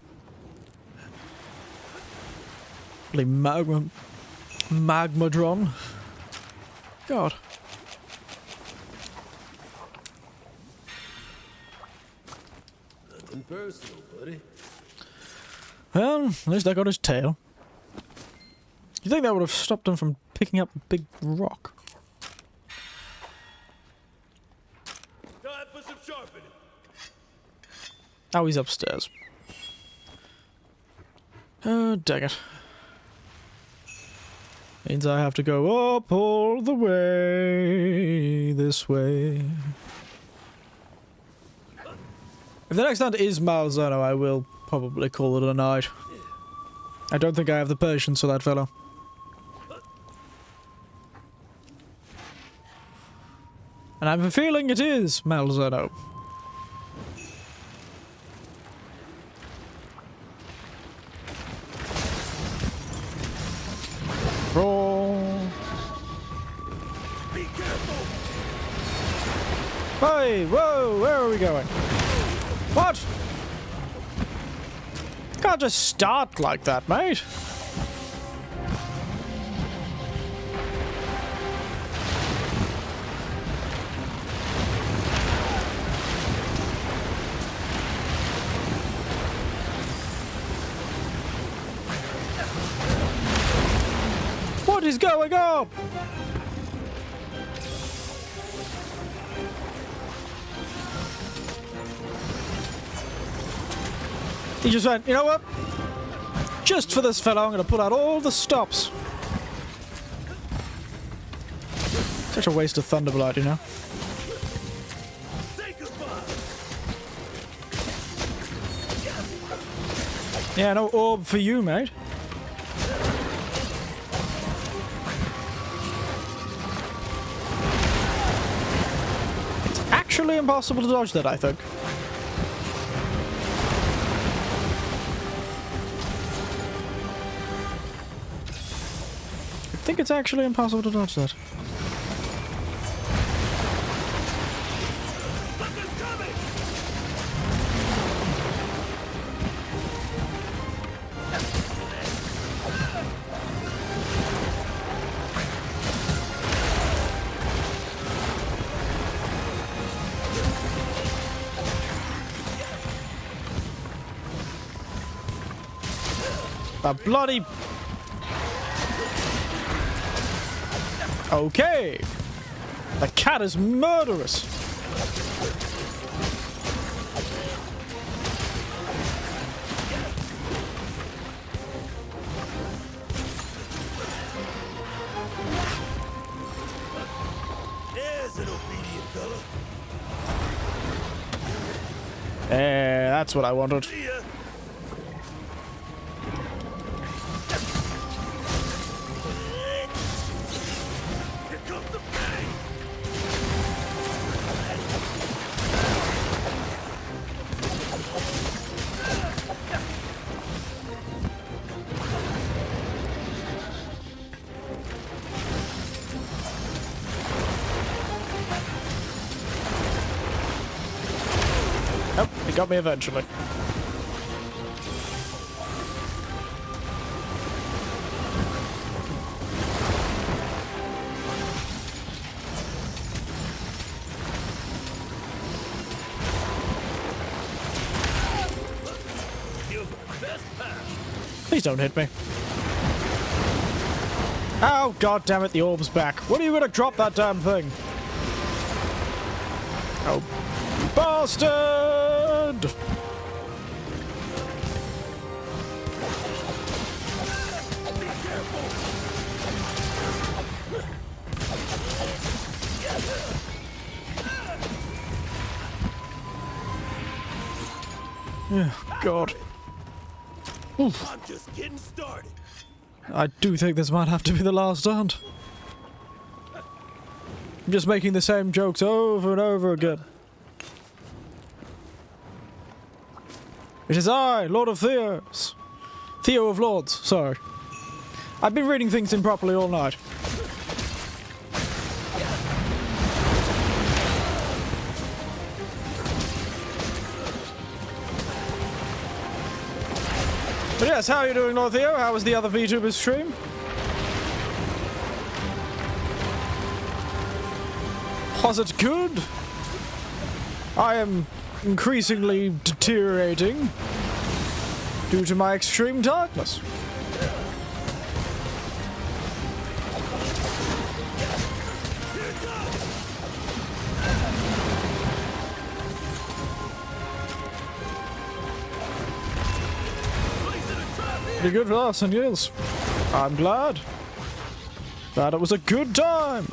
Bloody magmadron. God. Nothing personal, buddy. Well, at least I got his tail. You think that would have stopped him from picking up a big rock? Time for some sharpening. Oh, he's upstairs. Oh, dang it. Means I have to go up all the way this way. If the next hunt is Malzeno, I will probably call it a night. I don't think I have the patience for that fellow. And I have a feeling it is Malzeno. Roll. Be careful. Hey, whoa, where are we going? What? Can't just start like that, mate. What is going on? He just went, you know what? Just for this fellow, I'm going to pull out all the stops. Such a waste of Thunderblight, you know? Say goodbye. Yeah, no orb for you, mate. It's actually impossible to dodge that, I think. I think it's actually impossible to dodge that. Something's coming. The bloody... Okay. The cat is murderous. That's what I wanted. See ya. Here comes the bang. Nope, he got me eventually. You're my best pal. Please don't hit me. Oh, god damn it, the orb's back. When are you gonna drop that damn thing? Oh, bastard! Oh, god. Oof. I'm just getting started. I do think this might have to be the last hunt. I'm just making the same jokes over and over again. It is I, Lord of Theos. Theo of Lords, sorry. I've been reading things improperly all night. But yes, how are you doing, Lord Theo? How was the other VTuber stream? Was it good? I am increasingly deteriorating due to my extreme darkness. Pretty good for us and yes. I'm glad. Glad it was a good time.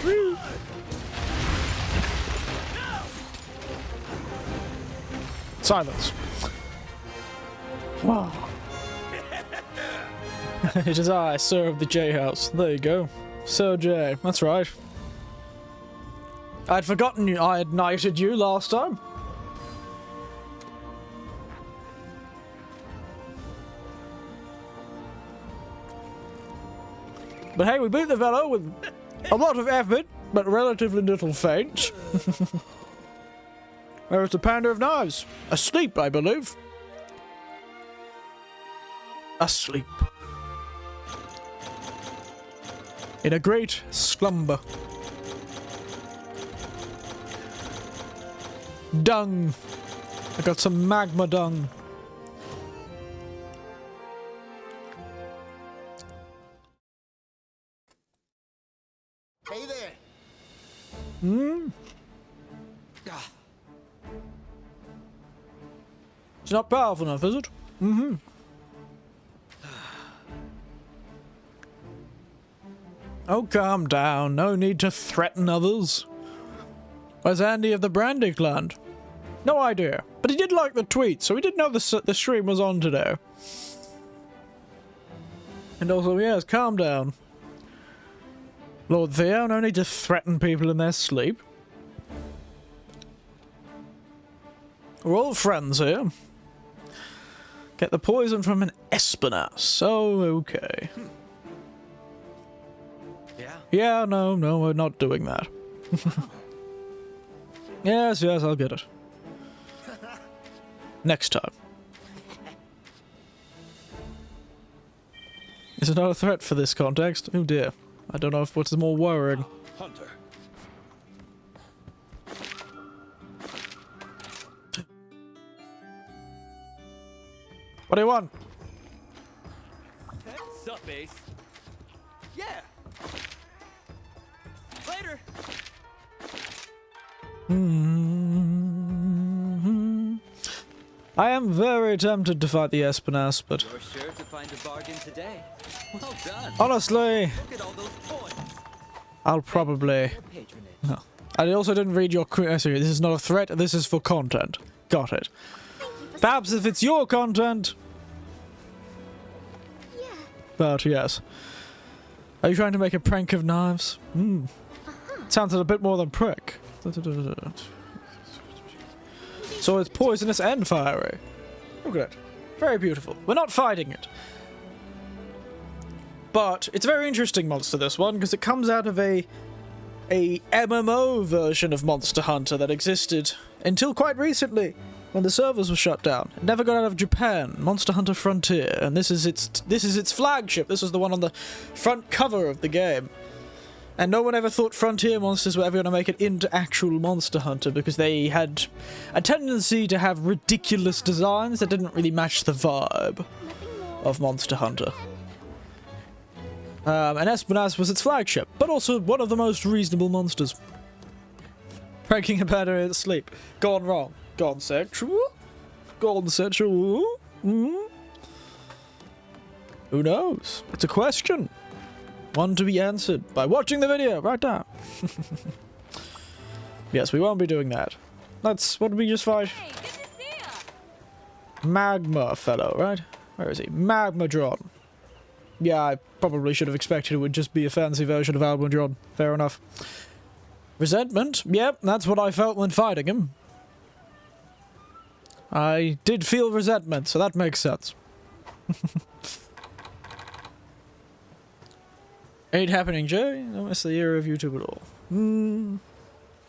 Woo. Silence. Wow. It is I, Sir of the J House. There you go. Sir J. That's right. I'd forgotten you. I had knighted you last time. But hey, we beat the fellow with a lot of effort, but relatively little feint. There's the Panda of Knives. Asleep, I believe. Asleep. In a great slumber. Dung. I got some magma dung. Hey there. Hmm? It's not powerful enough, is it? Mm-hmm. Oh, calm down. No need to threaten others. Where's Andy of the Brandy Clan? No idea. But he did like the tweet, so he did know the stream was on today. And also, yes, calm down. Lord Theo, no need to threaten people in their sleep. We're all friends here. Get the poison from an Espinas. Oh, okay. Yeah, no, we're not doing that. Yes, I'll get it. Next time. Is it not a threat for this context? Oh dear. I don't know if what's more worrying. Hunter. What do you want? Sup, Ace? Yeah. Later. I am very tempted to fight the Espinas, but You're sure to find a bargain today. Well done. honestly, Look at all those points. I'll probably... Your patronage. No. I also didn't read your... Sorry, this is not a threat, this is for content. Got it. Perhaps if it's your content... Yeah. But yes. Are you trying to make a prank of knives? Hmm. Sounds a bit more than prick. So it's poisonous and fiery. Look at it. Very beautiful. We're not fighting it. But it's a very interesting monster, this one, because it comes out of a MMO version of Monster Hunter that existed until quite recently, when the servers were shut down. It never got out of Japan. Monster Hunter Frontier, and this is its flagship. This was the one on the front cover of the game. And no one ever thought Frontier monsters were ever going to make it into actual Monster Hunter because they had a tendency to have ridiculous designs that didn't really match the vibe of Monster Hunter. And Espinas was its flagship, but also one of the most reasonable monsters. Pranking a panda in its sleep. Gone wrong. Gone sexual? Gone sexual? Mm? Who knows? It's a question. One to be answered by watching the video right now. Yes, we won't be doing that. That's what did we just fight? Hey, good to see ya. Magma fellow, right? Where is he? Magmadron. Yeah, I probably should have expected it would just be a fancy version of Almadron. Fair enough. Resentment? Yep, that's what I felt when fighting him. I did feel resentment, so that makes sense. Ain't happening, Jay. Don't miss the era of YouTube at all.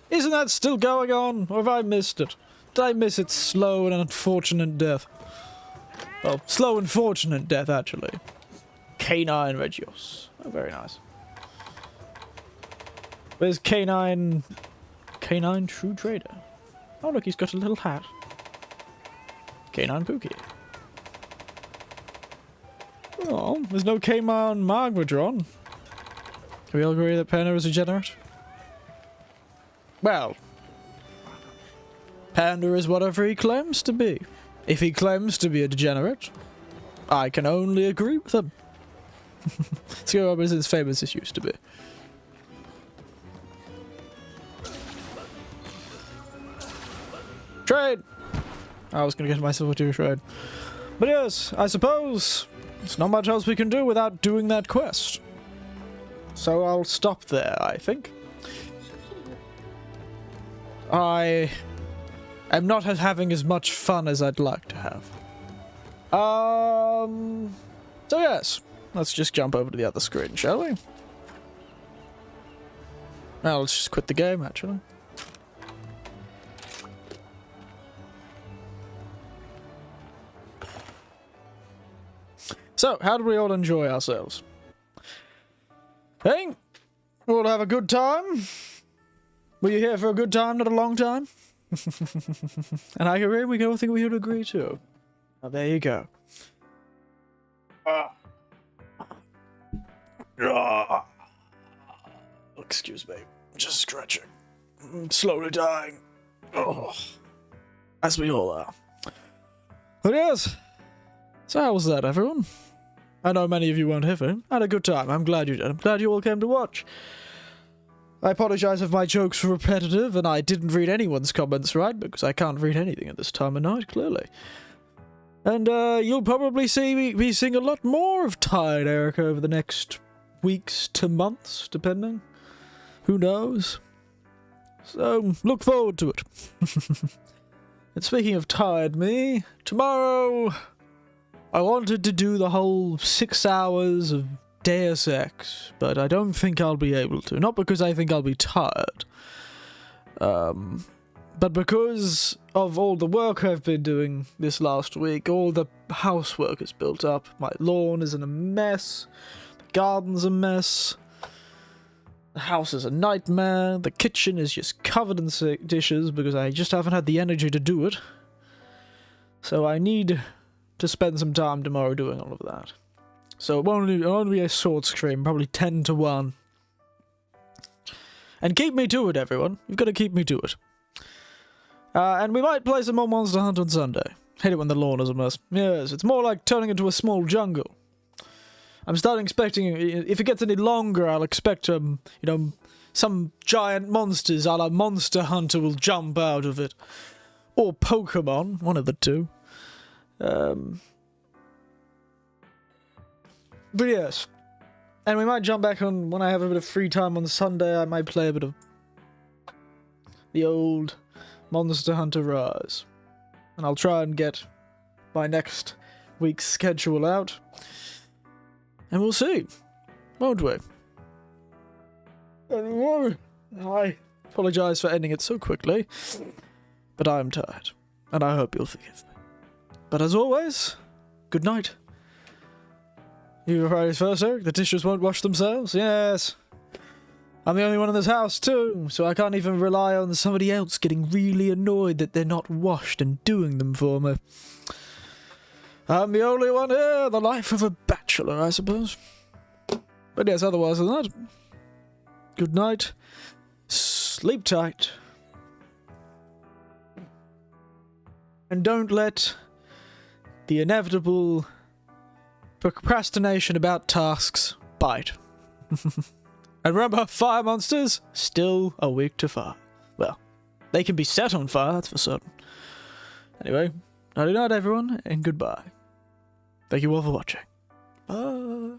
Isn't that still going on? Or have I missed it? Did I miss its slow and unfortunate death? Well, slow and fortunate death, actually. Canine Regios. Oh, very nice. Where's Canine True Trader? Oh, look, he's got a little hat. Canine Pookie. Oh, there's no Canine Magmadron. Can we all agree that Panda is a degenerate? Well, Panda is whatever he claims to be. If he claims to be a degenerate, I can only agree with him. Let's go over as famous as used to be. Trade! I was gonna get myself to a trade. But yes, I suppose there's not much else we can do without doing that quest. So I'll stop there, I think. I am not having as much fun as I'd like to have. So yes, let's just jump over to the other screen, shall we? Now let's just quit the game, actually. So, how did we all enjoy ourselves? Hey, we'll have a good time. Were you here for a good time, not a long time? And I agree, we don't think we would agree too. Oh, there you go. Excuse me, just stretching. I'm slowly dying. Oh, as we all are. But yes, so how was that, everyone? I know many of you weren't here for it. I had a good time. I'm glad you did. I'm glad you all came to watch. I apologize if my jokes were repetitive and I didn't read anyone's comments right, because I can't read anything at this time of night, clearly. And you'll probably see me be seeing a lot more of Tired Eric over the next weeks to months, depending. Who knows? So, look forward to it. And speaking of tired me, tomorrow I wanted to do the whole 6 hours of Deus Ex, but I don't think I'll be able to. Not because I think I'll be tired, but because of all the work I've been doing this last week. All the housework is built up. My lawn is in a mess. The garden's a mess. The house is a nightmare. The kitchen is just covered in dishes because I just haven't had the energy to do it. So I need to spend some time tomorrow doing all of that. So it'll only be a short stream, probably 10 to 1. And keep me to it, everyone. You've got to keep me to it. And we might play some more Monster Hunter on Sunday. Hate it when the lawn is a mess. Yes, it's more like turning into a small jungle. I'm starting expecting, if it gets any longer, I'll expect, you know, some giant monsters a la Monster Hunter will jump out of it. Or Pokemon, one of the two. But yes. And we might jump back on, when I have a bit of free time on Sunday, I might play a bit of the old Monster Hunter Rise. And I'll try and get my next week's schedule out. And we'll see, won't we? I apologise for ending it so quickly, but I am tired, and I hope you'll forgive me. But as always, good night. You were Fridays first, Eric? The dishes won't wash themselves? Yes. I'm the only one in this house, too, so I can't even rely on somebody else getting really annoyed that they're not washed and doing them for me. I'm the only one here, the life of a bachelor, I suppose. But yes, otherwise than that, good night, sleep tight, and don't let the inevitable procrastination about tasks bite. And remember, fire monsters, still a weak to fire. Well, they can be set on fire, that's for certain. Anyway, nighty night everyone, and goodbye. Thank you all for watching. Bye.